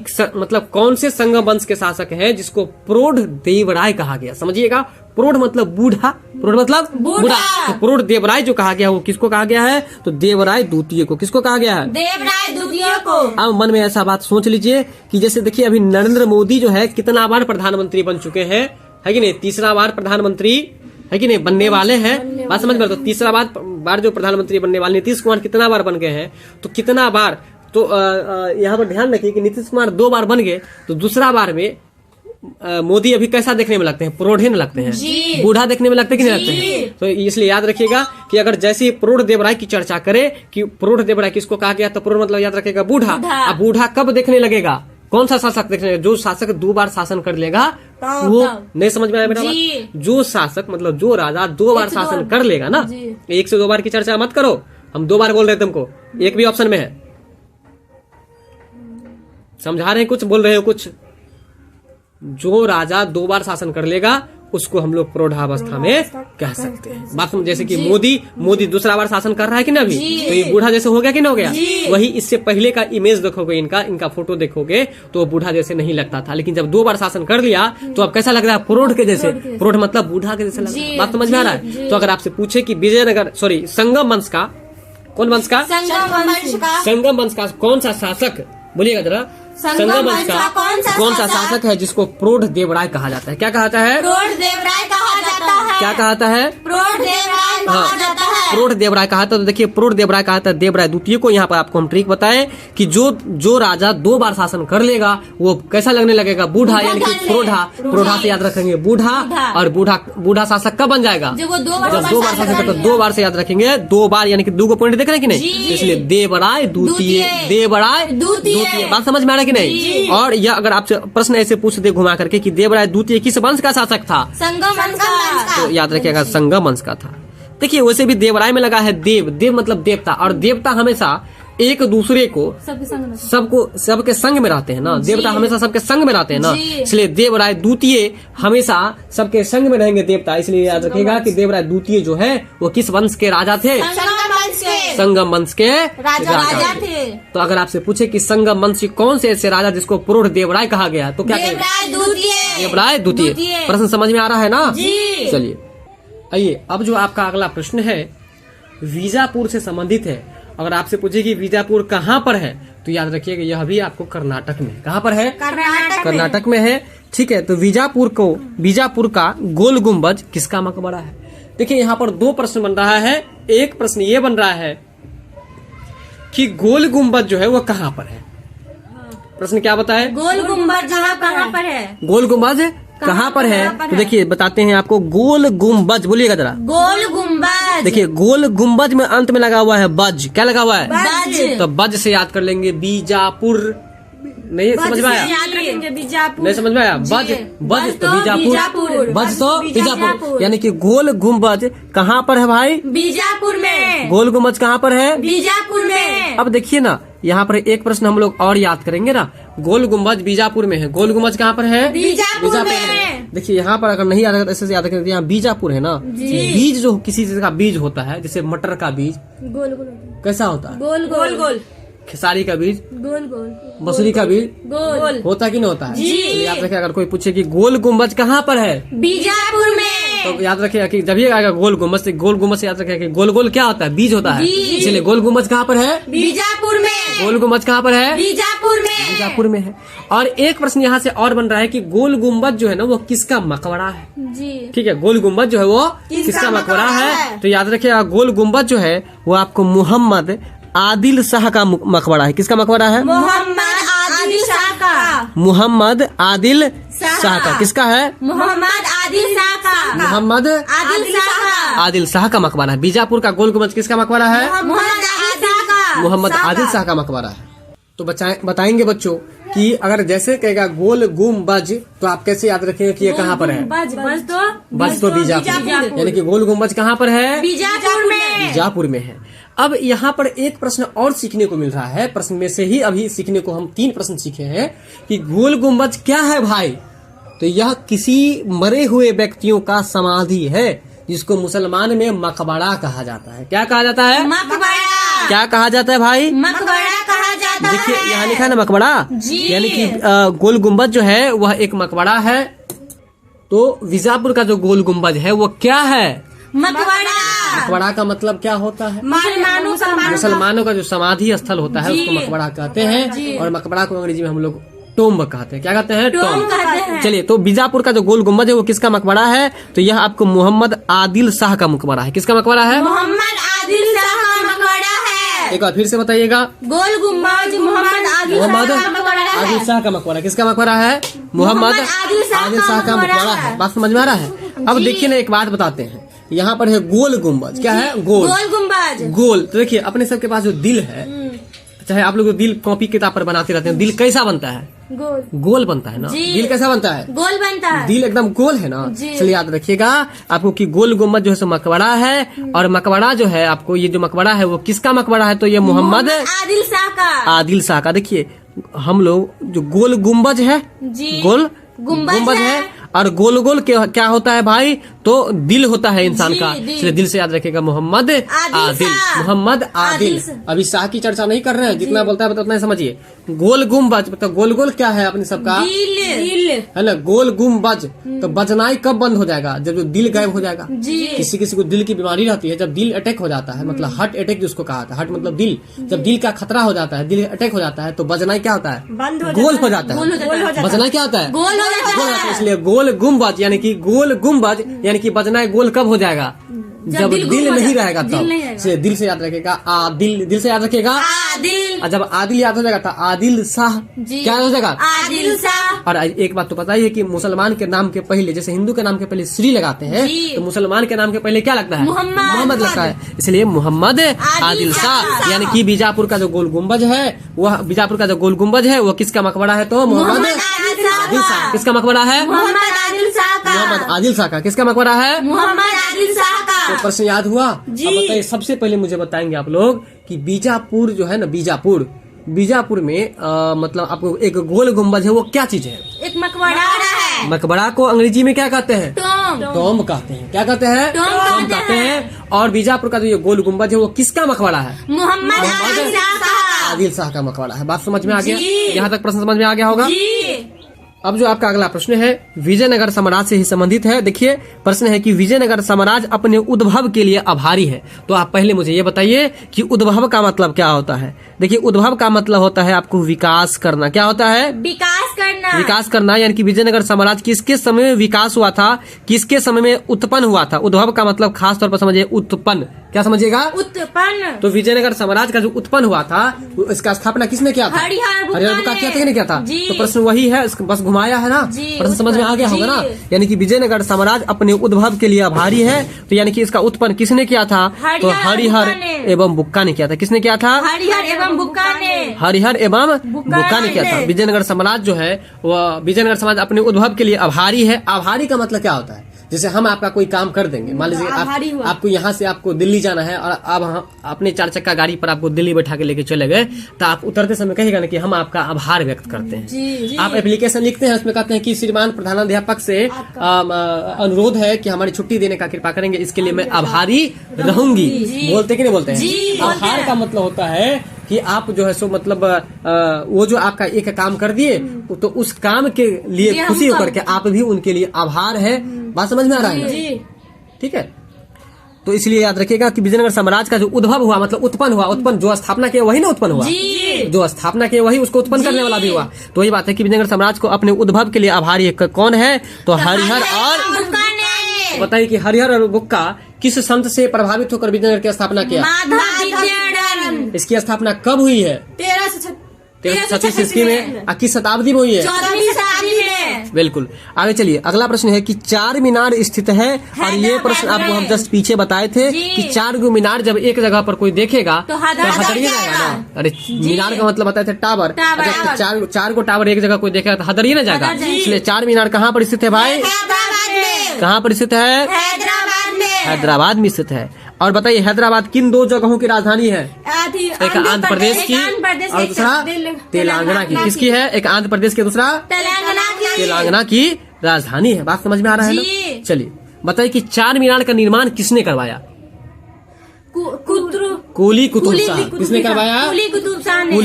कौन से संगम वंश के शासक हैं जिसको प्रौढ़ देवराय कहा गया? समझिएगा, प्रौढ़ मतलब बूढ़ा, प्रौढ़ मतलब बूढ़ा। तो प्रौढ़ देवराय जो कहा गया वो किसको कहा गया है? तो देवराय द्वितीय को। किसको कहा गया है? देवराय द्वितीय को। अब मन में ऐसा बात सोच लीजिए कि जैसे देखिए अभी नरेंद्र मोदी जो है कितना बार प्रधानमंत्री बन चुके हैं, है कि नहीं? तीसरा बार प्रधानमंत्री है कि नहीं बनने वाले हैं। बात समझ में? तो तीसरा बार जो प्रधानमंत्री बनने वाले नीतीश कुमार कितना बार बन गए हैं? तो कितना बार, तो यहाँ पर ध्यान रखिए कि नीतीश कुमार 2 बार बन गए, तो दूसरा बार में मोदी अभी कैसा देखने में लगते हैं? प्रौढ़े में लगते हैं, बूढ़ा देखने में लगते कि नहीं लगते हैं? तो इसलिए याद रखिएगा कि अगर जैसे प्रौढ़ देवराय की चर्चा करे कि प्रौढ़ देवराय किसको कहा गया, तो प्रौढ़ मतलब याद रखिएगा बूढ़ा। अब बूढ़ा कब देखने लगेगा? कौन सा शासक देखने लगेगा? जो शासक 2 बार शासन कर लेगा वो। नहीं समझ में आया मेरा बात? जो शासक मतलब जो राजा 2 बार शासन कर लेगा ना, 1 से 2 बार की चर्चा मत करो, हम 2 बार बोल रहे तुमको, एक भी ऑप्शन में है। समझा रहे हैं? कुछ बोल रहे हो कुछ? जो राजा 2 बार शासन कर लेगा उसको हम लोग प्रौढ़ावस्था में कह सकते हैं। बात जैसे कि मोदी दूसरा बार शासन कर रहा है कि ना अभी, तो ये बूढ़ा जैसे हो गया कि ना हो गया? वही इससे पहले का इमेज देखोगे, इनका फोटो देखोगे तो बूढ़ा जैसे नहीं लगता था, लेकिन जब 2 बार शासन कर लिया तो अब कैसा लग रहा है? प्रौढ़ के जैसे। प्रौढ़ मतलब बूढ़ा के जैसे लग रहा है। बात समझ में आ रहा है? तो अगर आपसे पूछे कि संगम वंश का, कौन वंश का? संगम वंश का कौन सा शासक, बोलिएगा जरा। संगम वंश का कौन सा शासक है जिसको प्रौढ़ देवराय कहा जाता है? क्या कहता है? प्रौढ़ देवराय कहा जाता है। क्या कहता है? प्रौढ़ देवराय कहा जाता है। प्रौढ़ देवराय कहा था। तो देखिए प्रौढ़ देवराय कहा था देवराय द्वितीय को। यहाँ पर आपको हम ट्रिक बताएं कि जो राजा 2 बार शासन कर लेगा वो कैसा लगने लगेगा? बूढ़ा, यानी कि प्रौढ़ा से याद रखेंगे बूढ़ा, और बूढ़ा शासक कब बन जाएगा? जब 2 बार शासन करता है। 2 बार से याद रखेंगे, 2 बार यानी कि 2 को पॉइंट देख रहे हैं कि नहीं? इसलिए देवराय द्वितीय, देवराय द्वितीय। बात समझ में आ रहा है कि नहीं? और यह अगर आपसे प्रश्न ऐसे पूछ दे घुमा करके कि देवराय द्वितीय किस वंश का शासक था? संगम वंश का। तो याद रखिएगा संगम वंश का था। देखिए वैसे भी देवराय में लगा है देव मतलब देवता, और देवता हमेशा एक दूसरे को सबके संग में रहते हैं ना। देवता हमेशा सबके संग में रहते हैं ना, इसलिए देवराय द्वितीय हमेशा सबके संग में रहेंगे देवता। इसलिए याद रखिएगा कि देवराय द्वितीय जो है वो किस वंश के राजा थे? संगम वंश के राजा थे। तो अगर आपसे पूछे कि संगम वंश कौन से ऐसे राजा जिसको प्रौढ़ देवराय कहा गया, तो क्या देवराय द्वितीय। प्रश्न समझ में आ रहा है ना? चलिए आइए, अब जो आपका अगला प्रश्न है बीजापुर से संबंधित है। अगर आपसे पूछे कि बीजापुर कहाँ पर है, तो याद रखिएगा यह भी आपको कर्नाटक में। कहाँ पर है? कर्नाटक में है। ठीक है, तो बीजापुर का गोल गुम्बज किसका मकबरा है? देखिए यहाँ पर 2 प्रश्न बन रहा है। एक प्रश्न ये बन रहा है कि गोल गुम्बज जो है वो कहाँ पर है। प्रश्न क्या बताए? गोल गुम्बज कहाँ पर है? गोल गुम्बज कहाँ पर है? तो देखिए बताते हैं आपको। गोल गुम्बज, बोलिएगा जरा। गोल गुम्बज। देखिए गोल गुम्बज में अंत में लगा हुआ है बज। क्या लगा हुआ है? बज। तो बज से याद कर लेंगे बीजापुर। नहीं समझ में आया? याद रखेंगे बीजापुर। नहीं समझ में आया? बज तो बीजापुर, बज तो बीजापुर। यानी कि गोल गुम्बज कहाँ पर है भाई? बीजापुर में। गोल गुम्बज कहाँ पर है? बीजापुर में। अब देखिए ना, यहाँ पर एक प्रश्न हम लोग और याद करेंगे ना। गोल गुम्बज बीजापुर में है। गोल गुम्बज कहाँ पर है? बीजापुर में। देखिए यहाँ पर अगर नहीं याद रखा ऐसे याद रखेंगे, यहाँ बीजापुर है ना। बीज जो किसी चीज का बीज होता है, जैसे मटर का बीज गोल गोल कैसा होता है? गोल गोल गोल। खेसारी का बीज गोल गोल। मसूरी का बीज गोल होता कि नहीं होता है? याद रखिए, अगर कोई पूछे कि गोल गुम्बज कहाँ पर है? बीजापुर में। तो याद रखिएगा कि जब ये आएगा गोल गुम्बज से, गोल गुम्बज से याद रखिएगा कि गोल गोल क्या होता है? बीज होता है। इसलिए गोल गुम्बज कहाँ पर है? बीजापुर में। गोल गुम्बज कहाँ पर है? बीजापुर में। बीजापुर में है। और एक प्रश्न यहाँ से और बन रहा है कि गोल गुम्बज जो है ना वो किसका मकबरा है? जी ठीक है, गोल गुम्बज जो है वो किसका मकबरा है? तो याद रखिएगा गोल गुम्बज जो है वो आपको मोहम्मद आदिल शाह का मकबरा है। किसका मकबरा है? मोहम्मद आदिल शाह का। मोहम्मद आदिल शाह का। किसका है? मोहम्मद आदिल शाह का। मोहम्मद आदिल शाह का। आदिल शाह का मकबरा है। बीजापुर का गोल गुम्बज किसका मकबरा है? मोहम्मद आदिल शाह का। मोहम्मद आदिल शाह का मकबरा है। तो बताएंगे बच्चों कि अगर जैसे कहेगा गोल गुम्बज तो आप कैसे याद रखेंगे कि ये कहाँ पर है? बज तो बीजापुर, यानी कि गोल गुम्बज कहाँ पर है? बीजापुर में है। अब यहाँ पर एक प्रश्न और सीखने को मिल रहा है। प्रश्न में से ही अभी सीखने को हम 3 प्रश्न सीखे हैं कि गोल गुम्बज क्या है भाई? तो यह किसी मरे हुए व्यक्तियों का समाधि है जिसको मुसलमान में मकबरा कहा जाता है। क्या कहा जाता है? मकबरा। क्या कहा जाता है भाई? मकबरा कहा जाता है। देखिए यहाँ लिखा है ना मकबरा, यानी कि गोल गुम्बज जो है वह एक मकबरा है। तो बीजापुर का जो गोल गुम्बज है वो क्या है? मकबरा। मकबरा का मतलब क्या होता है? मुसलमानों का जो समाधि स्थल होता है उसको मकबरा कहते हैं। और मकबरा को अंग्रेजी में हम लोग टोम्ब कहते हैं। क्या कहते हैं? टोम्ब। चलिए, तो बीजापुर का जो गोल गुम्बज है वो किसका मकबरा है? तो यह आपको मोहम्मद आदिल शाह का मकबरा है। किसका मकबरा है? मोहम्मद आदिल शाह का मकबरा है। एक बार फिर से बताइएगा। गोल गुम्बज मोहम्मद आदिल शाह का मकबरा। किसका मकबरा है? मोहम्मद आदिल शाह का मकबरा है। बात समझ में आ रहा है? अब देखिए ना, एक बात बताते हैं। यहाँ पर है गोल गुम्बज। क्या है? गोल गुम्बज। गोल। तो देखिए अपने सबके पास जो दिल है, चाहे आप लोग दिल कॉपी किताब पर बनाते रहते हैं, दिल कैसा बनता है? गोल बनता है ना। दिल कैसा बनता है? गोल बनता है। दिल एकदम गोल है ना। चलिए याद रखिएगा आपको कि गोल गुम्बद जो है सो मकबरा है। और मकबरा जो है आपको, ये जो मकबरा है वो किसका मकबरा है? तो ये मोहम्मद आदिल शाह का। आदिल शाह का। देखिए हम लोग जो गोल गुम्बज है, गोल गुम्बज है, और गोल गोल क्या होता है भाई? तो दिल होता है इंसान का। इसलिए दिल से याद रखेगा मोहम्मद आदिल। मोहम्मद आदिल। अभी शाह की चर्चा नहीं कर रहे हैं, जितना बोलता है उतना समझिए। गोल गुम्बज मतलब गोल गोल क्या है अपने सबका? दिल है ना। गोल गुम्बज। तो बजनाई कब बंद हो जाएगा? जब दिल गायब हो जाएगा। किसी किसी को दिल की बीमारी रहती है, जब दिल अटैक हो जाता है, मतलब हार्ट अटैक जिसको कहा था। हार्ट मतलब दिल। जब दिल का खतरा हो जाता है, दिल अटैक हो जाता है, तो बजनाई क्या होता है? गोल हो जाता है। बजनाई क्या होता है? गोल हो जाता है। इसलिए गोल गुम्बज यानी कि गोल गुम्बज यानी कि बजना गोल कब हो जाएगा? जब दिल नहीं रहेगा तब। इसलिए दिल से याद रखेगा आदिल। दिल से याद रखेगा आदिल। और जब आदिल याद हो जाएगा तो आदिल शाह क्या हो जाएगा? आदिल शाह। और एक बात तो पता ही है कि मुसलमान के नाम के पहले, जैसे हिंदू के नाम के पहले श्री लगाते हैं, तो मुसलमान के नाम के पहले क्या लगता है? मोहम्मद लगता है। इसलिए मोहम्मद आदिल शाह। यानी कि बीजापुर का जो गोल गुम्बज है, वह बीजापुर का जो गोल गुम्बज है वो किसका मकबरा है? तो मोहम्मद आदिल शाह। किसका मकबरा है? मोहम्मद आदिल शाह का। किसका मकबरा है? मोहम्मद आदिल शाह का। तो प्रश्न याद हुआ? अब बताइए, सबसे पहले मुझे बताएंगे आप लोग कि बीजापुर जो है ना, बीजापुर में मतलब आपको एक गोल गुम्बज है वो क्या चीज है? एक मकबरा है। मकबरा को अंग्रेजी में क्या कहते हैं? टॉम्ब कहते हैं। क्या कहते हैं? टॉम्ब कहते हैं। और बीजापुर का जो ये गोल गुम्बज है वो किसका मकबरा है? मोहम्मद आदिल शाह का मकबरा है। बात समझ में आ गया? यहाँ तक प्रश्न समझ में आ गया होगा। अब जो आपका अगला प्रश्न है विजयनगर साम्राज्य से ही संबंधित है। देखिए प्रश्न है कि विजयनगर साम्राज्य अपने उद्भव के लिए आभारी है। तो आप पहले मुझे ये बताइए कि उद्भव का मतलब क्या होता है? देखिए उद्भव का मतलब होता है आपको विकास करना। क्या होता है? विकास करना। यानी कि विजयनगर साम्राज्य किसके समय में विकास हुआ था, किसके समय में उत्पन्न हुआ था? उद्भव का मतलब खास तौर पर समझिए उत्पन्न। क्या समझिएगा? उत्पन्न। तो विजयनगर साम्राज्य का जो उत्पन्न हुआ था इसका स्थापना किसने किया था? हरिहर बुक्का किया था कि नहीं किया था? तो प्रश्न वही है, बस घुमाया है ना। प्रश्न समझ में आ गया होगा ना। यानी कि विजयनगर साम्राज्य अपने उद्भव के लिए आभारी है। तो यानी कि इसका उत्पन्न किसने किया था? तो हरिहर एवं बुक्का ने किया था। किसने किया था? हरिहर एवं बुक्का ने किया था। विजयनगर साम्राज्य जो है वह विजयनगर साम्राज्य अपने उद्भव के लिए आभारी है। आभारी का मतलब क्या होता है? जैसे हम आपका कोई काम कर देंगे, मान लीजिए आपको यहाँ से आपको दिल्ली जाना है और अब हम अपने 4 चक्का गाड़ी पर आपको दिल्ली बैठा के लेके चले गए, तो आप उतरते समय कहेगा ना कि हम आपका आभार व्यक्त करते हैं। आप एप्लीकेशन लिखते हैं, उसमें कहते हैं कि श्रीमान प्रधानाध्यापक से अनुरोध है कि हमारी छुट्टी देने का कृपा करेंगे, इसके लिए मैं आभारी रहूंगी। बोलते कि नहीं बोलते हैं? आभार का मतलब होता है कि आप जो है सो मतलब वो जो आपका एक काम कर दिए तो उस काम के लिए खुशी होकर के आप भी उनके लिए आभार है। बात समझ में आ रहा है? ठीक है। तो इसलिए याद रखिएगा कि विजयनगर साम्राज्य का जो उद्भव हुआ मतलब उत्पन्न हुआ, उत्पन्न जो स्थापना किया वही ना उत्पन्न हुआ, जो स्थापना किया वही उसको उत्पन्न करने वाला भी हुआ। तो वही बात है कि विजयनगर साम्राज्य को अपने उद्भव के लिए आभारी कौन है? तो हरिहर और बताइए कि हरिहर और बुक्का किस संत से प्रभावित होकर विजयनगर की स्थापना किया? इसकी स्थापना कब हुई है? 1336 ईस्वी में। किस शताब्दी में हुई है? में। बिल्कुल। आगे चलिए, अगला प्रश्न है कि चार मीनार स्थित है, और ये प्रश्न आपको हम जस्ट पीछे बताए थे कि 4 गो मीनार जब एक जगह पर कोई देखेगा तो हदरिए जाएगा ना। अरे मीनार का मतलब बताए थे टावर। अच्छा, चार को टावर एक जगह कोई देखेगा तो हदरिए ना जाएगा। इसलिए 4 मीनार कहाँ पर स्थित है भाई? कहाँ पर स्थित है? हैदराबाद में स्थित है। और बताइए हैदराबाद किन 2 जगहों की राजधानी है? एक आंध्र प्रदेश की और दूसरा तेलंगाना की। किसकी है? एक आंध्र प्रदेश की, दूसरा तेलंगाना की राजधानी है। बात समझ में आ रहा है ना? चलिए बताइए कि 4 मीनार का निर्माण किसने करवाया? कुली कुतुब शाह। किसने करवाया? कुली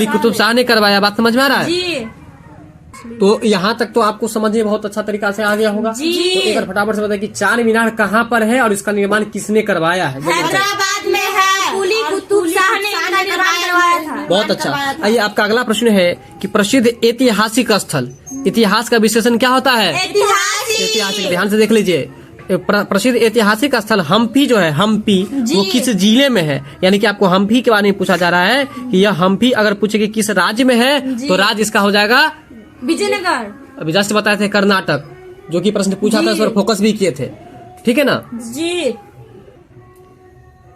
कुतुब शाह ने करवाया। बात समझ में आ रहा है? तो यहाँ तक तो आपको समझने बहुत अच्छा तरीका से आ गया होगा। तो एक बार फटाफट से बताइए कि 4 मीनार कहाँ पर है और इसका निर्माण किसने करवाया है? हैदराबाद में है। कुली कुतुब शाह ने इसका निर्माण करवाया था। बहुत अच्छा। आइए आपका अगला प्रश्न है कि प्रसिद्ध ऐतिहासिक स्थल, इतिहास का विशेषण क्या होता है? ऐतिहासिक। ध्यान से देख लीजिए, प्रसिद्ध ऐतिहासिक स्थल हम्पी जो है, हम्पी वो किस जिले में है? यानी कि आपको हम्पी के बारे में पूछा जा रहा है कि यह हम्पी अगर पूछे कि किस राज्य में है तो राज्य इसका हो जाएगा विजयनगर। अभी जस्ट बताए थे कर्नाटक, जो कि प्रश्न पूछा था, इस पर फोकस भी किए थे। ठीक है ना जी।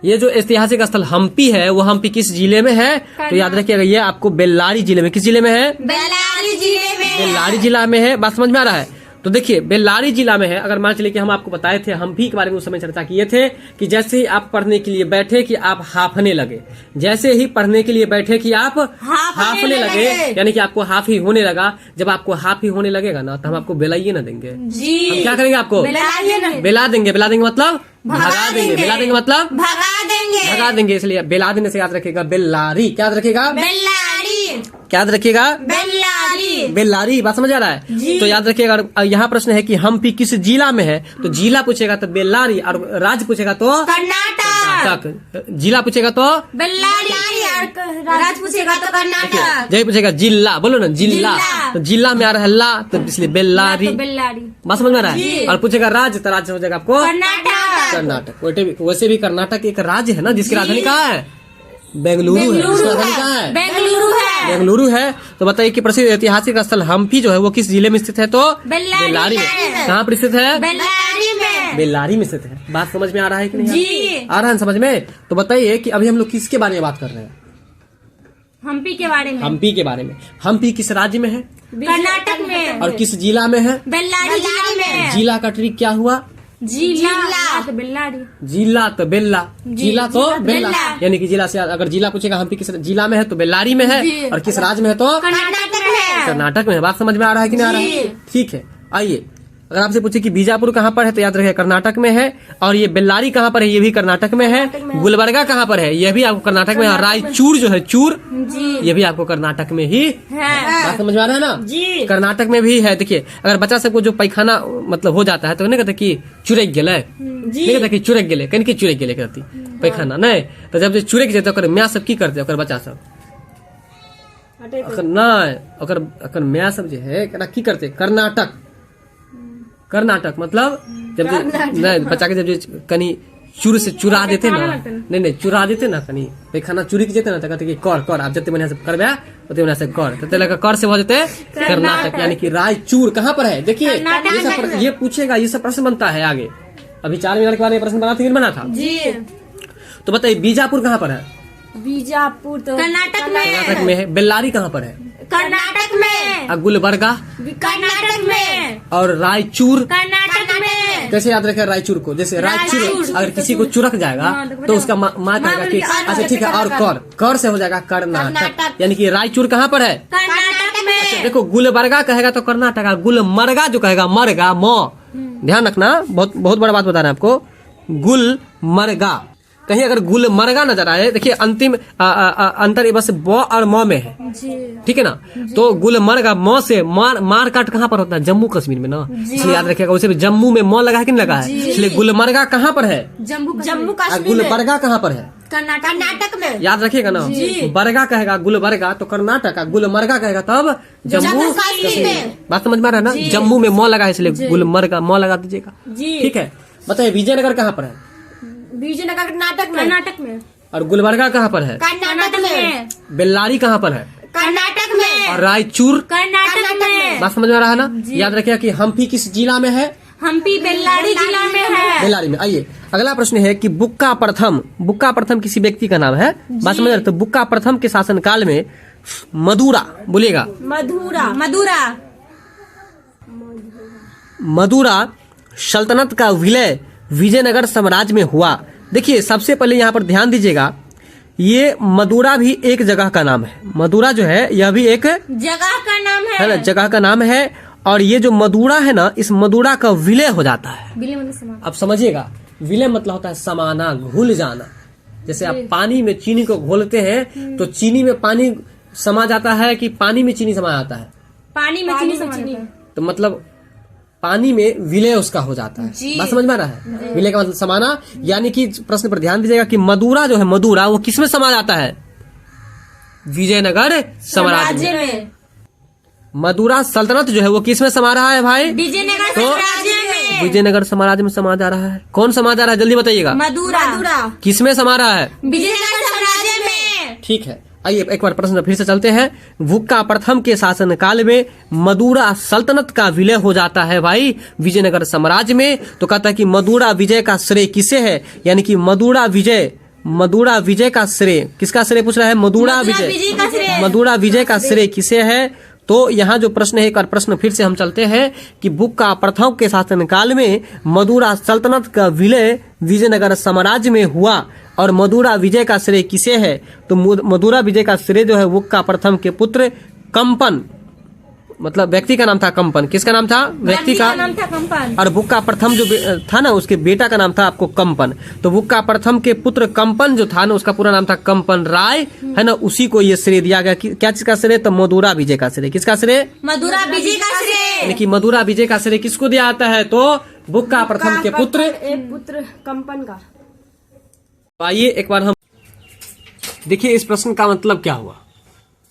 ये जो ऐतिहासिक स्थल हम्पी है वो हम्पी किस जिले में है? तो याद रखिएगा ये आपको बेल्लारी जिले में। किस जिले में है? बेल्लारी जिले में। बेल्लारी जिला में है। बात समझ में आ रहा है? तो देखिए बेल्लारी जिला में है। अगर मान चलिए कि हम आपको बताए थे हम्पी के बारे में, उस समय चर्चा किए थे कि जैसे ही आप पढ़ने के लिए बैठे कि आप हाफने लगे, जैसे ही पढ़ने के लिए बैठे कि आप हाफने लगे, यानी कि आपको हाफ ही होने लगा। जब आपको हाफ ही होने लगेगा ना तो हम आपको बेलाइए ना देंगे जी। हम क्या करेंगे? आपको बेला देंगे। बेला देंगे मतलब भगा देंगे। बेला देंगे मतलब भगा देंगे। इसलिए बेला देने से याद रखिएगा बेल्लारी। क्या याद रखिएगा? बेल्लारी। क्या याद रखिएगा? बेल्लारी। बेल्लारी। बात समझ आ रहा है? तो याद रखिएगा यहाँ प्रश्न है कि हम्पी किस जिला में है, तो जिला पूछेगा तो बेल्लारी, और राज्य पूछेगा तो कर्नाटक। जिला पूछेगा तो बेल्लारी, राज्य पूछेगा तो कर्नाटक। जय पूछेगा जिला। बोलो ना जिला। तो जिला में आ रहा है ला, तो इसलिए बेल्लारी। बात समझ में आ रहा है? और पूछेगा राज्य तो राज्य हो जाएगा आपको कर्नाटक। वैसे भी कर्नाटक एक राज्य है ना जिसकी राजधानी कहाँ है? बेंगलुरु है। राजधानी कहाँ है? बेंगलुरु है। तो बताइए कि प्रसिद्ध ऐतिहासिक स्थल हम्पी जो है वो किस जिले में स्थित है? तो बेल्लारी में। कहाँ पर स्थित है? बेल्लारी में स्थित है। बात समझ में आ रहा है कि नहीं? आ रहा है समझ में? तो बताइए कि अभी हम लोग किसके बारे में बात कर रहे हैं? हम्पी के बारे में। हम्पी के बारे में। हम्पी किस राज्य में है? कर्नाटक में। और किस जिला में है? बेल्लारी जिला में। जिला का ट्रिक क्या हुआ? जिला तो बेल्लारी। जिला तो बेल्ला। जिला तो बेल्ला, यानी कि जिला से अगर जिला पूछेगा हम्पी किस जिला में है तो बेल्लारी में है, और किस राज्य में है तो कर्नाटक में है। बात समझ में आ रहा है कि नहीं आ रहा है? ठीक है। आइए अगर आपसे पूछे कि बीजापुर कहाँ पर है तो याद रखिए कर्नाटक में है, और ये बेल्लारी कहाँ पर है ये भी कर्नाटक में है। गुलबर्गा कहाँ पर है ये भी आपको कर्नाटक में है। रायचूर जो है चूर ये भी आपको कर्नाटक में ही है। बात समझ में आ रहा है ना? कर्नाटक में भी है। देखिए अगर बच्चा सबको जो पैखाना मतलब हो जाता है तो नहीं कहते कि चुरक गेले, नहीं कहते कि चुरक गेले, कहीं चुरक गेले कहती पैखाना नहीं। तो जब चुरक जाते तो मैं सब की करते बच्चा सब नहीं मैं सब जो है की करते कर्नाटक मतलब जब नहीं बच्चा के जब कनी चूर से चुरा देते ना, नहीं चुरा देते ना कनी पैखाना चुरी के जेते ना तो कहते कि कर आप जते बढ़िया से करबे ओते बढ़िया से कर, तो लगा कर से हो जाते कर्नाटक, यानी कि रायचूर कहाँ पर है? देखिए ये पूछेगा, ये सब प्रश्न बनता है आगे। अभी 4 मिनट के बाद प्रश्न बना था बना था जी। तो बताइए बीजापुर कहाँ पर है? बीजापुर तो कर्नाटक में है। बेल्लारी कहाँ पर है? कर्नाटक में। गुलबर्गा कर्नाटक में। और रायचूर कर्नाटक में। कैसे याद रखें? रायचूर को, जैसे रायचूर अगर किसी को चुरक जाएगा तो उसका माँ कहेगा कि अच्छा ठीक है, और कर से हो जाएगा कर्नाटक, यानी कि रायचूर कहाँ पर है? कर्नाटक में। अच्छा देखो गुलबर्गा कहेगा तो कर्नाटक, गुलमर्गा जो कहेगा मरगा ध्यान रखना, बहुत बड़ा बात बता रहे हैं आपको। गुलमर्गा कहीं अगर गुलमर्गा नजर आए, देखिए अंतिम अंतर बस ब और म में है, ठीक है ना? तो गुलमर्गा म से मार काट कहाँ पर होता है? जम्मू कश्मीर में ना, इसलिए याद रखिएगा। वैसे भी जम्मू में म लगा है कि नहीं लगा है, इसलिए गुलमर्गा कहाँ पर है? जम्मू कश्मीर। गुलबर्गा कहाँ पर है? कर्नाटक में। याद रखिएगा ना, बरगा कहेगा गुलबर्गा तो कर्नाटक, गुलमर्गा कहेगा तब जम्मू कश्मीर। बात समझ में आ रहा है ना? जम्मू में म लगा है इसलिए गुलमर्गा म लगा दीजिएगा, ठीक है? बताइए विजयनगर कहाँ पर है? विजयनगर कर्नाटक में। और गुलबर्गा कहाँ पर है? कर्नाटक में। बेल्लारी कहाँ पर है? कर्नाटक में। और रायचूर कर्नाटक में। बात समझ में आ रहा है ना? याद रखिएगा कि हम्पी किस जिला में है? हम्पी बेल्लारी जिला में है। बेल्लारी में। आइए अगला प्रश्न है कि बुक्का प्रथम किसी व्यक्ति का नाम है। बात समझ रहे? तो बुक्का प्रथम के शासन काल में मदुरा, बोलिएगा मदुरा सल्तनत का विलय विजयनगर साम्राज्य में हुआ। देखिए सबसे पहले यहाँ पर ध्यान दीजिएगा, ये मदुरा भी एक जगह का नाम है। मदुरा जो है यह भी एक जगह का नाम है ना, जगह का नाम है। और ये जो मदुरा है ना, इस मदुरा का विलय हो जाता है। विलय मतलब समाना। अब समझिएगा, विलय मतलब होता है समाना, घुल जाना। जैसे आप पानी में चीनी को घोलते हैं तो चीनी में पानी समा जाता है कि पानी में चीनी समा जाता है? पानी में चीनी समा जाता है। तो मतलब पानी में विलय उसका हो जाता है। बात समझ में आ रहा है? विलय का मतलब समाना। यानी कि प्रश्न पर ध्यान दीजिएगा कि मदुरा जो है, मदुरा वो किसमें समा जाता है? विजयनगर साम्राज्य में। मदुरा सल्तनत जो है वो किसमें समा रहा है भाई? विजयनगर साम्राज्य में। विजयनगर साम्राज्य में समा जा रहा है। कौन समा जा रहा है, जल्दी बताइएगा? मदुरा किसमें समा रहा है? विजयनगर साम्राज्य में। ठीक है, आइए एक बार प्रश्न फिर से चलते हैं। बुक्का प्रथम के शासन काल में मदुरा सल्तनत का विलय हो जाता है भाई विजयनगर साम्राज्य में। तो कहता है कि मदुरा विजय का श्रेय किसे है? यानी कि मदुरा विजय का श्रेय किसका श्रेय पूछ रहा है? मदुरा विजय का श्रेय किसे है? तो यहाँ जो प्रश्न है, एक और प्रश्न फिर से हम चलते हैं कि बुक्का प्रथम के शासन काल में मदुरा सल्तनत का विलय विजयनगर साम्राज्य में हुआ और मदुरा विजय का श्रेय किसे है? तो मदुरा विजय का श्रेय जो है बुक्का प्रथम के पुत्र कंपन, मतलब व्यक्ति का नाम था कंपन। किसका नाम था? व्यक्ति का नाम था कंपन। और बुक्का प्रथम जो था ना, उसके बेटा का नाम था आपको कंपन। तो बुक्का प्रथम के पुत्र कंपन जो था ना, उसका पूरा नाम था कंपन राय, है ना। उसी को ये श्रेय दिया गया। क्या चीज का श्रेय? तो मदुरा विजय का श्रेय। किसका श्रेय? मदुरा विजय का श्रेय। यानी कि मदुरा विजय का श्रेय किसको दिया जाता है? तो बुक्का प्रथम के पुत्र कंपन का। आइए एक बार हम देखिए इस प्रश्न का मतलब क्या हुआ।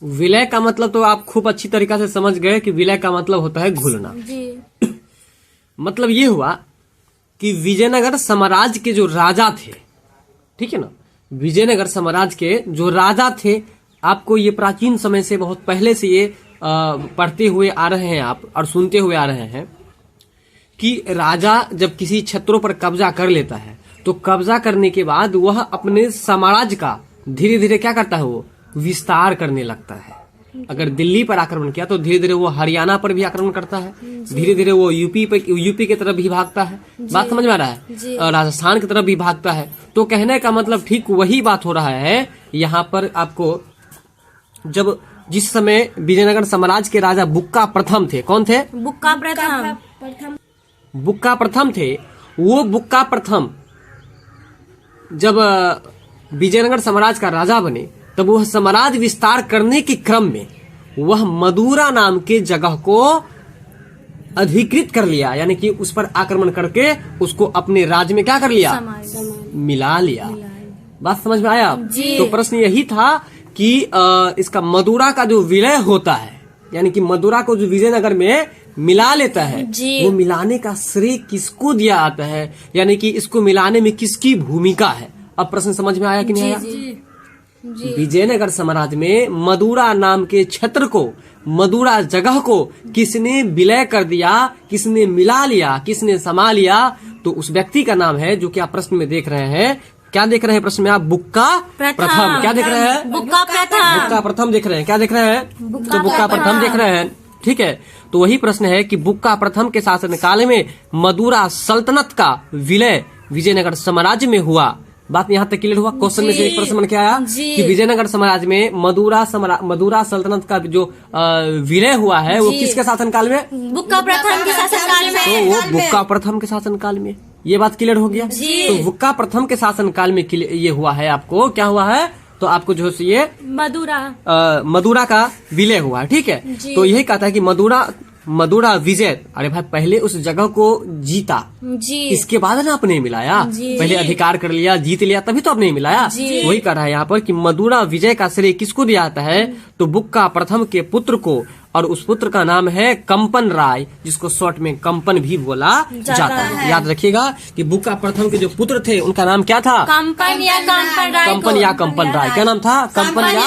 विलय का मतलब तो आप खूब अच्छी तरीका से समझ गए कि विलय का मतलब होता है घुलना। जी। मतलब ये हुआ कि विजयनगर साम्राज्य के जो राजा थे, ठीक है ना, विजयनगर साम्राज्य के जो राजा थे, आपको ये प्राचीन समय से बहुत पहले से ये पढ़ते हुए आ रहे हैं आप और सुनते हुए आ रहे हैं कि राजा जब किसी क्षेत्रों पर कब्जा कर लेता है तो कब्जा करने के बाद वह अपने साम्राज्य का धीरे धीरे क्या करता है? वो विस्तार करने लगता है। अगर दिल्ली पर आक्रमण किया तो धीरे धीरे वो हरियाणा पर भी आक्रमण करता है, धीरे धीरे वो यूपी की तरफ भी भागता है। बात समझ में आ रहा है? और राजस्थान की तरफ भी भागता है। तो कहने का मतलब ठीक वही बात हो रहा है यहाँ पर आपको। जब जिस समय विजयनगर साम्राज्य के राजा बुक्का प्रथम थे, कौन थे? बुक्का प्रथम थे। वो बुक्का प्रथम जब विजयनगर साम्राज्य का राजा बने तब वह साम्राज्य विस्तार करने के क्रम में वह मदुरा नाम के जगह को अधिकृत कर लिया, यानी कि उस पर आक्रमण करके उसको अपने राज्य में क्या कर लिया? मिला लिया। बात समझ में आया? तो प्रश्न यही था कि इसका मदुरा का जो विलय होता है, यानी कि मदुरा को जो विजयनगर में मिला लेता है, वो मिलाने का श्रेय किसको दिया जाता है? यानी कि इसको मिलाने में किसकी भूमिका है? अब प्रश्न समझ में आया कि नहीं आया? विजयनगर साम्राज्य में मदुरा नाम के क्षेत्र को, मदुरा जगह को किसने विलय कर दिया, किसने मिला लिया, किसने समा लिया? तो उस व्यक्ति का नाम है जो कि आप प्रश्न में देख रहे हैं। क्या देख रहे हैं प्रश्न में आप? बुक्का प्रथम। क्या देख रहे हैं? बुक्का प्रथम देख रहे हैं। क्या देख रहे हैं? तो बुक्का प्रथम देख रहे हैं। ठीक है, तो वही प्रश्न है कि बुक्का प्रथम के शासन काल में मदुरा सल्तनत का विलय विजयनगर साम्राज्य में हुआ। बात यहाँ तक क्लियर हुआ? क्वेश्चन में से एक प्रश्न क्या आया कि विजयनगर साम्राज्य में मदुरा सल्तनत का जो विलय हुआ है वो किसके शासन काल में? बुक्का प्रथम के शासन काल में। तो वो बुक्का प्रथम के शासन काल में, ये बात क्लियर हो गया। तो बुक्का प्रथम के शासन काल में ये हुआ है। आपको क्या हुआ है? तो आपको जो है ये मदुरा का विलय हुआ है। ठीक है, तो यही कहता है कि मदुरा विजय। अरे भाई, पहले उस जगह को जीता, इसके बाद ना अपने मिलाया। पहले अधिकार कर लिया, जीत लिया, तभी तो अपने मिलाया। वही कह रहा है यहाँ पर कि मदुरा विजय का श्रेय किसको दिया जाता है? तो बुक्का प्रथम के पुत्र को और उस पुत्र का नाम है कंपन राय, जिसको शॉर्ट में कंपन भी बोला जाता है। याद रखिएगा कि बुक्का प्रथम के जो पुत्र थे उनका नाम क्या था? कंपन या कंपन राय। कंपन या कंपन राय। क्या नाम था? कंपन या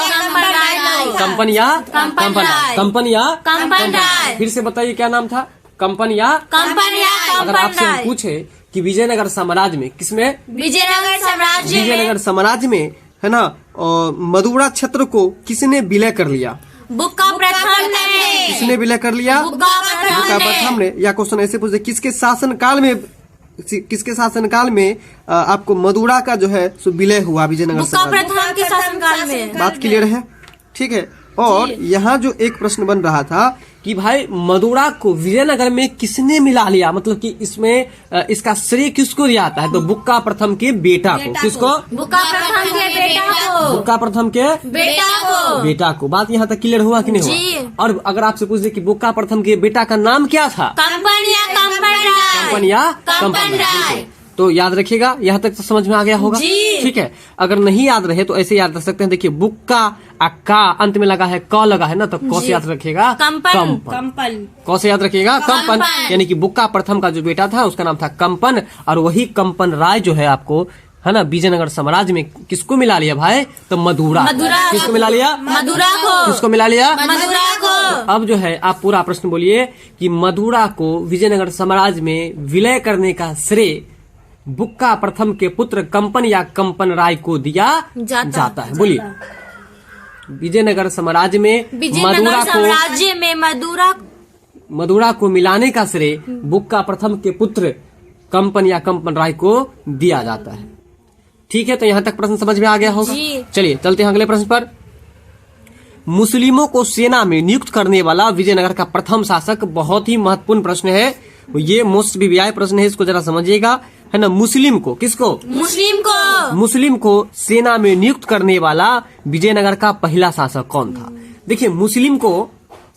कंपन या कंपन राय। कंपन या कंपन राय। फिर से बताइए क्या नाम था? कंपन या कंपन या अगर आपसे हम पूछे कि विजयनगर साम्राज्य में किसमें? विजयनगर साम्राज्य में। विजयनगर साम्राज्य में है ना, मदुरा क्षेत्र को किसने विलय कर लिया? बुक्का प्रथम ने। किसने विलय कर लिया? बुक्का प्रथम ने। या क्वेश्चन ऐसे पूछे किसके शासनकाल में आपको मदुरा का जो है सो विलय हुआ विजयनगर बुक्का साम्राज्य? प्रथम के शासनकाल में। बात क्लियर है? ठीक है। और यहाँ जो एक प्रश्न बन रहा था कि भाई मदुरा को विजयनगर में किसने मिला लिया, मतलब कि इसमें इसका श्रेय किसको दिया जाता है? तो बुक्का प्रथम के बेटा को। किसको? बुक्का प्रथम के बेटा को। बुक्का प्रथम के बेटा को। बात यहाँ तक क्लियर हुआ कि नहीं हुआ? और अगर आपसे पूछ दे कि बुक्का प्रथम के बेटा का नाम क्या था? कंपन या कंपन राय। कंपन या कंपन राय। तो याद रखिएगा, यहाँ तक तो समझ में आ गया होगा। ठीक है। अगर नहीं याद रहे तो ऐसे याद रख सकते हैं। देखिए बुक्का का अंत में लगा है, क लगा है ना, तो क से याद रखिएगा कंपन। क से याद रखिएगा कंपन। यानी कि बुक्का प्रथम का जो बेटा था उसका नाम था कंपन, और वही कंपन राय जो है आपको है ना विजयनगर साम्राज्य में किसको मिला लिया भाई? तो मदुरा। किसको मिला लिया? मदुरा को। किसको मिला लिया? मदुरा को। अब जो है आप पूरा प्रश्न बोलिए कि मदुरा को विजयनगर साम्राज्य में विलय करने का श्रेय बुक्का प्रथम के पुत्र कंपन या कंपन राय को दिया जाता है। बोलिए। विजयनगर साम्राज्य में मदुरा को मिलाने का श्रेय बुक्का प्रथम के पुत्र कंपन या कंपन राय को दिया जाता है। ठीक है, तो यहाँ तक प्रश्न समझ में आ गया होगा। चलिए चलते हैं अगले प्रश्न पर। मुस्लिमों को सेना में नियुक्त करने वाला विजयनगर का प्रथम शासक। बहुत ही महत्वपूर्ण प्रश्न है ये, मोस्ट बीबीआई प्रश्न है, इसको जरा समझिएगा है ना। मुस्लिम को, किसको? मुस्लिम को सेना में नियुक्त करने वाला विजयनगर का पहला शासक कौन था? देखिए मुस्लिम को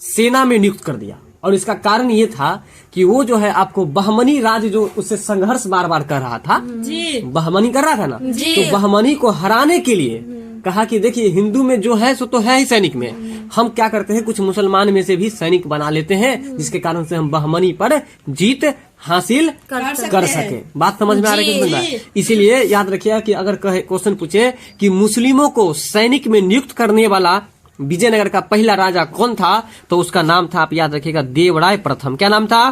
सेना में नियुक्त कर दिया, और इसका कारण ये था कि वो जो है आपको बहमनी राज्य जो उससे संघर्ष बार बार कर रहा था, बहमनी कर रहा था ना, तो बहमनी को हराने के लिए कहा कि देखिए हिंदू में जो है सो तो है ही सैनिक में, हम क्या करते हैं कुछ मुसलमान में से भी सैनिक बना लेते हैं, जिसके कारण से हम बहमनी पर जीत हासिल कर सके। बात समझ में आ रही है? इसीलिए याद रखिएगा कि अगर क्वेश्चन पूछे कि मुस्लिमों को सैनिक में नियुक्त करने वाला विजयनगर का पहला राजा कौन था, तो उसका नाम था, आप याद रखिएगा, देवराय प्रथम। क्या नाम था?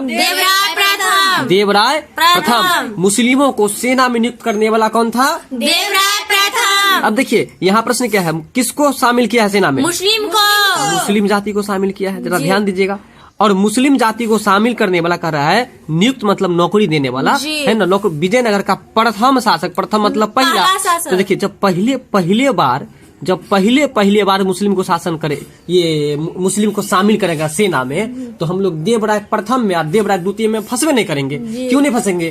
देवराय प्रथम। मुस्लिमों को सेना में नियुक्त करने वाला कौन था? देवराय प्रथम। अब देखिए यहाँ प्रश्न क्या है, किसको शामिल किया है सेना में? मुस्लिम को। मुस्लिम जाति को शामिल किया है, जरा ध्यान दीजिएगा। और मुस्लिम जाति को शामिल करने वाला कर रहा है नियुक्त, मतलब नौकरी देने वाला है ना। विजयनगर का प्रथम शासक, प्रथम मतलब पहला। तो देखिए जब पहले बार मुस्लिम को शासन करे, ये मुस्लिम को शामिल करेगा सेना में, तो हम लोग देवराय प्रथम में और देवराय द्वितीय में फंसवे नहीं करेंगे। क्यों नहीं फंसेंगे?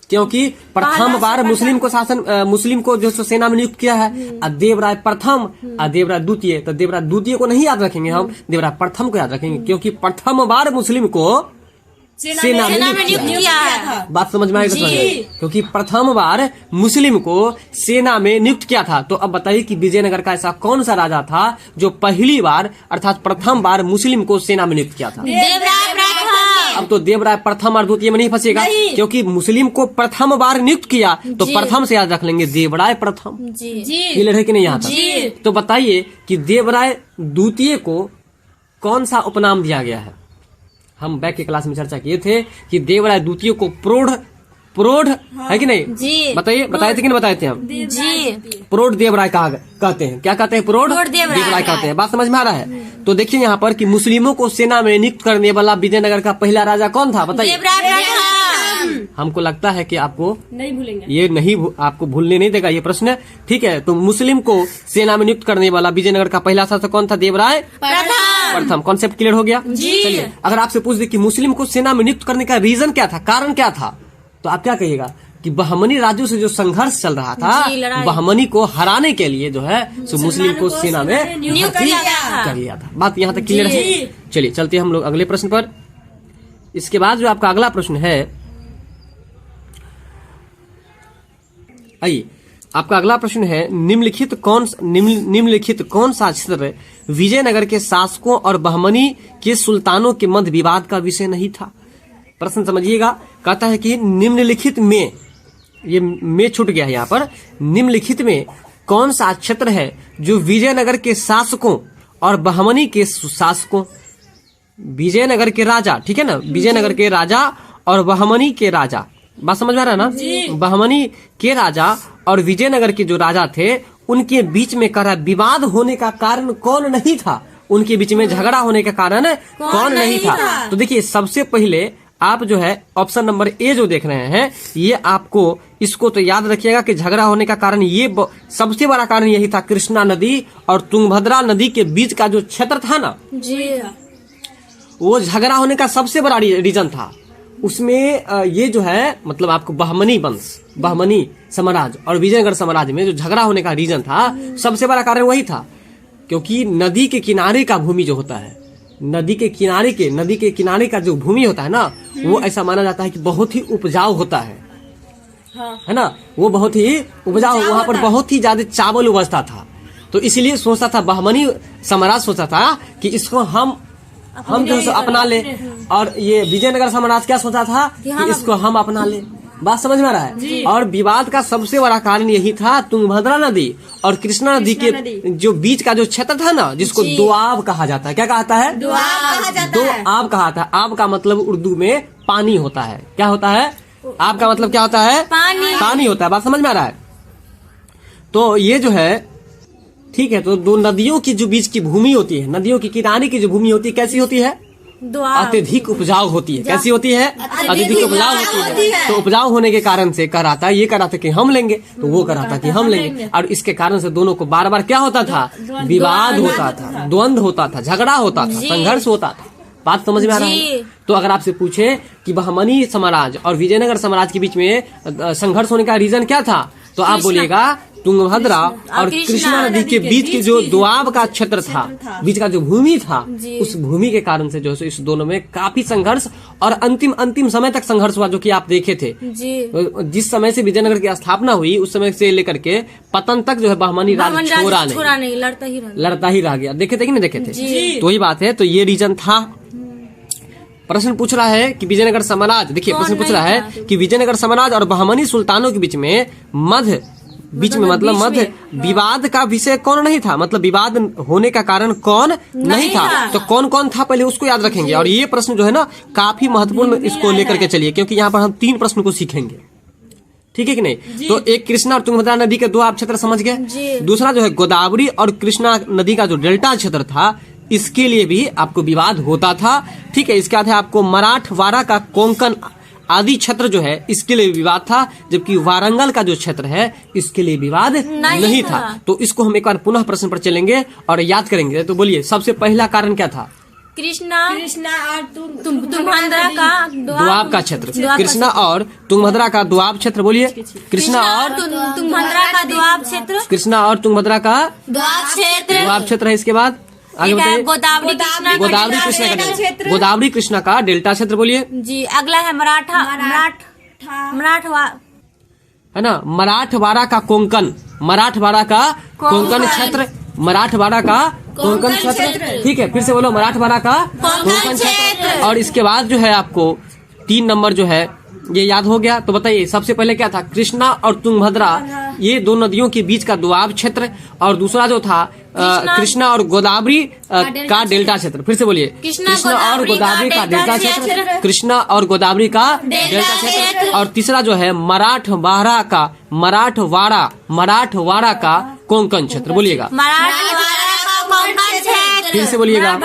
क्योंकि प्रथम बार मुस्लिम को जो सेना में नियुक्त किया है, और देवराय प्रथम और देवराय द्वितीय, तो देवराय द्वितीय को नहीं याद रखेंगे हम, देवराय प्रथम को याद रखेंगे, क्योंकि प्रथम बार मुस्लिम को सेना में नियुक्त किया है। बात समझ में आएगी? क्योंकि प्रथम बार मुस्लिम को सेना में नियुक्त किया था। तो अब बताइए कि विजयनगर का ऐसा कौन सा राजा था जो पहली बार अर्थात प्रथम बार मुस्लिम को सेना में नियुक्त किया था? देवराय प्रथम। अब तो देवराय प्रथम और द्वितीय में नहीं फंसेगा, क्योंकि मुस्लिम को प्रथम बार नियुक्त किया, तो प्रथम से याद रख लेंगे देवराय प्रथम। क्लियर है कि नहीं यहाँ तक? तो बताइए कि देवराय द्वितीय को कौन सा उपनाम दिया गया है? हम बैक के क्लास में चर्चा किए थे कि देवराय द्वितीय को प्रोढ़ है कि नहीं? बताइए, बताए थे कि नहीं बताए थे हम? प्रोढ़ देवराय कहते हैं। क्या कहते हैं? प्रोढ़ देवराय कहते हैं। बात समझ में आ रहा है? तो देखिए यहाँ पर कि मुस्लिमों को सेना में नियुक्त करने वाला विजयनगर का पहला राजा कौन था? बताइए। हमको लगता है कि आपको नहीं भूलेंगे, ये नहीं आपको भूलने नहीं देगा ये प्रश्न। ठीक है, तो मुस्लिम को सेना में नियुक्त करने वाला विजयनगर का पहला शासक कौन था? देवराय प्रथम। कॉन्सेप्ट क्लियर हो गया? चलिए, अगर आपसे पूछ दे कि मुस्लिम को सेना में नियुक्त करने का रीजन क्या था, कारण क्या था, तो आप क्या कहिएगा? कि बहमनी राज्यों से जो संघर्ष चल रहा था, बहमनी को हराने के लिए जो है सो मुस्लिम को सेना में नियुक्त कर लिया था। बात यहाँ तक क्लियर है? चलिए चलते हम लोग अगले प्रश्न पर। इसके बाद जो आपका अगला प्रश्न है, आइए, आपका अगला प्रश्न है निम्नलिखित कौन सा क्षेत्र विजयनगर के शासकों और बहमनी के सुल्तानों के मध्य विवाद का विषय नहीं था। प्रश्न समझिएगा, कहता है कि निम्नलिखित में, ये में छूट गया है यहाँ पर, निम्नलिखित में कौन सा क्षेत्र है जो विजयनगर के शासकों और बहमनी के शासकों, विजयनगर के राजा, ठीक है ना, विजयनगर के राजा और बहमनी के राजा, बात समझ में आ रहा है ना, बहमनी के राजा और विजयनगर के जो राजा थे उनके बीच में करा विवाद होने का कारण कौन नहीं था, उनके बीच में झगड़ा होने का कारण कौन नहीं था। तो देखिए सबसे पहले आप जो है ऑप्शन नंबर ए जो देख रहे हैं, ये आपको इसको तो याद रखिएगा कि झगड़ा होने का कारण ये सबसे बड़ा कारण यही था, कृष्णा नदी और तुंगभद्रा नदी के बीच का जो क्षेत्र था ना जी, वो झगड़ा होने का सबसे बड़ा रीजन था। उसमें ये जो है मतलब आपको बहमनी वंश, बहमनी साम्राज्य और विजयनगर साम्राज्य में जो झगड़ा होने का रीजन था, सबसे बड़ा कारण वही था, क्योंकि नदी के किनारे का भूमि जो होता है, नदी के किनारे का जो भूमि होता है ना, वो ऐसा माना जाता है कि बहुत ही उपजाऊ होता है, है ना, वो बहुत ही उपजाऊ, वहां पर बहुत ही ज्यादा चावल उपजता था। तो इसलिए सोचता था बहमनी साम्राज्य, सोचता था कि इसको हम जो है अपना ले, और ये विजयनगर साम्राज्य क्या सोचा था कि इसको हम अपना ले। बात समझ में आ रहा है। और विवाद का सबसे बड़ा कारण यही था तुंगभद्रा नदी और कृष्णा नदी के जो बीच का जो क्षेत्र था ना, जिसको दोआब कहा जाता है। क्या कहता है? दोआब कहा था। आब का मतलब उर्दू में पानी होता है। क्या होता है? आब का मतलब क्या होता है? पानी होता है। बात समझ में आ रहा है। तो ये जो है ठीक है, तो दो नदियों की जो बीच की भूमि होती है, नदियों की किनारे की जो भूमि होती है, कैसी होती है? अत्यधिक उपजाऊ होती है। कैसी होती है? अत्यधिक उपजाऊ होती है। तो उपजाऊ होने के कारण से कह रहा था, ये कह रहा था कि हम लेंगे, तो वो कह रहा था कि हम लेंगे, और इसके कारण से दोनों को बार बार क्या होता था? विवाद होता था, द्वंद्व होता था, झगड़ा होता था, संघर्ष होता था। बात समझ में आ रहा है। तो अगर आपसे पूछे कि बहमनी साम्राज्य और विजयनगर साम्राज्य के बीच में संघर्ष होने का रीजन क्या था, तो आप बोलिएगा तुंगभद्रा और कृष्णा नदी के बीच के जो दोआब का क्षेत्र था, बीच का जो भूमि था, उस भूमि के कारण से जो है इस दोनों में काफी संघर्ष और अंतिम समय तक संघर्ष हुआ, जो कि आप देखे थे। जिस समय से विजयनगर की स्थापना हुई, उस समय से लेकर के पतन तक जो है बहमनी राज छोड़ा नहीं, लड़ता ही रह गया। देखे थे कि नहीं देखे थे? तो वही बात है। तो ये रीजन था। प्रश्न पूछ रहा है कि विजयनगर साम्राज्य, देखिए प्रश्न पूछ रहा है कि विजयनगर साम्राज्य और बहमनी सुल्तानों के बीच में मध्य विवाद का विषय कौन नहीं था, मतलब विवाद होने का कारण कौन नहीं था। तो कौन कौन था पहले उसको याद रखेंगे। और ये प्रश्न जो है ना काफी महत्वपूर्ण, इसको लेकर के चलिए, क्योंकि यहाँ पर हम 3 प्रश्न को सीखेंगे। ठीक है कि नहीं? तो एक कृष्णा और तुंगभद्रा नदी के दोआब क्षेत्र समझ गए। दूसरा जो है गोदावरी और कृष्णा नदी का जो डेल्टा क्षेत्र था, इसके लिए भी आपको विवाद होता था। ठीक है। इसके बाद है आपको मराठवाड़ा का कोंकण आदि क्षेत्र जो है, इसके लिए विवाद था, जबकि वारंगल का जो क्षेत्र है इसके लिए विवाद नहीं था। तो इसको हम एक बार पुनः प्रश्न पर चलेंगे और याद करेंगे। तो बोलिए सबसे पहला कारण क्या था? कृष्णा और तुंगभद्रा का दोआब का क्षेत्र। कृष्णा और तुंगभद्रा का दोआब क्षेत्र। बोलिए कृष्णा और तुंगभद्रा का दोआब क्षेत्र। कृष्णा और तुंगभद्रा का दोआब क्षेत्र है। इसके बाद आगे बताइए। गोदावरी कृष्णा का डेल्टा क्षेत्र। बोलिए जी। अगला है मराठवाड़ा, है ना, मराठवाड़ा का कोंकण, मराठवाड़ा का कोंकण क्षेत्र, मराठवाड़ा का कोंकण क्षेत्र। ठीक है, फिर से बोलो मराठवाड़ा का कोंकण क्षेत्र। और इसके बाद जो है आपको 3 नंबर जो है ये याद हो गया। तो बताइए सबसे पहले क्या था? कृष्णा और तुंगभद्रा, ये 2 नदियों के बीच का दोआब क्षेत्र, और दूसरा जो था कृष्णा और गोदावरी का डेल्टा क्षेत्र। फिर से बोलिए कृष्णा और गोदावरी का डेल्टा क्षेत्र, कृष्णा और गोदावरी का डेल्टा क्षेत्र। और तीसरा जो है मराठवाड़ा का कोंकण क्षेत्र। बोलिएगा फिर से बोलिएगा।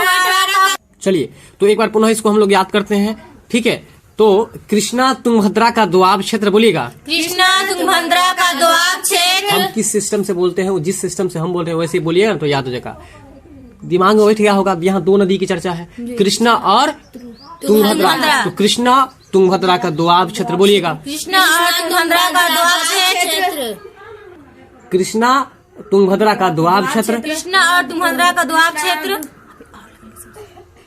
चलिए तो एक बार पुनः इसको हम लोग याद करते हैं। ठीक है। तो कृष्णा तुंगभद्रा का दोआब क्षेत्र। बोलिएगा कृष्णा तुंगभद्रा का दोआब क्षेत्र। हम किस सिस्टम से बोलते हैं, जिस सिस्टम से हम बोल रहे हैं वैसे ही बोलिएगा ना, तो याद हो जाएगा, दिमाग में बैठ गया होगा। यहाँ 2 नदी की चर्चा है, कृष्णा और तुंगभद्रा। तो कृष्णा तुंगभद्रा का दोआब क्षेत्र। बोलिएगा कृष्णा और तुंगभद्रा का दोआब क्षेत्र। कृष्णा तुंगभद्रा का दोआब क्षेत्र। कृष्णा और तुंगभद्रा का दोआब क्षेत्र।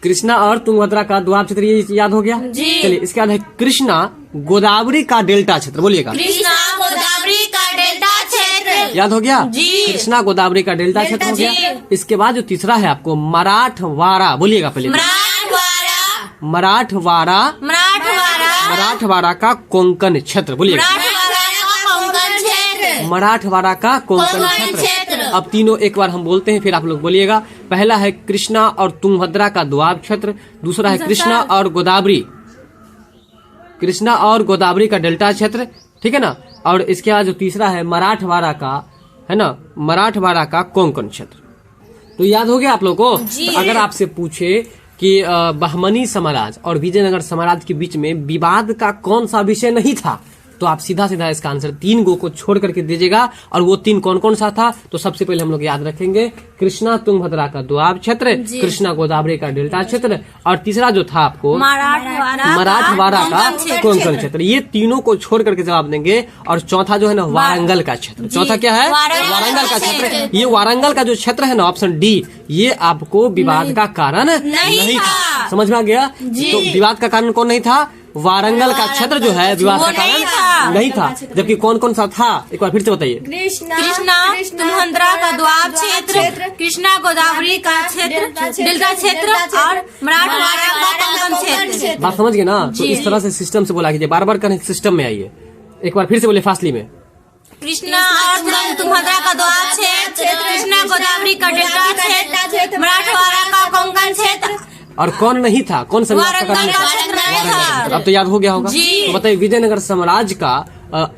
कृष्णा और तुंगभद्रा का दोआब क्षेत्र, ये याद हो गया। चलिए इसके बाद है कृष्णा गोदावरी का डेल्टा क्षेत्र। बोलिएगा कृष्णा गोदावरी का डेल्टा क्षेत्र। याद हो गया? जी। कृष्णा गोदावरी का डेल्टा क्षेत्र हो गया। जी। इसके बाद जो तीसरा है आपको मराठवाड़ा, बोलिएगा पहले। मराठवाड़ा मराठवाड़ा का कोंकण क्षेत्र, बोलिएगा। मराठवाड़ा का कोंकण क्षेत्र। अब तीनों एक बार हम बोलते हैं, फिर आप लोग बोलिएगा। पहला है कृष्णा और तुंगभद्रा का दोआब क्षेत्र, दूसरा है कृष्णा और गोदावरी, कृष्णा और गोदावरी का डेल्टा क्षेत्र, ठीक है ना। और इसके बाद जो तीसरा है मराठवाड़ा का, है ना, मराठवाड़ा का कोंकण क्षेत्र। तो याद हो गया आप लोगों को? अगर आपसे पूछे कि बहमनी साम्राज्य और विजयनगर साम्राज्य के बीच में विवाद का कौन सा विषय नहीं था, तो आप सीधा सीधा इसका आंसर 3 गो को छोड़ करके दीजिएगा। और वो 3 कौन कौन सा था? तो सबसे पहले हम लोग याद रखेंगे कृष्णा तुंगभद्रा का दोआब क्षेत्र, कृष्णा गोदावरी का डेल्टा क्षेत्र, और तीसरा जो था आपको मराठवाड़ा का कोंकण क्षेत्र। ये तीनों को छोड़ करके जवाब देंगे। और चौथा जो है ना वारंगल का क्षेत्र। चौथा क्या है? वारंगल का क्षेत्र। ये वारंगल का जो क्षेत्र है ना, ऑप्शन डी, ये आपको विवाद का कारण नहीं था। समझ में आ गया? तो विवाद का कारण कौन नहीं था? वारंगल का क्षेत्र जो है विवाद का कारण नहीं था। जबकि कौन कौन सा था, एक बार फिर से बताइए। कृष्णा तुंगभद्रा का दोआब क्षेत्र, कृष्णा गोदावरी का क्षेत्र, डेल्टा क्षेत्र, और मराठवाड़ा का कोंकण क्षेत्र। बात समझ गए ना? तो इस तरह से सिस्टम से बोला कीजिए, बार बार करें, सिस्टम में आइए। एक बार फिर से बोले फास्टली में। कृष्णा और तुंगभद्रा का दोआब क्षेत्र, कृष्णा गोदावरी का डेल्टा क्षेत्र, मराठवाड़ा का कोंकण क्षेत्र। और कौन नहीं था? कौन सा विवाद का कारण था? अब तो याद हो गया होगा। तो बताइए विजयनगर साम्राज्य का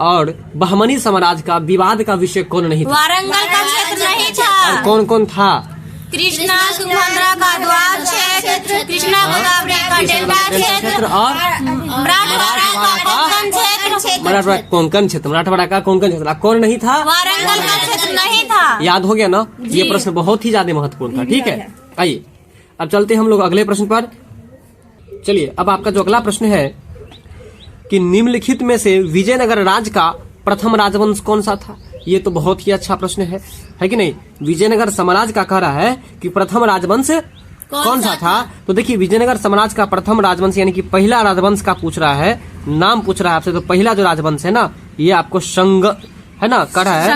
और बहमनी साम्राज्य का विवाद का विषय कौन नहीं था? वारंगल का क्षेत्र नहीं था। और कौन कौन था? कृष्णा तुंगभद्रा का दोआब क्षेत्र, कृष्णा गोदावरी का डेल्टा क्षेत्र, और मराठवाड़ा का कोंकण क्षेत्र। मराठवाड़ा कोंकण क्षेत्र, मराठवाड़ा का कोंकण क्षेत्र। कौन नहीं था? वारंगल का क्षेत्र नहीं था। याद हो गया ना? ये प्रश्न बहुत ही ज्यादा महत्वपूर्ण था। ठीक है, आइए अब चलते हम लोग अगले प्रश्न पर। चलिए, अब आपका जो अगला प्रश्न है कि निम्नलिखित में से विजयनगर राज्य का प्रथम राजवंश कौन सा था? ये तो बहुत ही अच्छा प्रश्न है कि नहीं? विजयनगर साम्राज्य का कह रहा है कि प्रथम राजवंश कौन सा था। तो देखिए विजयनगर साम्राज्य का प्रथम राजवंश यानी कि पहला राजवंश का पूछ रहा है, नाम पूछ रहा है आपसे। तो पहला जो राजवंश है ना, ये आपको है ना, कर रहा है।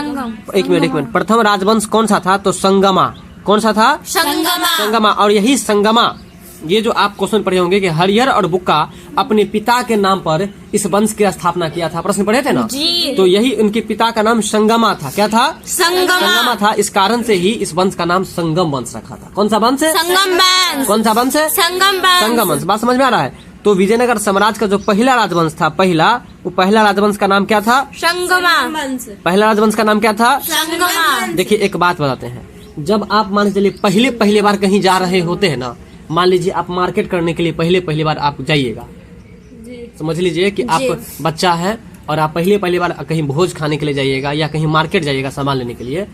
एक मिनट, प्रथम राजवंश कौन सा था? तो संगमा। कौन सा था? संगमा। और यही संगमा, ये जो आप क्वेश्चन पढ़े होंगे कि हरिहर और बुक्का अपने पिता के नाम पर इस वंश की स्थापना किया था, प्रश्न पढ़े थे ना जी। तो यही उनके पिता का नाम संगमा था। क्या था? संगमा था। इस कारण से ही इस वंश का नाम संगम वंश रखा था। कौन सा वंश है? संगम वंश। कौन सा वंश है? संगम वंश। बात समझ में आ रहा है? तो विजयनगर साम्राज्य का जो पहला राजवंश था, वो पहला राजवंश का नाम क्या था? संगमा। पहला राजवंश का नाम क्या था? संगमा। देखिए एक बात बताते हैं, जब आप मान चलिए पहले बार कहीं जा रहे होते हैं ना, मान लीजिए आप मार्केट करने के लिए पहले बार आप जाइएगा, समझ लीजिए कि आप बच्चा है और आप पहले बार कहीं भोज खाने के लिए जाइएगा या कहीं मार्केट जाइएगा सामान लेने के लिए,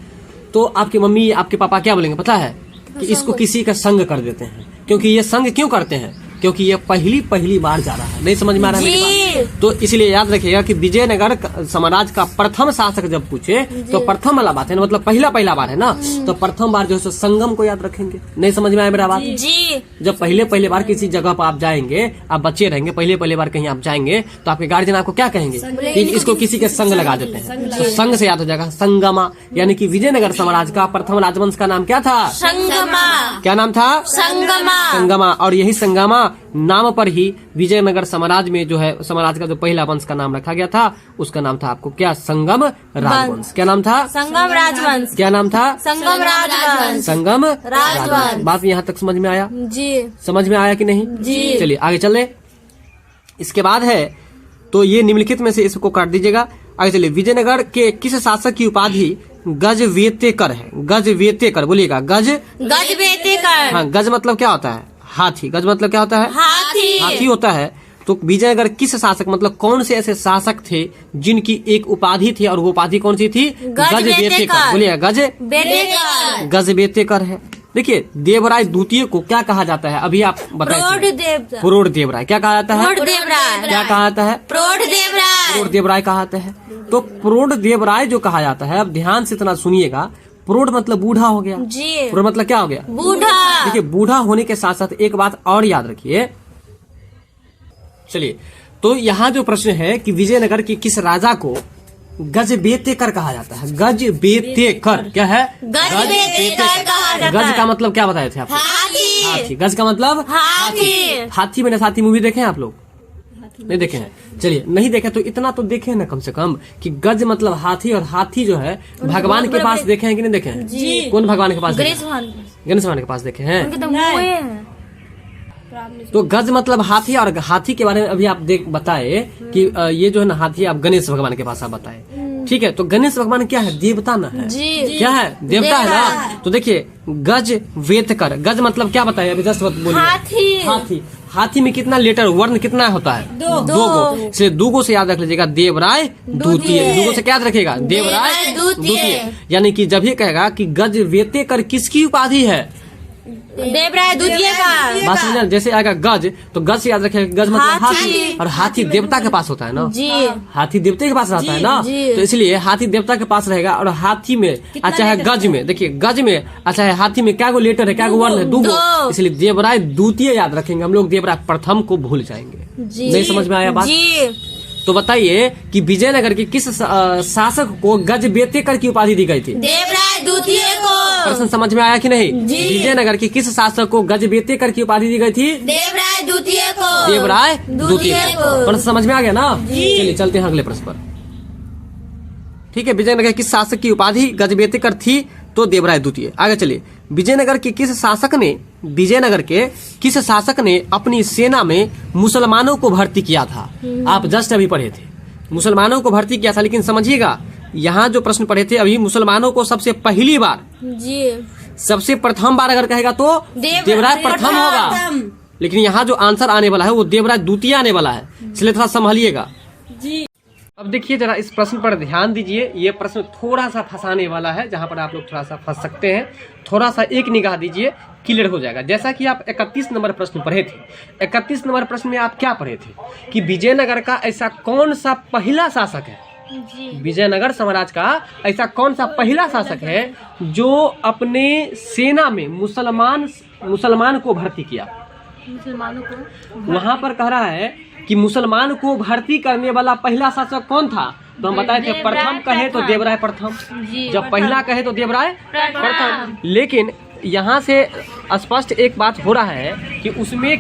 तो आपकी मम्मी आपके पापा क्या बोलेंगे पता है? कि इसको किसी का संग कर देते हैं। क्योंकि ये संग क्यों करते हैं? क्योंकि ये पहली बार जा रहा है। नहीं समझ में आ रहा है मेरी बात? तो इसलिए याद रखिएगा कि विजयनगर साम्राज्य का प्रथम शासक जब पूछे तो प्रथम वाला बात है ना, मतलब पहला बार है ना, तो प्रथम बार जो है संगम को याद रखेंगे। नहीं समझ में आया मेरा बात? जी। जब पहले बार किसी जगह पर आप जाएंगे, आप बच्चे रहेंगे, पहले बार कहीं आप जाएंगे, तो आपके गार्जियन आपको क्या कहेंगे कि इसको किसी के संग लगा देते हैं। तो संग से याद हो जाएगा संगमा। यानी कि विजयनगर साम्राज्य का प्रथम राजवंश का नाम क्या था? संगमा। क्या नाम था? संगमा। और यही संगमा नाम पर ही विजयनगर साम्राज्य में जो है साम्राज्य का जो पहला वंश का नाम रखा गया था, उसका नाम था आपको क्या? संगम राजवंश। क्या नाम था? संगम राजवंश। क्या नाम था? संगम राजवंश। संगम राजवंश। बात यहाँ तक समझ में आया? जी। समझ में आया कि नहीं? जी। चलिए आगे चले। इसके बाद है, तो ये निम्नलिखित में से इसको काट दीजिएगा। आगे चलिए, विजयनगर के किस शासक की उपाधि गजवेतेकर है? गजवेतेकर, बोलिएगा। गजवेतेकर। हाँ, गज मतलब क्या होता है? हाथी। गज मतलब क्या होता है? हाथी होता है। तो विजयनगर किस शासक, मतलब कौन से ऐसे शासक थे जिनकी एक उपाधि थी, और वो उपाधि कौन सी थी? गजवेतेकर। बोलिएगा गजवेतेकर है। देखिए देवराय द्वितीय को क्या कहा जाता है? अभी आप बताइए। प्रोढ़ देवराय। क्या कहा जाता है? क्या कहा जाता है? प्रोढ़ देवराय कहा जाता है। तो प्रोढ़ देवराय जो कहा जाता है, अब ध्यान से इतना सुनिएगा, प्रोढ़ मतलब बूढ़ा हो गया जी। प्रोढ़ मतलब क्या हो गया? बूढ़ा। देखिए बूढ़ा होने के साथ साथ एक बात और याद रखिए। चलिए, तो यहाँ जो प्रश्न है कि विजयनगर के किस राजा को गज बेतेकर कहा जाता है। गज बेतेकर क्या है? गज बेतेकर कहा जाता गज है। का मतलब क्या बताए थे आप? हाथी। हाथी। गज का मतलब हाथी। हाथी मैंने साथी मूवी देखे हैं आप लोग? नहीं देखे हैं? चलिए, नहीं देखे तो इतना तो देखे ना कम से कम कि गज मतलब हाथी, और हाथी जो है भगवान के पास देखे हैं कि नहीं देखे हैं? जी। कौन भगवान के पास? गणेश भगवान। गणेश भगवान के पास देखे हैं। उनके तो मुँह हैं। तो गज मतलब हाथी, और हाथी के बारे में अभी आप बताए कि ये जो है ना हाथी आप गणेश भगवान के पास आप बताए, ठीक है। तो गणेश भगवान क्या है? देवता ना है? जी। क्या है? देवता है ना। तो देखिए गज वेतकर, गज मतलब क्या बताए अभी जस्ट बोलिए? हाथी। हाथी। हाथी में कितना लेटर वर्ण कितना होता है? दो गो। इसलिए दूगो से याद रख लीजिएगा, देवराय द्वितीय। दूगो से क्या याद रखेगा? देवराय द्वितीय। यानी कि जब ये कहेगा कि गज वेतेकर किसकी उपाधि है? देवराय द्वितीय का। बात समझना, जैसे आएगा गज तो गज से याद रखेगा, गज मतलब हाथी, और हाथी देवता के पास होता है ना। जी। हाथी देवते के पास रहता है ना। जी। तो इसलिए हाथी देवता के पास रहेगा, और हाथी में अच्छा है गज में, देखिए गज में अच्छा है हाथी में क्या गो लेटर है, क्या गो वर्ण है? दो। इसलिए देवराय द्वितीय याद रखेंगे हम लोग, देवराय प्रथम को भूल जाएंगे। नहीं समझ में आया बात? जी। तो बताइए कि विजयनगर के किस शासक को गज बेतेकर की उपाधि दी गई थी? देवराय द्वितीय को। प्रश्न समझ में आया कि नहीं? जी। विजयनगर के किस शासक को गज बेतेकर की उपाधि दी गई थी? देवराय द्वितीय को। देवराय द्वितीय को। प्रश्न समझ में आ गया ना? चलिए चलते हैं अगले प्रश्न पर। ठीक है, विजयनगर के किस शासक की उपाधि गज बेतेकर थी? तो देवराय द्वितीय। आगे चलिए, विजयनगर के किस शासक ने अपनी सेना में मुसलमानों को भर्ती किया था? आप जस्ट अभी पढ़े थे, मुसलमानों को भर्ती किया था। लेकिन समझिएगा, यहाँ जो प्रश्न पढ़े थे अभी, मुसलमानों को सबसे पहली बार, जी, सबसे प्रथम बार अगर कहेगा तो देवराय प्रथम होगा। लेकिन यहाँ जो आंसर आने वाला है वो देवराय द्वितीय आने वाला है, इसलिए थोड़ा संभालिएगा। जी। अब देखिए जरा इस प्रश्न पर ध्यान दीजिए, ये प्रश्न थोड़ा सा फंसाने वाला है, जहां पर आप लोग थोड़ा सा फंस सकते हैं। थोड़ा सा एक निगाह दीजिए, क्लियर हो जाएगा। जैसा कि आप 31 नंबर प्रश्न पढ़े थे, 31 नंबर प्रश्न में आप क्या पढ़े थे कि विजयनगर का ऐसा कौन सा पहला शासक है? विजयनगर साम्राज्य का ऐसा कौन सा पहला शासक है जो अपने सेना में मुसलमान को भर्ती किया? मुसलमानों को वहां पर कह रहा है कि मुसलमान को भर्ती करने वाला पहला शासक कौन था? तो हम बताए थे प्रथम कहे तो देवराय प्रथम, जब पहला कहे तो देवराय प्रथम। लेकिन यहाँ से स्पष्ट एक बात हो रहा है कि उसमें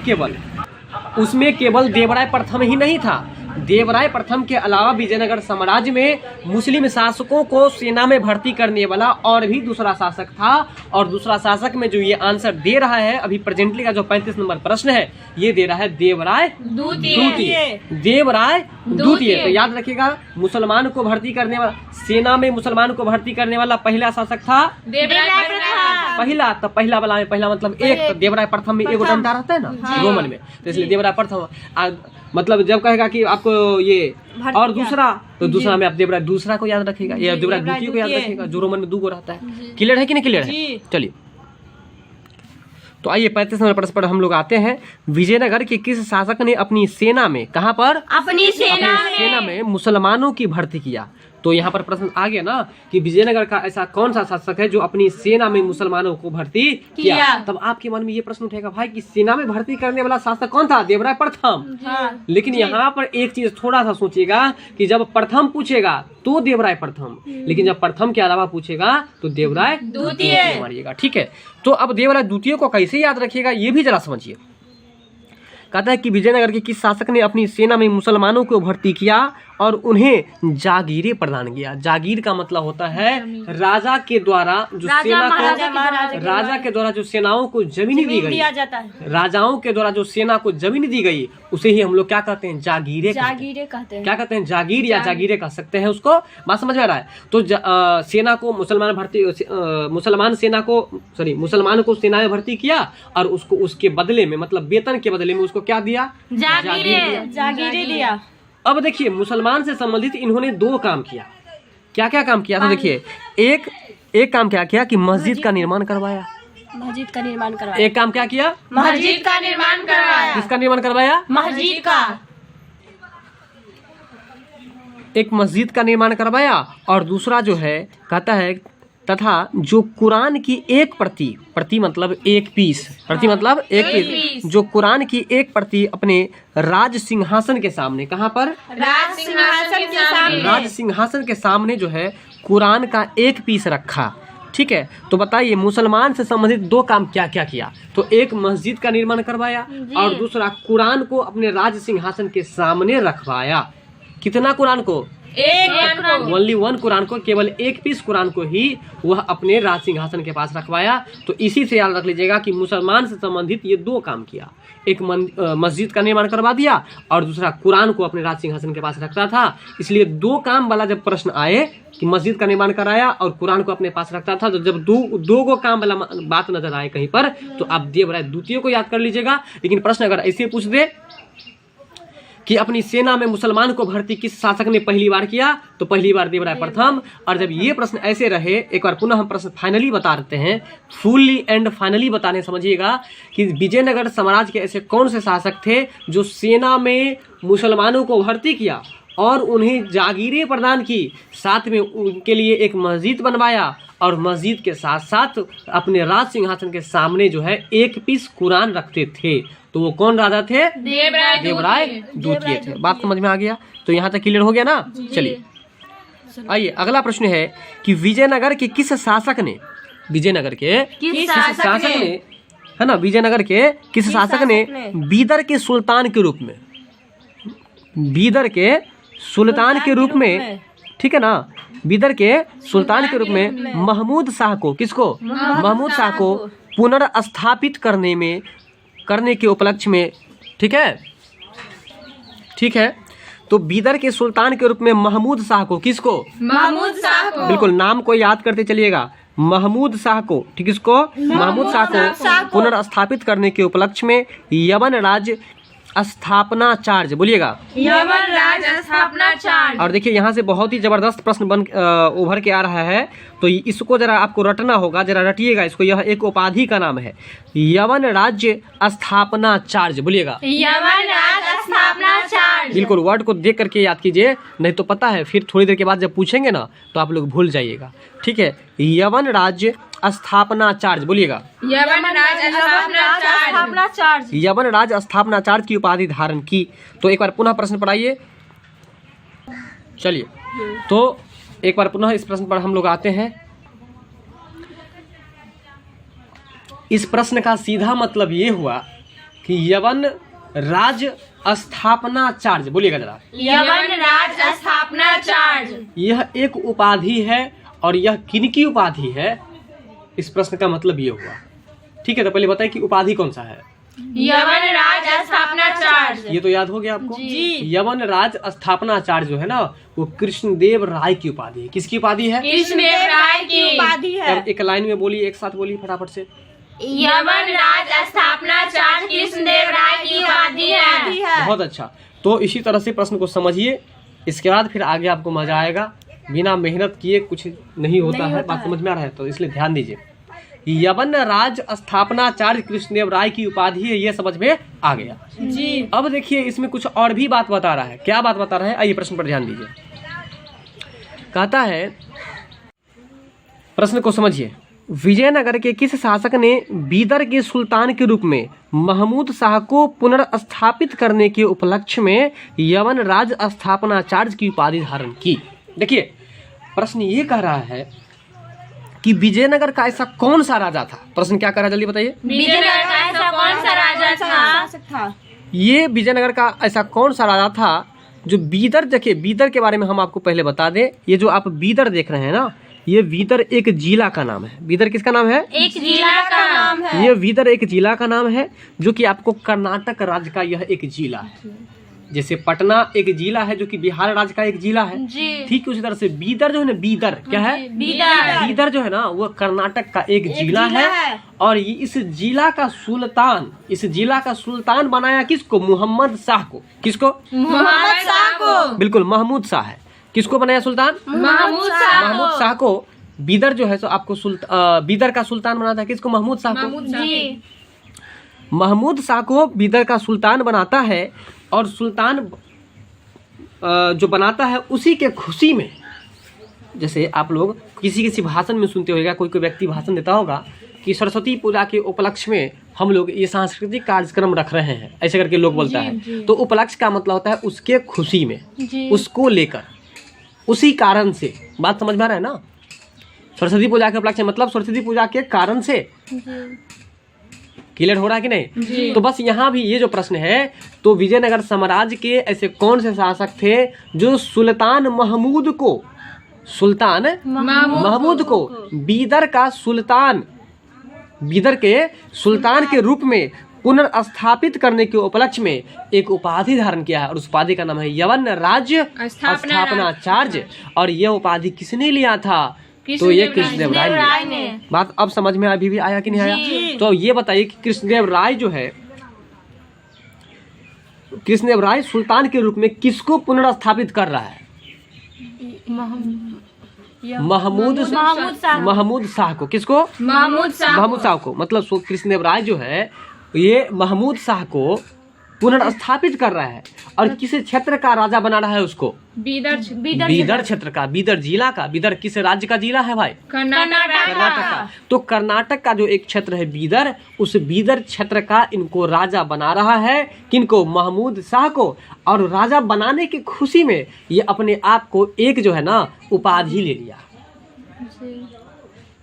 केवल देवराय प्रथम ही नहीं था। देवराय प्रथम के अलावा विजयनगर साम्राज्य में मुस्लिम शासकों को सेना में भर्ती करने वाला और भी दूसरा शासक था। और दूसरा शासक में जो ये आंसर दे रहा है अभी प्रेजेंटली का जो 35 नंबर प्रश्न है, ये दे रहा है देवराय द्वितीय। देवराय द्वितीय। तो याद रखिएगा, मुसलमान को भर्ती करने वाला, सेना में मुसलमान को भर्ती करने वाला पहला शासक था देवराय प्रथम। पहला। तो पहला वाला में पहला मतलब एक, तो देवराय प्रथम में एगो डंडा रहता है ना रोमन में, तो इसलिए देवराय प्रथम। मतलब जब कहेगा कि आपको ये और दूसरा, तो दूसरा में आप देवराय दूसरा को याद रखेगा, या देवराय द्वितीय को याद रखेगा, जो रोमन में 2 रहता है। क्लियर है कि नहीं क्लियर है? चलिए, तो आइए 35 नंबर प्रश्न पर हम लोग आते हैं। विजयनगर के किस शासक ने अपनी सेना में, कहाँ पर? अपनी सेना में मुसलमानों की भर्ती किया? तो यहाँ पर प्रश्न आ गया ना कि विजयनगर का ऐसा कौन सा शासक है जो अपनी सेना में मुसलमानों को भर्ती किया? तब आपके मन में ये प्रश्न उठेगा, भाई कि सेना में भर्ती करने वाला शासक कौन था? देवराय प्रथम। लेकिन यहाँ पर एक चीज थोड़ा सा सोचिएगा कि जब प्रथम पूछेगा तो देवराय प्रथम, लेकिन जब प्रथम के अलावा पूछेगा तो देवराय द्वितीय मारिएगा। ठीक है, तो अब देवराय द्वितीय को कैसे याद रखिएगा ये भी जरा समझिए। कहता है कि विजयनगर के किस शासक ने अपनी सेना में मुसलमानों को भर्ती किया और उन्हें जागीरें प्रदान किया? जागीर का मतलब होता है राजा के द्वारा जो सेना को, राजा के द्वारा जो सेनाओं को जमीन दी गई, राजाओं के द्वारा जो सेना को जमीन दी गई, उसे ही हम लोग क्या कहते हैं? जागीरें कहते हैं। क्या कहते हैं? जागीर या जागीरें कह सकते हैं उसको। बात समझ में आ रहा है? तो सेना को मुसलमान को सेना में भर्ती किया और उसको उसके बदले में, मतलब वेतन के बदले में उसको क्या दिया? जागीरें दिया। अब देखिए, मुसलमान से संबंधित इन्होंने 2 काम किया। क्या क्या काम किया? तो देखिए, एक काम क्या किया कि मस्जिद का निर्माण करवाया। एक काम क्या किया? मस्जिद का निर्माण करवाया। किसका निर्माण करवाया? मस्जिद का। एक मस्जिद का निर्माण करवाया, और दूसरा जो है कहता है तथा जो कुरान की एक प्रति मतलब एक पीस, प्रति मतलब एक पीस, जो कुरान की एक प्रति अपने राज सिंहासन के सामने, कहाँ पर? राज सिंहासन के सामने, राज सिंहासन के सामने जो है कुरान का एक पीस रखा। ठीक है, तो बताइए मुसलमान से संबंधित दो काम क्या क्या किया? तो एक मस्जिद का निर्माण करवाया और दूसरा कुरान को अपने राज सिंहासन के सामने रखवाया। कितना कुरान को? एक ओनली वन कुरान को, केवल एक पीस कुरान को ही वह अपने राज सिंहासन के पास रखवाया। तो इसी से याद रख लीजिएगा कि मुसलमान से संबंधित ये दो काम किया, एक मस्जिद का निर्माण करवा दिया और दूसरा कुरान को अपने राज सिंहासन के पास रखता था। इसलिए दो काम वाला जब प्रश्न आए कि मस्जिद का निर्माण कराया और कुरान को अपने पास रखता था, तो जब दो गो काम वाला बात नजर आए कहीं पर, तो आप देवराय द्वितीय को याद कर लीजिएगा। लेकिन प्रश्न अगर ऐसे पूछ दे कि अपनी सेना में मुसलमान को भर्ती किस शासक ने पहली बार किया, तो पहली बार देवराय प्रथम। और जब ये प्रश्न ऐसे रहे, एक बार पुनः हम प्रश्न फाइनली बता देते हैं, फुल्ली एंड फाइनली बताने, समझिएगा कि विजयनगर साम्राज्य के ऐसे कौन से शासक थे जो सेना में मुसलमानों को भर्ती किया और उन्हें जागीरें प्रदान की, साथ में उनके लिए एक मस्जिद बनवाया और मस्जिद के साथ साथ अपने राज सिंहासन के सामने जो है एक पीस कुरान रखते थे। तो वो कौन राजा थे? देवराय द्वितीय थे। बात समझ में आ गया? तो यहाँ तक क्लियर हो गया ना? चलिए आइए अगला प्रश्न है कि विजयनगर के किस शासक ने, विजयनगर के किस शासक ने, है ना, विजयनगर के किस शासक ने बीदर के सुल्तान के रूप में, बीदर के सुल्तान के रूप में, ठीक है ना, बीदर के सुल्तान के रूप में महमूद शाह को, किसको? महमूद शाह को पुनर्स्थापित करने के उपलक्ष्य में, ठीक है, ठीक है, तो बीदर के सुल्तान के रूप में महमूद शाह को, किसको? महमूद शाह को, बिल्कुल नाम को याद करते चलिएगा, महमूद शाह को, ठीक, इसको महमूद शाह को पुनर्स्थापित करने के उपलक्ष्य में यवन राज स्थापनाचार्य, बोलिएगा, यवन राज स्थापनाचार्य। और देखिए यहाँ से बहुत ही जबरदस्त प्रश्न बन उभर के आ रहा है, तो इसको जरा आपको रटना होगा, जरा रटिएगा इसको। यह एक उपाधि का नाम है, यवन राज्य स्थापनाचार्य, बोलिएगा, यवन राज स्थापनाचार्य। बिल्कुल वर्ड को देख करके याद कीजिए, नहीं तो पता है फिर थोड़ी देर के बाद जब पूछेंगे ना तो आप लोग भूल जाइएगा। ठीक है, यवन राज्य स्थापनाचार्य, बोलिएगा, यवन राज स्थापनाचार्य। यवन राज स्थापनाचार्य की उपाधि धारण की। तो एक बार पुनः प्रश्न पढ़ाइए। चलिए, तो एक बार पुनः इस प्रश्न पर हम लोग आते हैं। इस प्रश्न का सीधा मतलब ये हुआ कि यवन राज स्थापनाचार्य, बोलिएगा जरा, यवन राज स्थापनाचार्य। यह एक उपाधि है और यह किनकी उपाधि है, इस प्रश्न का मतलब ये हुआ। ठीक है, तो पहले बताइए कि उपाधि कौन सा है? यवन राज स्थापनाचार्य। ये तो याद हो गया आपको जी। यवन राज स्थापनाचार्य जो है ना, वो कृष्णदेव राय की उपाधि है। किसकी उपाधि है? कृष्णदेव राय की उपाधि है। एक लाइन में बोलिए, एक साथ बोलिए फटाफट से। यवन राज स्थापनाचार्य कृष्णदेव राय की उपाधि है। बहुत अच्छा, तो इसी तरह से प्रश्न को समझिए, इसके बाद फिर आगे आपको मजा आएगा। बिना मेहनत किए कुछ नहीं होता है, बात समझ में आ रहा है? तो इसलिए ध्यान दीजिए, यवन राज स्थापनाचार्य कृष्णदेव राय की उपाधि है, ये समझ में आ गया जी। अब देखिए इसमें कुछ और भी बात बता रहा है। क्या बात बता रहा है? आइए प्रश्न पर ध्यान दीजिए। कहता है, प्रश्न को समझिए, विजयनगर के किस शासक ने बीदर के सुल्तान के रूप में महमूद शाह को पुनर्स्थापित करने के उपलक्ष्य में यवन राज स्थापनाचार्य की उपाधि धारण की? देखिए प्रश्न ये कह रहा है कि विजयनगर का ऐसा कौन सा राजा था। प्रश्न क्या कर रहा है, जल्दी बताइए। विजयनगर का ऐसा कौन सा राजा था? ये विजयनगर का ऐसा कौन सा राजा था जो बीदर, देखिए बीदर के बारे में हम आपको पहले बता दें। ये जो आप बीदर देख रहे हैं ना, ये बीदर एक जिला का नाम है। बीदर किसका नाम है? एक जिला का नाम है। ये बीदर एक जिला का नाम है, जो कि आपको कर्नाटक राज्य का यह एक जिला है। जैसे पटना एक जिला है जो कि बिहार राज्य का एक जिला है, ठीक उसी तरह से बीदर जो है ना, बीदर क्या है? बीदर जो है ना, वो कर्नाटक का एक जिला है। और ये इस जिला का सुल्तान बनाया किसको? मोहम्मद शाह को। किसको? मोहम्मद शाह को। बिल्कुल, महमूद शाह है। किसको बनाया सुल्तान? महमूद शाह को। बीदर जो है सो आपको बीदर का सुल्तान बनाता है। किसको? महमूद शाह को। महमूद शाह को बीदर का सुल्तान बनाता है, और सुल्तान जो बनाता है उसी के खुशी में जैसे आप लोग किसी भाषण में सुनते होगा, कोई व्यक्ति भाषण देता होगा कि सरस्वती पूजा के उपलक्ष्य में हम लोग ये सांस्कृतिक कार्यक्रम रख रहे हैं, ऐसे करके लोग बोलता है। तो उपलक्ष्य का मतलब होता है उसके खुशी में, उसको लेकर, उसी कारण से। बात समझ में आ रहा है ना? सरस्वती पूजा के उपलक्ष्य मतलब सरस्वती पूजा के कारण से। क्लियर हो रहा है कि नहीं? तो बस यहाँ भी ये जो प्रश्न है, तो विजयनगर साम्राज्य के ऐसे कौन से शासक थे जो सुल्तान महमूद को बीदर का सुल्तान, बीदर के सुल्तान के रूप में पुनर्स्थापित करने के उपलक्ष्य में एक उपाधि धारण किया है, और उस उपाधि का नाम है यवन राज्य स्थापनाचार्य। और यह उपाधि किसने लिया था? तो ये कृष्णदेव राय ने। बात अब समझ में अभी भी आया कि नहीं आया? तो ये बताइए कि कृष्णदेव राय जो है, कृष्णदेव राय सुल्तान के रूप में किसको पुनर्स्थापित कर रहा है? महमूद शाह को। किसको? महमूद शाह को। मतलब कृष्णदेव राय जो है ये महमूद शाह को पुनर्स्थापित कर रहा है। और किस क्षेत्र का राजा बना रहा है उसको? बीदर क्षेत्र का, बीदर जिला का। बीदर किस राज्य का जिला है भाई? कर्नाटक का। तो कर्नाटक का जो एक क्षेत्र है बीदर, उस बीदर क्षेत्र का इनको राजा बना रहा है। किनको? महमूद शाह को। और राजा बनाने की खुशी में ये अपने आप को एक जो है ना उपाधि ले लिया,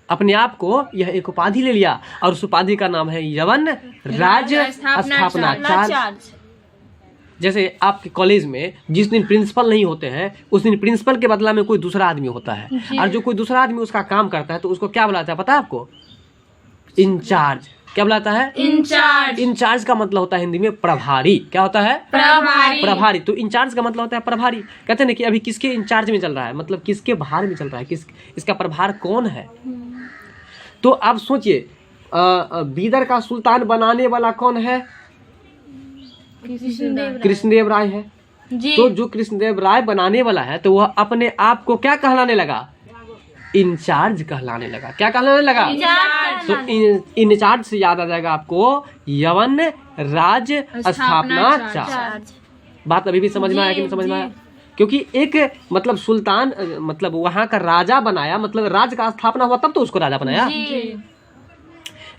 अपने आप को यह एक उपाधि ले लिया, और उस उपाधि का नाम है यवन राज्य स्थापनाचार्य। जैसे आपके कॉलेज में जिस दिन प्रिंसिपल नहीं होते हैं, उस दिन प्रिंसिपल के बदला में कोई दूसरा आदमी होता है, और जो कोई दूसरा आदमी उसका काम करता है तो उसको क्या बुलाता है पता है आपको? इंचार्ज। क्या बुलाता है? इंचार्ज। इंचार्ज का मतलब होता है हिंदी में प्रभारी। क्या होता है? प्रभारी। तो इंचार्ज का मतलब होता है प्रभारी। कहते हैं ना कि अभी किसके इंचार्ज में चल रहा है, मतलब किसके भार में चल रहा है, इसका प्रभार कौन है? तो आप सोचिए, बीदर का सुल्तान बनाने वाला कौन है? कृष्णदेव राय है। तो जो कृष्णदेव राय बनाने वाला है, तो वह अपने आप को क्या कहलाने लगा? इंचार्ज कहलाने लगा। क्या कहलाने लगा? तो इंचार्ज से याद आ जाएगा आपको यवन राज्य स्थापनाचार्य। बात अभी भी समझ में आया कि नहीं समझ में आया? क्योंकि एक मतलब सुल्तान मतलब वहां का राजा बनाया, मतलब राज्य का स्थापना हुआ तब तो उसको राजा बनाया,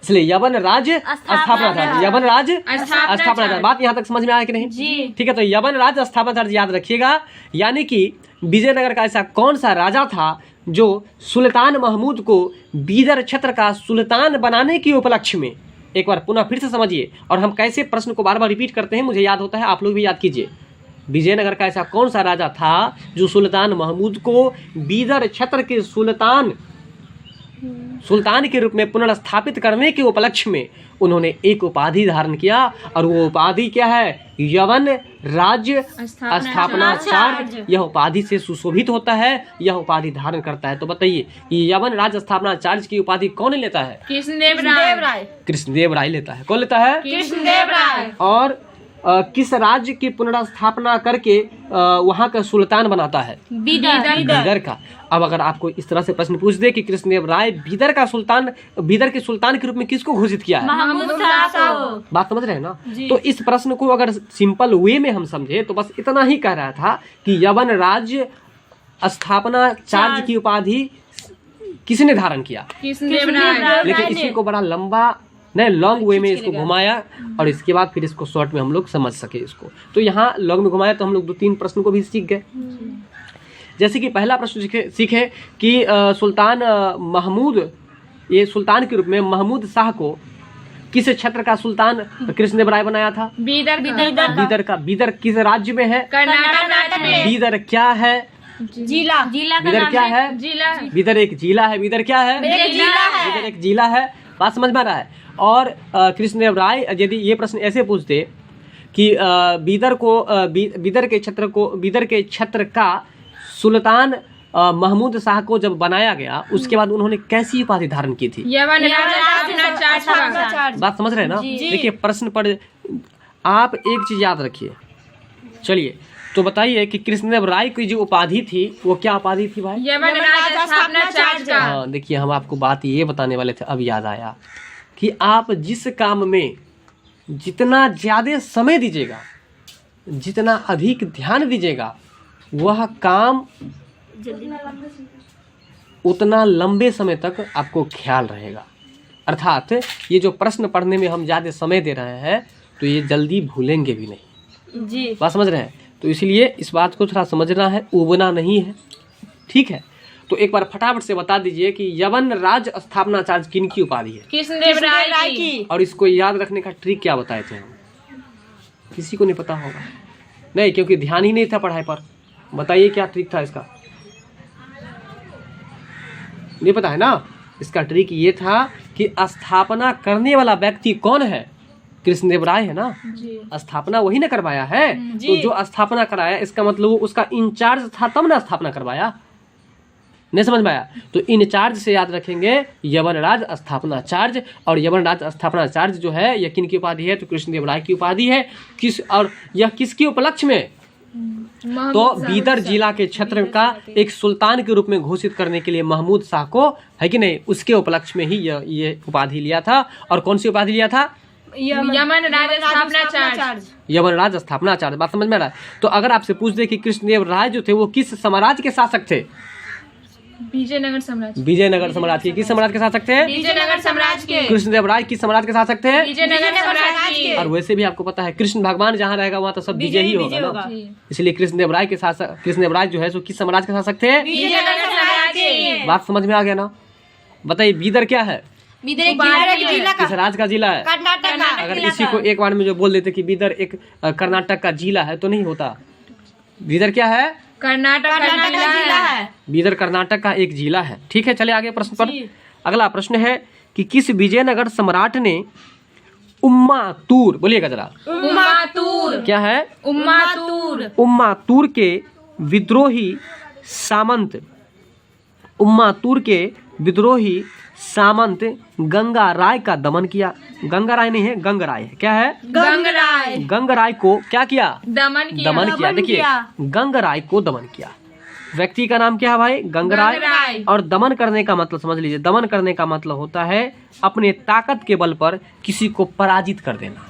इसलिए यवन राज्य स्थापनाचार्य। यवन राज्य स्थापनाचार्य। बात यहाँ तक समझ में आया कि नहीं? ठीक है, तो यवन राज्य स्थापनाचार्य याद रखिएगा। यानी कि विजयनगर का ऐसा कौन सा राजा था जो सुल्तान महमूद को बीदर क्षेत्र का सुल्तान बनाने के उपलक्ष्य में, एक बार पुनः फिर से समझिए, और हम कैसे प्रश्न को बार बार रिपीट करते हैं मुझे याद होता है, आप लोग भी याद कीजिए। विजयनगर का ऐसा कौन सा राजा था जो सुल्तान महमूद को बीदर क्षेत्र के सुल्तान के रूप में पुनर्स्थापित करने के उपलक्ष्य में उन्होंने एक उपाधि धारण किया, और वो उपाधि क्या है? यवन राज्य स्थापनाचार्य। यह उपाधि से सुशोभित होता है, यह उपाधि धारण करता है। तो बताइए कि यवन राज्य स्थापनाचार्य की उपाधि कौन लेता है? कृष्णदेव राय लेता है। कौन लेता है? कृष्णदेव राय। और किस राज्य की पुनर्स्थापना करके वहाँ का सुल्तान बनाता है? बीदर का। अब अगर आपको इस तरह से प्रश्न पूछ दे कि कृष्णदेव राय बीदर के सुल्तान के रूप में किसको घोषित किया है? बात समझ रहे हैं ना? तो इस प्रश्न को अगर सिंपल वे में हम समझे तो बस इतना ही कह रहा था कि यवन राज्य स्थापनाचार्य की उपाधि किसने धारण किया? लेकिन इसी को बड़ा लंबा लॉन्ग वे में इसको घुमाया, और इसके बाद फिर इसको शॉर्ट में हम लोग समझ सके इसको। तो यहाँ लॉन्ग में घुमाया तो हम लोग 2-3 प्रश्न को भी सीख गए। जैसे कि पहला प्रश्न सीखे कि सुल्तान महमूद, ये सुल्तान के रूप में महमूद शाह को किस क्षेत्र का सुल्तान कृष्णदेव राय बनाया था? बीदर का। बीदर किस राज्य में है? कर्नाटक में। बीदर क्या है? जिला। बीदर क्या है? बीदर एक जिला है। बीदर क्या है? बीदर एक जिला है। बात समझ में आ रहा है? और कृष्णदेव राय यदि ये प्रश्न ऐसे पूछते कि बीदर के क्षेत्र का सुल्तान महमूद शाह को जब बनाया गया, उसके बाद उन्होंने कैसी उपाधि धारण की थी? बात समझ रहे हैं ना? देखिए प्रश्न पर आप एक चीज याद रखिए। चलिए तो बताइए कि कृष्णदेव राय की जो उपाधि थी वो क्या उपाधि थी भाई? हाँ, देखिए हम आपको बात ये बताने वाले थे, अब याद आया कि आप जिस काम में जितना ज्यादा समय दीजिएगा, जितना अधिक ध्यान दीजिएगा, वह काम उतना लंबे समय तक आपको ख्याल रहेगा। अर्थात ये जो प्रश्न पढ़ने में हम ज़्यादा समय दे रहे हैं तो ये जल्दी भूलेंगे भी नहीं जी। बात समझ रहे हैं। तो इसलिए इस बात को थोड़ा समझना है, उबना नहीं है, ठीक है। तो एक बार फटाफट से बता दीजिए कि यवन राज स्थापनाचार्य किन की उपाधि है? कृष्णदेव राय की। और इसको याद रखने का ट्रिक क्या बताए थे हम? किसी को नहीं पता होगा, नहीं, क्योंकि ध्यान ही नहीं था पढ़ाई पर। बताइए क्या ट्रिक था इसका? नहीं पता है ना? इसका ट्रिक ये था कि स्थापना करने वाला व्यक्ति कौन है? कृष्णदेव राय है ना जी। स्थापना वही ना करवाया है। तो जो स्थापना कराया इसका मतलब उसका इंचार्ज था तब ना स्थापना करवाया। नहीं समझ में आया? तो इंचार्ज से याद रखेंगे यवनराज स्थापनाचार्य। और यवनराज स्थापनाचार्य जो है यह किन की उपाधि है? तो कृष्णदेव राय की उपाधि है। किस और यह किसके उपलक्ष्य में? तो बीदर जिला के क्षेत्र का एक सुल्तान के रूप में घोषित करने के लिए महमूद शाह को, है कि नहीं, उसके उपलक्ष्य में ही ये उपाधि लिया था। और कौन सी उपाधि लिया था? यवनराज स्थापनाचार्य। यवनराज स्थापनाचार्य। बात समझ में आ रहा है? तो अगर आपसे पूछ दे कि कृष्णदेव राय जो थे वो किस साम्राज्य के शासक थे? विजयनगर साम्राज्य। विजयनगर साम्राज्य के। किस साम्राज्य के शासक थे? विजयनगर साम्राज्य के। कृष्णदेव राय किस साम्राज्य के शासक थे? विजयनगर साम्राज्य के। और वैसे भी आपको पता है कृष्ण भगवान जहाँ रहेगा वहाँ तो सब विजय ही होगा ना। इसलिए कृष्णदेव राय के शासक, कृष्णदेव राय जो है सो किस साम्राज्य के शासक थे? विजयनगर साम्राज्य के। बात समझ में आ गया ना? बताइए बीदर क्या है? बीदर एक जिला किस राज्य का जिला है? कर्नाटक का। अगर इसी को एक बार में जो बोल देते कि बीदर एक कर्नाटक का जिला है तो नहीं होता। बीदर क्या है? कर्नाटक का जिला है। बीदर कर्नाटक का एक जिला है। ठीक है, चले आगे प्रश्न पर। अगला प्रश्न है कि किस विजयनगर सम्राट ने उम्मातूर, बोलिएगा जरा, उम्मातूर क्या है? उम्मातूर। उम्मातूर के विद्रोही सामंत, उम्मातूर के विद्रोही सामंत गंगा राय का दमन किया। गंगा राय नहीं है, गंग राय है। क्या है? गंगराय। गंग राय को क्या किया? दमन किया। दमन किया। देखिए गंग राय को दमन किया। व्यक्ति का नाम क्या है भाई? गंग राय। और दमन करने का मतलब समझ लीजिए, दमन करने का मतलब होता है अपने ताकत के बल पर किसी को पराजित कर देना।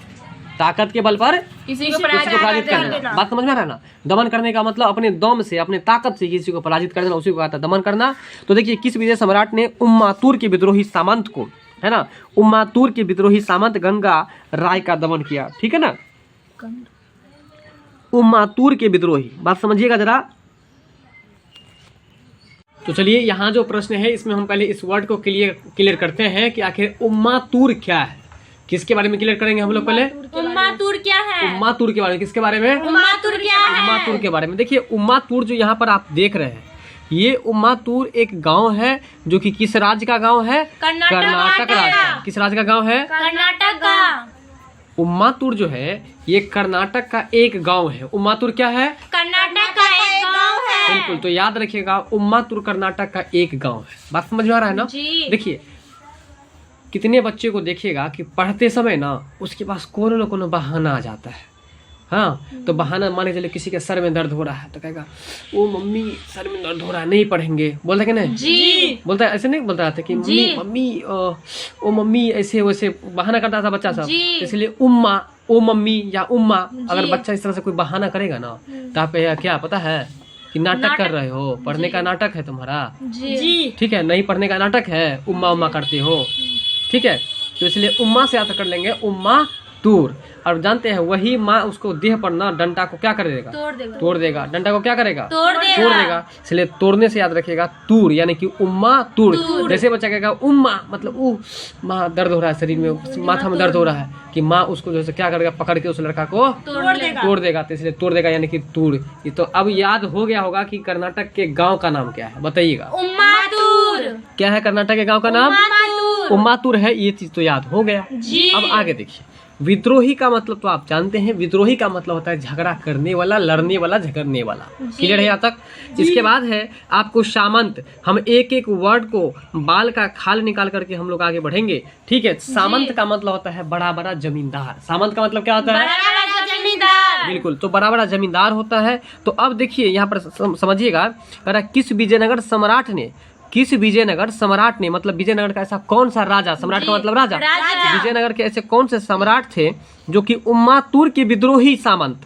ताकत के बल पर किसी को पराजित कर देना। बात समझ में आ रहा है ना? दमन करने का मतलब अपने दम से, अपने ताकत से किसी को पराजित कर देना, उसी को कहता है दमन करना। तो देखिए किस विजय सम्राट ने उम्मातूर के विद्रोही सामंत को, है ना, उम्मातूर के विद्रोही सामंत गंगा राय का दमन किया। ठीक है ना? उम्मातूर के विद्रोही, बात समझिएगा जरा। तो चलिए यहाँ जो प्रश्न है इसमें हम पहले इस वर्ड को क्लियर करते हैं कि आखिर उम्मातूर क्या है। किसके बारे में क्लियर करेंगे हम लोग? पहले उम्मातूर क्या है? उम्मातूर के बारे में। किसके बारे में? उम्मातूर क्या है? उम्मातूर के बारे में। देखिए उम्मातूर जो यहाँ पर आप देख रहे हैं, ये उम्मातूर एक गांव है जो कि किस राज्य का गांव है? कर्नाटक राज्य का। किस राज्य का गांव है? कर्नाटक का। उम्मातूर जो है ये कर्नाटक का एक गांव है। उम्मातूर क्या है? कर्नाटक का एक गांव है। बिल्कुल, तो याद रखिएगा उम्मातूर कर्नाटक का एक गांव है। बात समझ में आ रहा है ना? देखिए कितने बच्चे को देखिएगा कि पढ़ते समय ना उसके पास कोनो न कोनो बहाना आ जाता है। हाँ, तो बहाना मान के चलिए किसी के सर में दर्द हो रहा है तो कहेगा ओ मम्मी सर में दर्द हो रहा है, नहीं पढ़ेंगे। बोलता कि नहीं? जी। बोलता है, ऐसे नहीं बोलता रहता कि मम्मी ओ मम्मी, ऐसे वैसे बहाना करता था बच्चा सब। इसलिए उम्मा, ओ मम्मी या उम्मा, अगर बच्चा इस तरह से कोई बहाना करेगा ना तो आप क्या पता है कि नाटक कर रहे हो, पढ़ने का नाटक है तुम्हारा। जी। ठीक है, नहीं पढ़ने का नाटक है, उम्मा उम्मा करते हो। ठीक है, तो इसलिए उम्मा से याद कर लेंगे उम्मा तूर। और जानते हैं वही माँ उसको देह पर ना डंडा को क्या कर देगा? तोड़ देगा। डंडा को क्या करेगा? तोड़ देगा। इसलिए तोड़ने से याद रखिएगा तूर, यानी कि उम्मा तूर। जैसे बच्चा कहेगा उम्मा मतलब माँ दर्द हो रहा है, शरीर में माथा में दर्द हो रहा है, कि माँ उसको जो है क्या करेगा? पकड़ के उस लड़का को तोड़ देगा। तो इसलिए तोड़ देगा यानी कि तूर। तो अब याद हो गया होगा कि कर्नाटक के गाँव का नाम क्या है? बताइएगा। उम्मातूर। क्या है कर्नाटक के गाँव का नाम? उम्मातूर है। ये चीज तो याद हो गया। अब आगे देखिए, विद्रोही का मतलब तो आप जानते हैं, विद्रोही का मतलब होता है झगड़ा करने वाला, लड़ने वाला, झगड़ने वाला। क्लियर है यहाँ तक? इसके बाद है आपको सामंत। हम एक एक वर्ड को बाल का खाल निकाल करके हम लोग आगे बढ़ेंगे। ठीक है, सामंत का मतलब होता है बड़ा बड़ा जमींदार। सामंत का मतलब क्या होता है? बिल्कुल, तो बड़ा बड़ा जमींदार होता है। तो अब देखिए यहाँ पर समझिएगा, किस विजयनगर सम्राट ने, किस विजयनगर सम्राट ने, मतलब विजयनगर का ऐसा कौन सा राजा, सम्राट का मतलब राजा, विजयनगर के ऐसे कौन से सम्राट थे जो कि उम्मातूर के विद्रोही सामंत,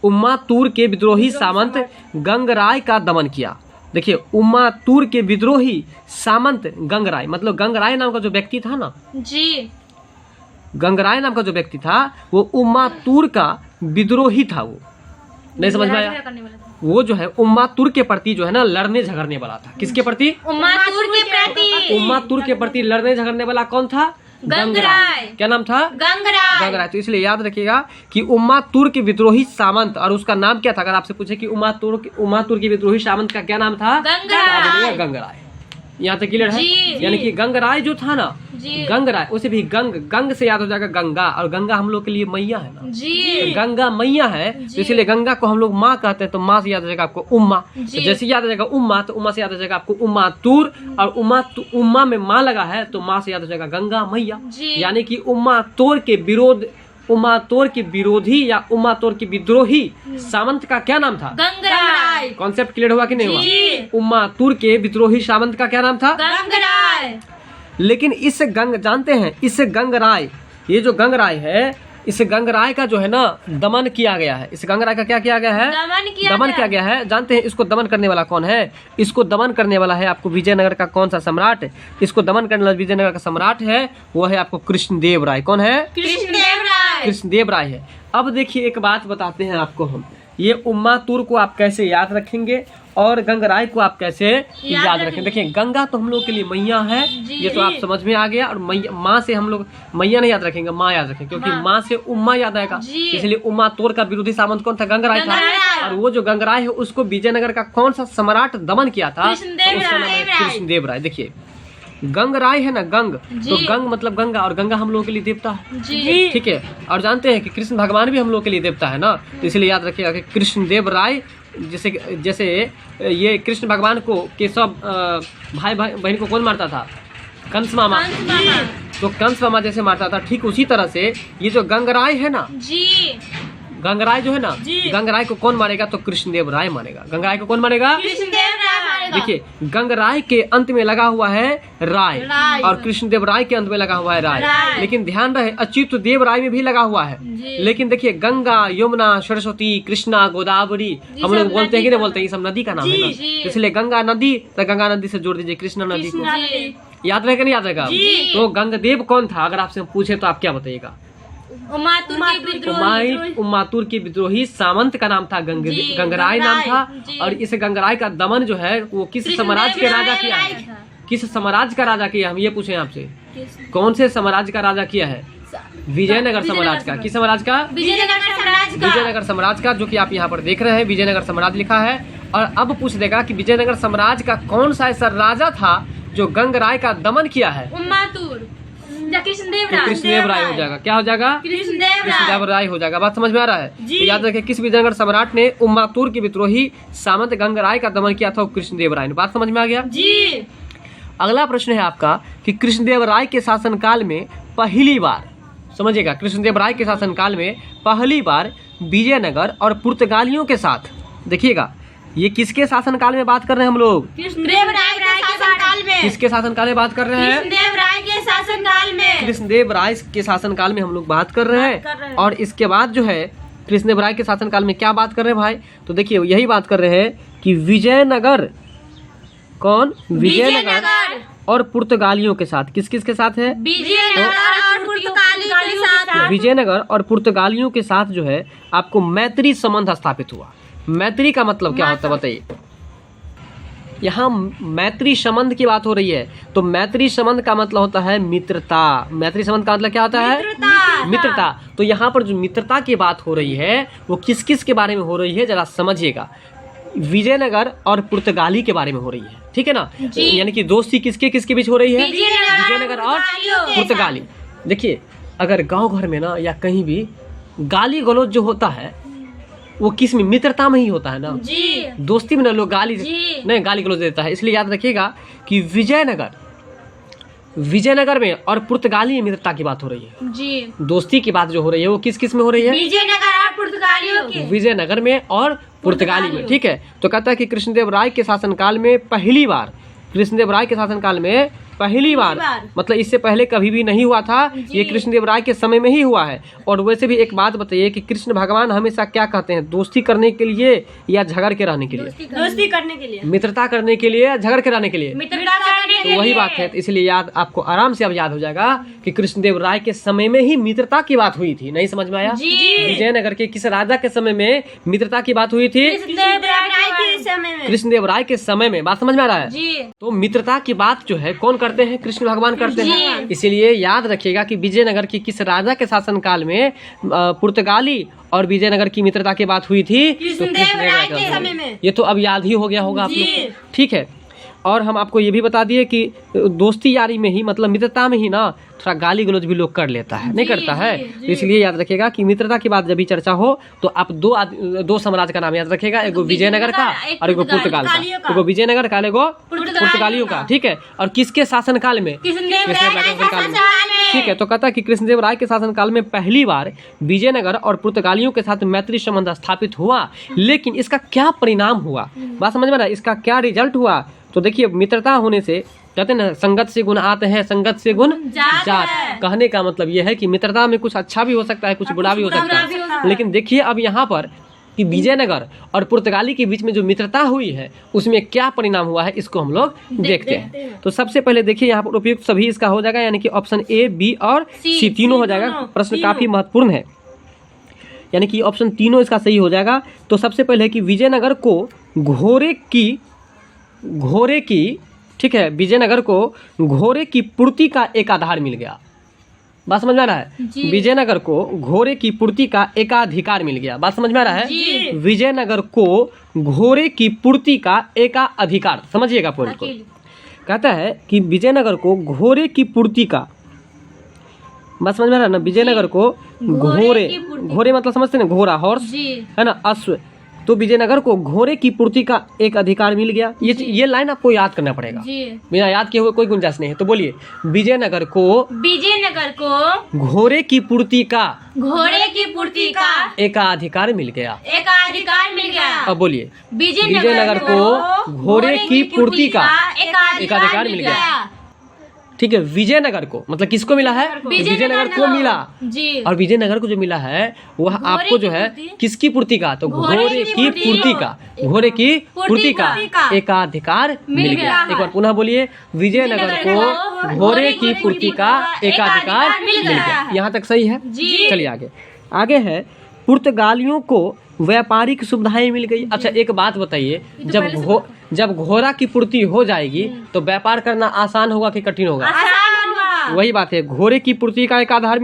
उम्मातूर के विद्रोही सामंत गंगराय का दमन किया। देखिए उम्मातूर के विद्रोही सामंत गंगराय, मतलब गंगराय नाम का जो व्यक्ति था ना, जी गंगराय नाम का जो व्यक्ति था वो उम्मातूर का विद्रोही था। वो नहीं समझ में आया? वो जो है उम्मातूर के प्रति जो है ना लड़ने झगड़ने वाला था। किसके प्रति? उम्मातूर के प्रति। उम्मातूर के प्रति लड़ने झगड़ने वाला कौन था? गंगराय। क्या नाम था? गंगराय। गंगराय। तो इसलिए याद रखिएगा कि उम्मातूर के विद्रोही सामंत, और उसका नाम क्या था? अगर आपसे पूछे कि उम्मातूर के विद्रोही सामंत का क्या नाम था? गंगराय। गंगराय। यहाँ तक क्लियर है? जी। यानी कि गंगराय जो था ना, जी। गंगराय, उसे भी गंग से याद हो जाएगा गंगा, और गंगा हम लोग के लिए मैया है ना, जी। तो गंगा मैया है, तो इसलिए गंगा को हम लोग माँ कहते हैं, तो माँ से याद हो जाएगा आपको उम्मा। तो जैसे याद हो जाएगा उम्मा, तो उम्मा से याद हो जाएगा आपको उम्मातूर, और उम्मा में माँ लगा है तो माँ से याद हो जाएगा गंगा मैया। यानी कि उम्मातूर के विरोधी या उम्मातूर के विद्रोही सामंत का क्या नाम था? गंगराय। कॉन्सेप्ट क्लियर हुआ कि नहीं हुआ? जी। उम्मातूर के विद्रोही सामंत का क्या नाम था? गंगराय। लेकिन इस जानते हैं इस गंगराय, ये जो गंगराय है, इस गंगराय का जो है ना दमन किया गया है। इस गंगराय का क्या किया गया है? दमन किया गया है। जानते हैं इसको दमन करने वाला कौन है? इसको दमन करने वाला है आपको विजयनगर का कौन सा सम्राट? इसको दमन करने वाला विजयनगर का सम्राट है, वो है आपको कृष्णदेव राय। कौन है? कृष्णदेव राय। कृष्णदेव राय है। अब देखिए एक बात बताते हैं आपको हम, ये उम्मातूर को आप कैसे याद रखेंगे और गंगराय को आप कैसे याद रखें। देखिए गंगा तो हम लोग के लिए मैया है, ये तो आप समझ में आ गया। और माँ से हम लोग मैया नहीं याद रखेंगे, माँ याद रखेंगे, क्योंकि माँ से उम्मा याद आएगा। इसलिए उम्मातूर का विरोधी सामंत कौन था? गंगराय था। और वो जो गंगराय है उसको विजयनगर का कौन सा सम्राट दमन किया था? तो उसका नाम है कृष्णदेव राय। देखिए गंगराय है ना, गंग, तो गंग मतलब गंगा, और गंगा हम लोगों के लिए देवता है, ठीक है। और जानते हैं कि कृष्ण भगवान भी हम लोग के लिए देवता है ना, तो इसलिए याद रखिएगा कि कृष्णदेव राय, जैसे ये कृष्ण भगवान को केशव भाई बहन को कौन मारता था? कंस मामा। तो कंस मामा जैसे मारता था, ठीक उसी तरह से ये जो गंगराय है ना, गंगराय जो है ना, गंगराय को कौन मारेगा? तो कृष्णदेव राय मारेगा। गंगराय को कौन मारेगा? कृष्णदेव राय मारेगा। देखिए गंगराय के अंत में लगा हुआ है राय, और कृष्णदेव राय के अंत में लगा हुआ है राय। लेकिन ध्यान रहे अच्युत देव राय में भी लगा हुआ है। लेकिन देखिए गंगा, यमुना, सरस्वती, कृष्णा, गोदावरी हम लोग बोलते हैं कि नहीं बोलते हैं? ये सब नदी का नाम है ना, इसलिए गंगा नदी, तो गंगा नदी से जोड़ दीजिए कृष्णा नदी को। याद रहेगा नहीं याद रहेगा? तो गंगदेव कौन था अगर आपसे पूछे तो आप क्या बताइएगा? उम्मातूर के विद्रोही सामंत का नाम था गंगराय नाम था। और इस गंगराय का दमन जो है वो किस साम्राज्य के राजा किया है? किस साम्राज्य का राजा किया? हम ये पूछे आपसे, कौन से साम्राज्य का राजा किया है? विजयनगर साम्राज्य का। किस साम्राज्य का? विजयनगर साम्राज्य का, जो कि आप यहाँ पर देख रहे हैं विजयनगर साम्राज्य लिखा है। और अब पूछ देगा कि विजयनगर साम्राज्य का कौन सा ऐसा राजा था जो गंगराय का दमन किया है? उम्मातूर। कृष्णदेव राय हो जाएगा। क्या हो जाएगा? कृष्णदेव राय हो जाएगा। बात समझ में आ रहा है? तो याद रखें किस विजयनगर सम्राट ने उम्मातूर के विद्रोही सामंत गंगराय का दमन किया था? कृष्णदेव राय ने। बात समझ में आ गया जी। अगला प्रश्न है आपका कि कृष्णदेव राय के शासनकाल में पहली बार, समझिएगा, कृष्णदेव राय के शासनकाल में पहली बार विजयनगर और पुर्तगालियों के साथ, देखिएगा ये किसके शासनकाल में बात कर रहे हैं हम लोग? कृष्णदेव राय के शासनकाल में। किसके शासनकाल में बात कर रहे हैं? कृष्णदेव राय के शासनकाल में। कृष्णदेव राय के शासनकाल में हम लोग बात कर रहे हैं। और इसके बाद जो है कृष्णदेव राय के शासनकाल में क्या बात कर रहे हैं भाई? तो देखिए यही बात कर रहे हैं कि विजयनगर, कौन? विजयनगर और पुर्तगालियों के साथ। किस किस के साथ है? विजयनगर और पुर्तगालियों के साथ। विजयनगर और पुर्तगालियों के साथ जो है आपको मैत्री संबंध स्थापित हुआ। मैत्री का मतलब क्या होता है बताइए? यहाँ मैत्री संबंध की बात हो रही है, तो मैत्री संबंध का मतलब होता है मित्रता। मैत्री संबंध का मतलब क्या होता है? मित्रता। तो यहाँ पर जो मित्रता की बात हो रही है वो किस किस के बारे में हो रही है जरा समझिएगा। विजयनगर और पुर्तगाली के बारे में हो रही है, ठीक है ना? यानी कि दोस्ती किसके किसके बीच हो रही है? विजयनगर और पुर्तगाली। देखिए अगर गांव घर में ना या कहीं भी गाली गलौज जो होता है वो किस में? मित्रता में ही होता है ना जी। दोस्ती में ना लोग गाली नहीं गाली गलौज देता है। इसलिए याद रखिएगा कि विजयनगर में और पुर्तगाली में मित्रता की बात हो रही है जी। दोस्ती की बात जो हो रही है वो किस किस में हो रही है? विजयनगर और पुर्तगालियों के। विजयनगर में और पुर्तगाली में, ठीक है। तो कहता है कि कृष्णदेव राय के शासनकाल में पहली बार, कृष्णदेव राय के शासनकाल में पहली बार, मतलब इससे पहले कभी भी नहीं हुआ था, ये कृष्णदेव राय के समय में ही हुआ है। और वैसे भी एक बात बताइए कि कृष्ण भगवान हमेशा क्या कहते हैं, दोस्ती करने के लिए या झगड़ के रहने के लिए? दोस्ती करने के लिए, मित्रता करने के लिए या झगड़ के रहने के लिए? मित्रता करने के तो वही लिए। बात है, इसलिए याद आपको आराम से अब याद हो जाएगा कि कृष्णदेव राय के समय में ही मित्रता की बात हुई थी। नहीं समझ में आया? विजयनगर के किस राजा के समय में मित्रता की बात हुई थी? कृष्णदेव राय के समय में। बात समझ में आ रहा है? तो मित्रता की बात जो है कौन करते हैं? कृष्ण भगवान करते हैं। इसीलिए याद रखिएगा कि विजयनगर की किस राजा के शासन काल में पुर्तगाली और विजयनगर की मित्रता की बात हुई थी? तो कृष्णदेव राय के समय में। ये तो अब याद ही हो गया होगा आप लोग को, ठीक है। और हम आपको ये भी बता दिए कि दोस्ती यारी में ही, मतलब मित्रता में ही ना, थोड़ा गाली गलौज भी लोग कर लेता है, नहीं करता है। तो इसलिए याद रखिएगा कि मित्रता की बात जब भी चर्चा हो तो आप दो साम्राज्य का नाम याद रखिएगा, एगो विजयनगर का और एगो पुर्तगाल का। एगो विजयनगर का, एगो पुर्तगालियों का, ठीक है। और किसके शासन काल में? कृष्णदेव राय के शासन काल में, ठीक है। तो कहता है कि कृष्णदेव राय के शासन काल में पहली बार विजयनगर और पुर्तगालियों के साथ मैत्री संबंध स्थापित हुआ, लेकिन इसका क्या परिणाम हुआ? बात समझ में आ रहा है? इसका क्या रिजल्ट हुआ? तो देखिए, मित्रता होने से कहते हैं ना, संगत से गुण आते हैं, संगत से गुण जात। कहने का मतलब यह है कि मित्रता में कुछ अच्छा भी हो सकता है, कुछ बुरा भी हो सकता है। लेकिन देखिए अब यहाँ पर कि विजयनगर और पुर्तगाली के बीच में जो मित्रता हुई है उसमें क्या परिणाम हुआ है, इसको हम लोग देखते हैं। तो सबसे पहले देखिए यहाँ पर उपयुक्त सभी इसका हो जाएगा, यानी कि ऑप्शन ए, बी और सी तीनों हो जाएगा। प्रश्न काफी महत्वपूर्ण है, यानी कि ऑप्शन तीनों इसका सही हो जाएगा। तो सबसे पहले है कि विजयनगर को घोरे की, ठीक है, विजयनगर को घोरे की पूर्ति का एक आधार मिल गया। बात समझ में आ रहा है? विजयनगर को घोरे की पूर्ति का एकाधिकार मिल गया। बात समझ में आ रहा है? विजयनगर को घोरे की पूर्ति का एकाधिकार, समझिएगा पॉइंट को। कहता है कि विजयनगर को घोरे की पूर्ति का, बात समझ में आ रहा है ना? विजयनगर को घोरे मतलब समझते हैं, घोड़ा, हॉर्स है ना, अश्व। तो विजयनगर को घोरे की पूर्ति का एक अधिकार मिल गया। ये लाइन आपको याद करना पड़ेगा, बिना याद किए हुए कोई गुंजाइश नहीं है। तो बोलिए, विजयनगर को घोरे की पूर्ति का एकाधिकार मिल गया। अब बोलिए, विजयनगर को घोरे की पूर्ति का एकाधिकार मिल गया। ठीक है, विजयनगर को मतलब किसको मिला है? विजयनगर को मिला। और विजयनगर को जो मिला है वह आपको जो है किसकी पूर्ति का? तो घोरे की पूर्ति का, घोरे की पूर्ति का एकाधिकार मिल गया। एक बार पुनः बोलिए, विजयनगर को घोरे की पूर्ति का एकाधिकार मिल गया। यहाँ तक सही है? चलिए आगे है, पुर्तगालियों को व्यापारिक सुविधाएं मिल गई। अच्छा एक बात बताइए, जब घोड़ा की पूर्ति हो जाएगी तो व्यापार करना आसान होगा कि कठिन होगा? वही बात है, घोड़े की पूर्ति का एकाधिकार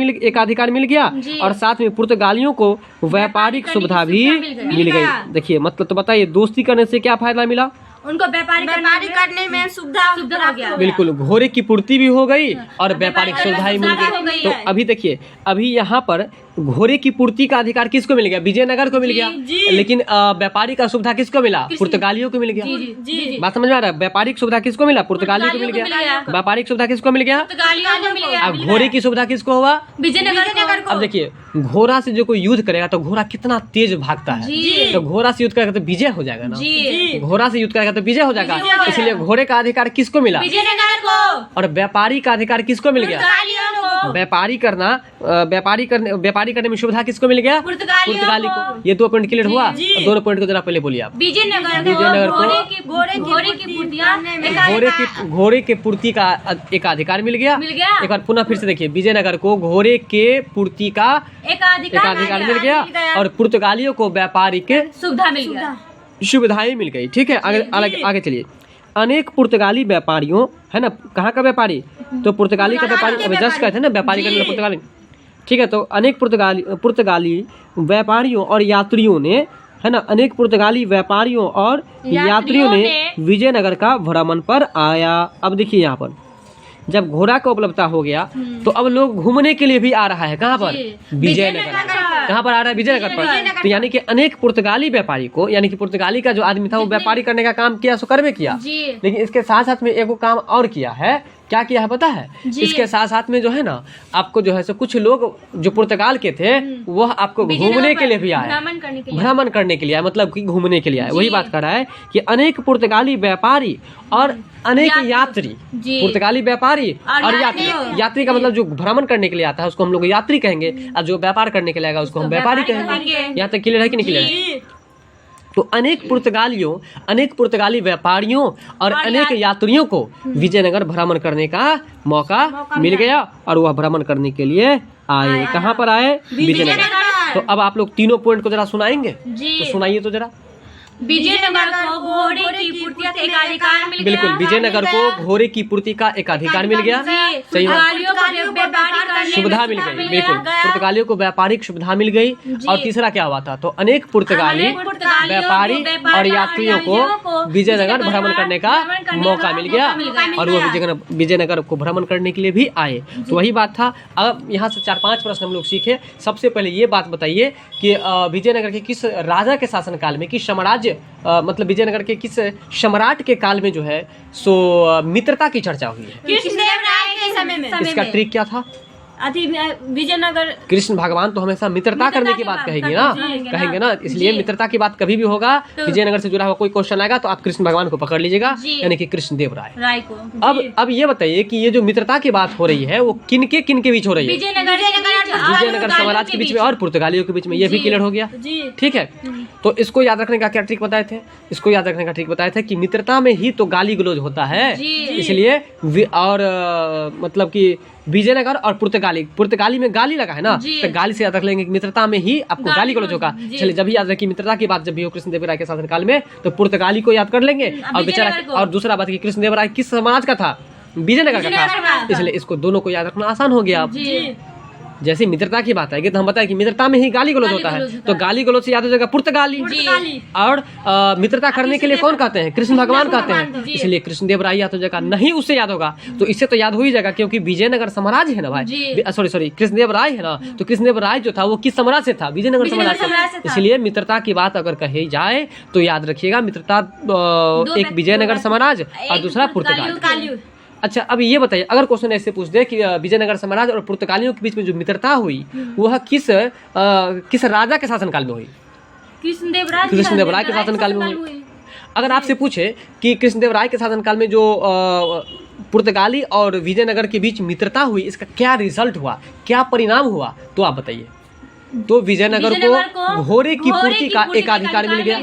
मिल गया और साथ में पुर्तगालियों को व्यापारिक सुविधा भी मिल गई। देखिए मतलब, तो बताइए दोस्ती करने से क्या फायदा मिला? उनको व्यापारी करने में सुविधा हो गया। बिल्कुल, घोड़े की पूर्ति भी हो गई और व्यापारिक सुविधाएं मिल गई। तो अभी देखिए, अभी यहाँ पर घोड़े की पूर्ति का अधिकार किसको मिल गया? विजयनगर को मिल गया। लेकिन व्यापारी का सुविधा किसको मिला? पुर्तगालियों को मिल गया। बात समझ में आ रहा है? व्यापारिक सुविधा किसको मिला? पुर्तगालियों को मिल गया। व्यापारिक सुविधा किसको मिल गया? अब घोड़े की सुविधा किसको हुआ? विजयनगर को। अब देखिए, घोड़ा से जो कोई युद्ध करेगा तो घोड़ा कितना तेज भागता है, तो घोड़ा से युद्ध करेगा तो विजय हो जाएगा ना। घोड़ा से युद्ध करेगा तो विजय हो जाएगा। इसलिए घोड़े का अधिकार किसको मिला? विजयनगर को। और व्यापारी का अधिकार किसको मिल गया? व्यापारी करने में सुविधा किसको मिल गया? पुर्तगाली को। ये 2 पॉइंट क्लियर हुआ। और दोनों पॉइंट को जरा पहले बोलिए आप। विजयनगर को घोड़े के पूर्ति का एक अधिकार मिल गया। एक बार पुनः फिर से देखिए, विजयनगर को घोड़े के पूर्ति का एकाधिकार मिल गया और पुर्तगालियों को व्यापारिक सुविधाएं मिल गई। ठीक है, आगे चलिए। अनेक पुर्तगाली व्यापारियों, है ना, कहाँ का व्यापारी? तो पुर्तगाली का व्यापारी, अभी जस्ट कहते हैं ना व्यापारी का पुर्तगाली। ठीक है, तो अनेक पुर्तगाली व्यापारियों और यात्रियों ने, है ना, अनेक पुर्तगाली व्यापारियों और यात्रियों ने विजयनगर का भ्रमण पर आया। अब देखिए यहाँ पर जब घोड़ा का उपलब्धता हो गया तो अब लोग घूमने के लिए भी आ रहा है। कहाँ पर? विजयनगर। कहाँ पर आ रहा है? विजयनगर पर। तो यानी कि अनेक पुर्तगाली व्यापारी को, यानी कि पुर्तगाली का जो आदमी था वो व्यापारी करने का काम किया, सो कर्म किया। लेकिन इसके साथ साथ में एगो काम और किया है क्या किया है पता है? जी। इसके साथ साथ में जो है ना आपको जो है सो कुछ लोग जो पुर्तगाल के थे वह आपको घूमने के लिए भी आए, भ्रमण करने के लिए आए, मतलब कि घूमने के लिए आए। वही बात कर रहा है कि अनेक पुर्तगाली व्यापारी और अनेक यात्री, पुर्तगाली व्यापारी और यात्री का मतलब जो भ्रमण करने के लिए आता है उसको हम लोग यात्री कहेंगे, और जो व्यापार करने के लिए आएगा उसको हम व्यापारी कहेंगे। यहाँ तक क्लियर है कि नहीं क्लियर है? तो अनेक पुर्तगाली व्यापारियों और अनेक यात्रियों को विजयनगर भ्रमण करने का मौका मिल गया और वह भ्रमण करने के लिए आए। कहाँ पर आए? विजयनगर। तो अब आप लोग तीनों पॉइंट को जरा सुनाएंगे, तो सुनाइए तो जरा। विजयनगर को घोड़े की पूर्ति का एकाधिकार मिल गया। बिल्कुल, विजयनगर को घोड़े की पूर्ति का एकाधिकार मिल गया। सही बात, सुविधा मिल गई। बिल्कुल, पुर्तगालियों को व्यापारिक सुविधा मिल गई। और तीसरा क्या हुआ था? तो अनेक पुर्तगाली व्यापारी और यात्रियों को विजयनगर भ्रमण करने का मौका मिल गया और वो विजयनगर को भ्रमण करने के लिए भी आए। तो वही बात था। अब यहाँ से 4-5 प्रश्न हम लोग सीखे। सबसे पहले ये बात बताइए कि विजयनगर के किस राजा के शासनकाल में, किस साम्राज्य मतलब विजयनगर के किस सम्राट के काल में जो है सो मित्रता की चर्चा हुई है? कृष्णदेवराय के समय में। इसका ट्रिक क्या था? विजयनगर कृष्ण भगवान तो हमेशा मित्रता करने की बात कहेंगे ना, इसलिए मित्रता की बात कभी भी होगा विजयनगर से जुड़ा हुआ कोई क्वेश्चन आएगा तो आप कृष्ण भगवान को पकड़ लीजिएगा, यानी कि कृष्णदेव राय को। अब ये बताइए कि ये जो मित्रता की बात हो रही है वो किन के बीच हो रही है? विजयनगर साम्राज्य के बीच में और पुर्तगालियों के बीच में। ये भी क्लियर हो गया, ठीक है। तो इसको याद रखने का क्या ट्रिक बताए थे? इसको याद रखने का ट्रिक बताया था कि मित्रता में ही तो गाली गलौज होता है, इसलिए और मतलब कि विजयनगर और पुर्तगाली में गाली लगा है ना, तो गाली से याद रख लेंगे कि मित्रता में ही आपको गाली गलौज होगा। चलिए, जब भी याद रखिए मित्रता की बात जब भी हो कृष्णदेव राय के शासनकाल में तो पुर्तगाली को याद कर लेंगे और बेचारा। और दूसरा बात कि कृष्णदेव राय किस समाज का था? विजयनगर का था, इसलिए इसको दोनों को याद रखना आसान हो गया। जैसे मित्रता की बात आएगी तो हम बताएं कि मित्रता में ही गाली गलौज होता है, तो गाली गलौज से याद हो जाएगा पुर्तगाली। और मित्रता करने के लिए कौन कहते हैं? कृष्ण भगवान कहते हैं, इसलिए कृष्णदेव राय याद हो जाएगा। नहीं उससे याद होगा तो इससे तो याद हो ही जाएगा, क्योंकि विजयनगर साम्राज्य है ना भाई, सॉरी कृष्णदेव राय है ना, तो कृष्णदेव राय जो था वो किस साम्राज्य से था? विजयनगर साम्राज्य से। इसलिए मित्रता की बात अगर कही जाए तो याद रखिएगा मित्रता एक विजयनगर साम्राज्य और दूसरा पुर्तगाली। अच्छा, अब ये बताइए, अगर क्वेश्चन ऐसे पूछ दे कि विजयनगर साम्राज्य और पुर्तगालियों के बीच में जो मित्रता हुई वह किस राजा के शासनकाल में हुई? कृष्णदेव राय के शासनकाल में हुई। अगर आपसे पूछे कि कृष्णदेव राय के शासनकाल में जो पुर्तगाली और विजयनगर के बीच मित्रता हुई, इसका क्या रिजल्ट हुआ, क्या परिणाम हुआ, तो आप बताइए। तो विजयनगर को घोड़े की पूर्ति का एकाधिकार मिल गया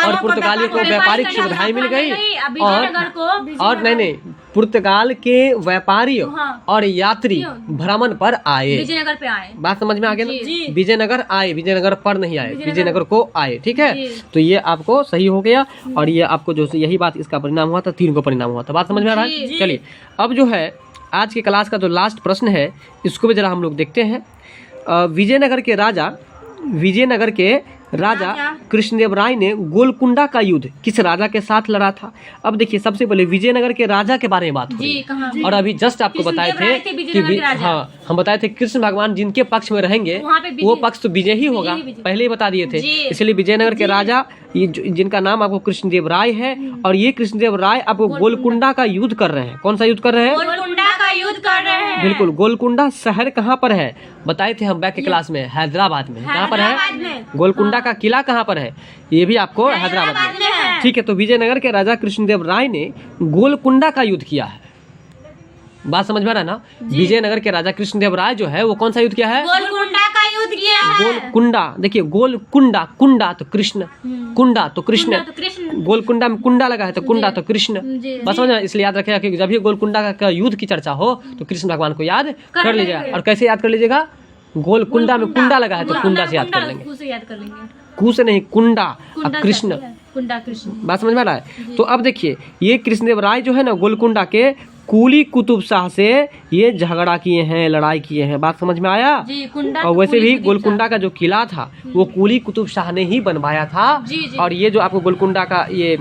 और पुर्तगालियों को व्यापारिक सुविधाएं मिल गई और नहीं पुर्तगाल के व्यापारी और यात्री भ्रमण पर आए। विजयनगर पे आए। बात समझ में आ गया ना? विजयनगर आए, विजयनगर पर नहीं आए, विजयनगर को आए, ठीक है। तो ये आपको सही हो गया और ये आपको जो यही बात इसका परिणाम हुआ था, 3 को परिणाम हुआ था। बात समझ में आ रहा है? चलिए, अब जो है आज के क्लास का जो लास्ट प्रश्न है इसको भी जरा हम लोग देखते हैं। विजयनगर के राजा कृष्णदेव राय ने गोलकुंडा का युद्ध किस राजा के साथ लड़ा था? अब देखिए, सबसे पहले विजयनगर के राजा के बारे में बात हुई और अभी जस्ट आपको बताए थे कि हम बताए थे कृष्ण भगवान जिनके पक्ष में रहेंगे वो पक्ष तो विजय ही होगा, पहले ही बता दिए थे। इसलिए विजयनगर के राजा जिनका नाम आपको कृष्णदेव राय है और ये कृष्णदेव राय आपको गोलकुंडा का युद्ध कर रहे हैं। कौन सा युद्ध कर रहे हैं? युद्ध कर रहे हैं। बिल्कुल। गोलकुंडा शहर कहाँ पर है? बताए थे हम बैक के क्लास में, हैदराबाद में। कहाँ पर है? गोलकुंडा का किला कहाँ पर है? ये भी आपको हैदराबाद में, ठीक है। तो विजयनगर के राजा कृष्णदेव राय ने गोलकुंडा का युद्ध किया है। बात समझ में आ रहा है ना? विजयनगर के राजा कृष्णदेव राय जो है वो कौन सा युद्ध किया है? गोलकुंडा का युद्ध किया है। गोलकुंडा, देखिए गोलकुंडा, कुंडा तो कृष्ण, कुंडा तो कृष्ण, गोलकुंडा में कुंडा लगा है तो कुंडा तो कृष्ण। बस समझ में? इसलिए याद रखिएगा कि जब भी गोलकुंडा का युद्ध की चर्चा हो तो कृष्ण भगवान को याद कर लीजिएगा। और कैसे याद कर लीजिएगा? गोलकुंडा में कुंडा लगा है तो कुंडा से याद कर लेंगे, कू से नहीं, कुंडा कृष्ण, कुंडा कृष्ण। बात समझ में आ रहा है? तो अब देखिए, ये कृष्णदेव राय जो है ना गोलकुंडा के कुली कुतुब शाह से ये झगड़ा किए हैं, लड़ाई किए हैं। बात समझ में आया? और वैसे भी गोलकुंडा का जो किला था वो कुली कुतुब शाह ने ही बनवाया था। और ये जो आपको गोलकुंडा का ये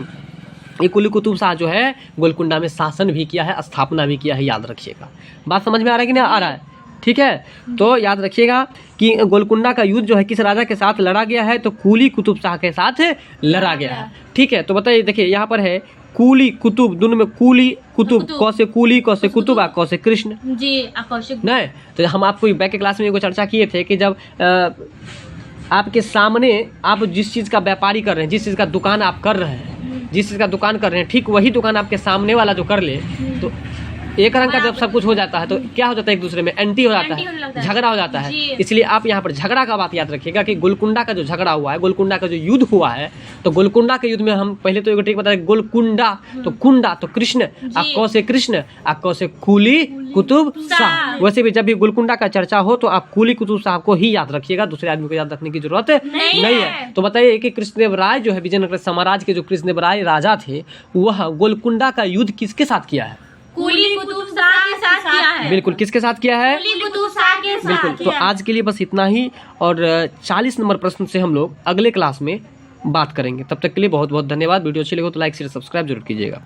कुली कुतुब शाह जो है गोलकुंडा में शासन भी किया है, स्थापना भी किया है, याद रखिएगा। बात समझ में आ रहा है कि नहीं आ रहा है? ठीक है, तो याद रखिएगा कि गोलकुंडा का युद्ध जो है किस राजा के साथ लड़ा गया है? तो कुली कुतुब शाह के साथ लड़ा गया है। ठीक है, तो बताइए, देखिए यहाँ पर है कूली कुतुब, दोनों में कूली कुतुब, क से कूली, क से कुतुब, आ क से कृष्ण। जी आकर्षक। नहीं तो हम आपको बैक के क्लास में एगो चर्चा किए थे कि जब आपके सामने आप जिस चीज़ का व्यापारी कर रहे हैं, जिस चीज़ का दुकान आप कर रहे हैं, जिस चीज़ का दुकान कर रहे हैं, ठीक वही दुकान आपके सामने वाला जो कर ले, तो एक रंग का जब सब कुछ हो जाता है तो क्या हो जाता है, एक दूसरे में एंटी हो जाता है, झगड़ा हो जाता है। इसलिए आप यहाँ पर झगड़ा का बात याद रखिएगा कि गोलकुंडा का जो झगड़ा हुआ है, गोलकुंडा का जो युद्ध हुआ है, तो गोलकुंडा के युद्ध में हम पहले तो एक ट्रिक बता दें, गोलकुंडा तो कुंडा तो कृष्ण, आ क से कृष्ण, आ क से कूली कुतुब शाह। वैसे भी जब भी गोलकुंडा का चर्चा हो तो आप कूली कुतुब शाह को ही याद रखिएगा, दूसरे आदमी को याद रखने की जरूरत नहीं है। तो बताइए कि कृष्णदेव राय जो है, विजयनगर साम्राज्य के जो कृष्णदेव राय राजा थे, वह गोलकुंडा का युद्ध किसके साथ किया है? कुली कुतुब शाह के साथ किया है। बिल्कुल, किसके साथ किया है? कुली कुतुब शाह के साथ। बिल्कुल। तो आज के लिए बस इतना ही, और 40 नंबर प्रश्न से हम लोग अगले क्लास में बात करेंगे। तब तक के लिए बहुत बहुत धन्यवाद। वीडियो अच्छी लगे तो लाइक शेयर सब्सक्राइब जरूर कीजिएगा।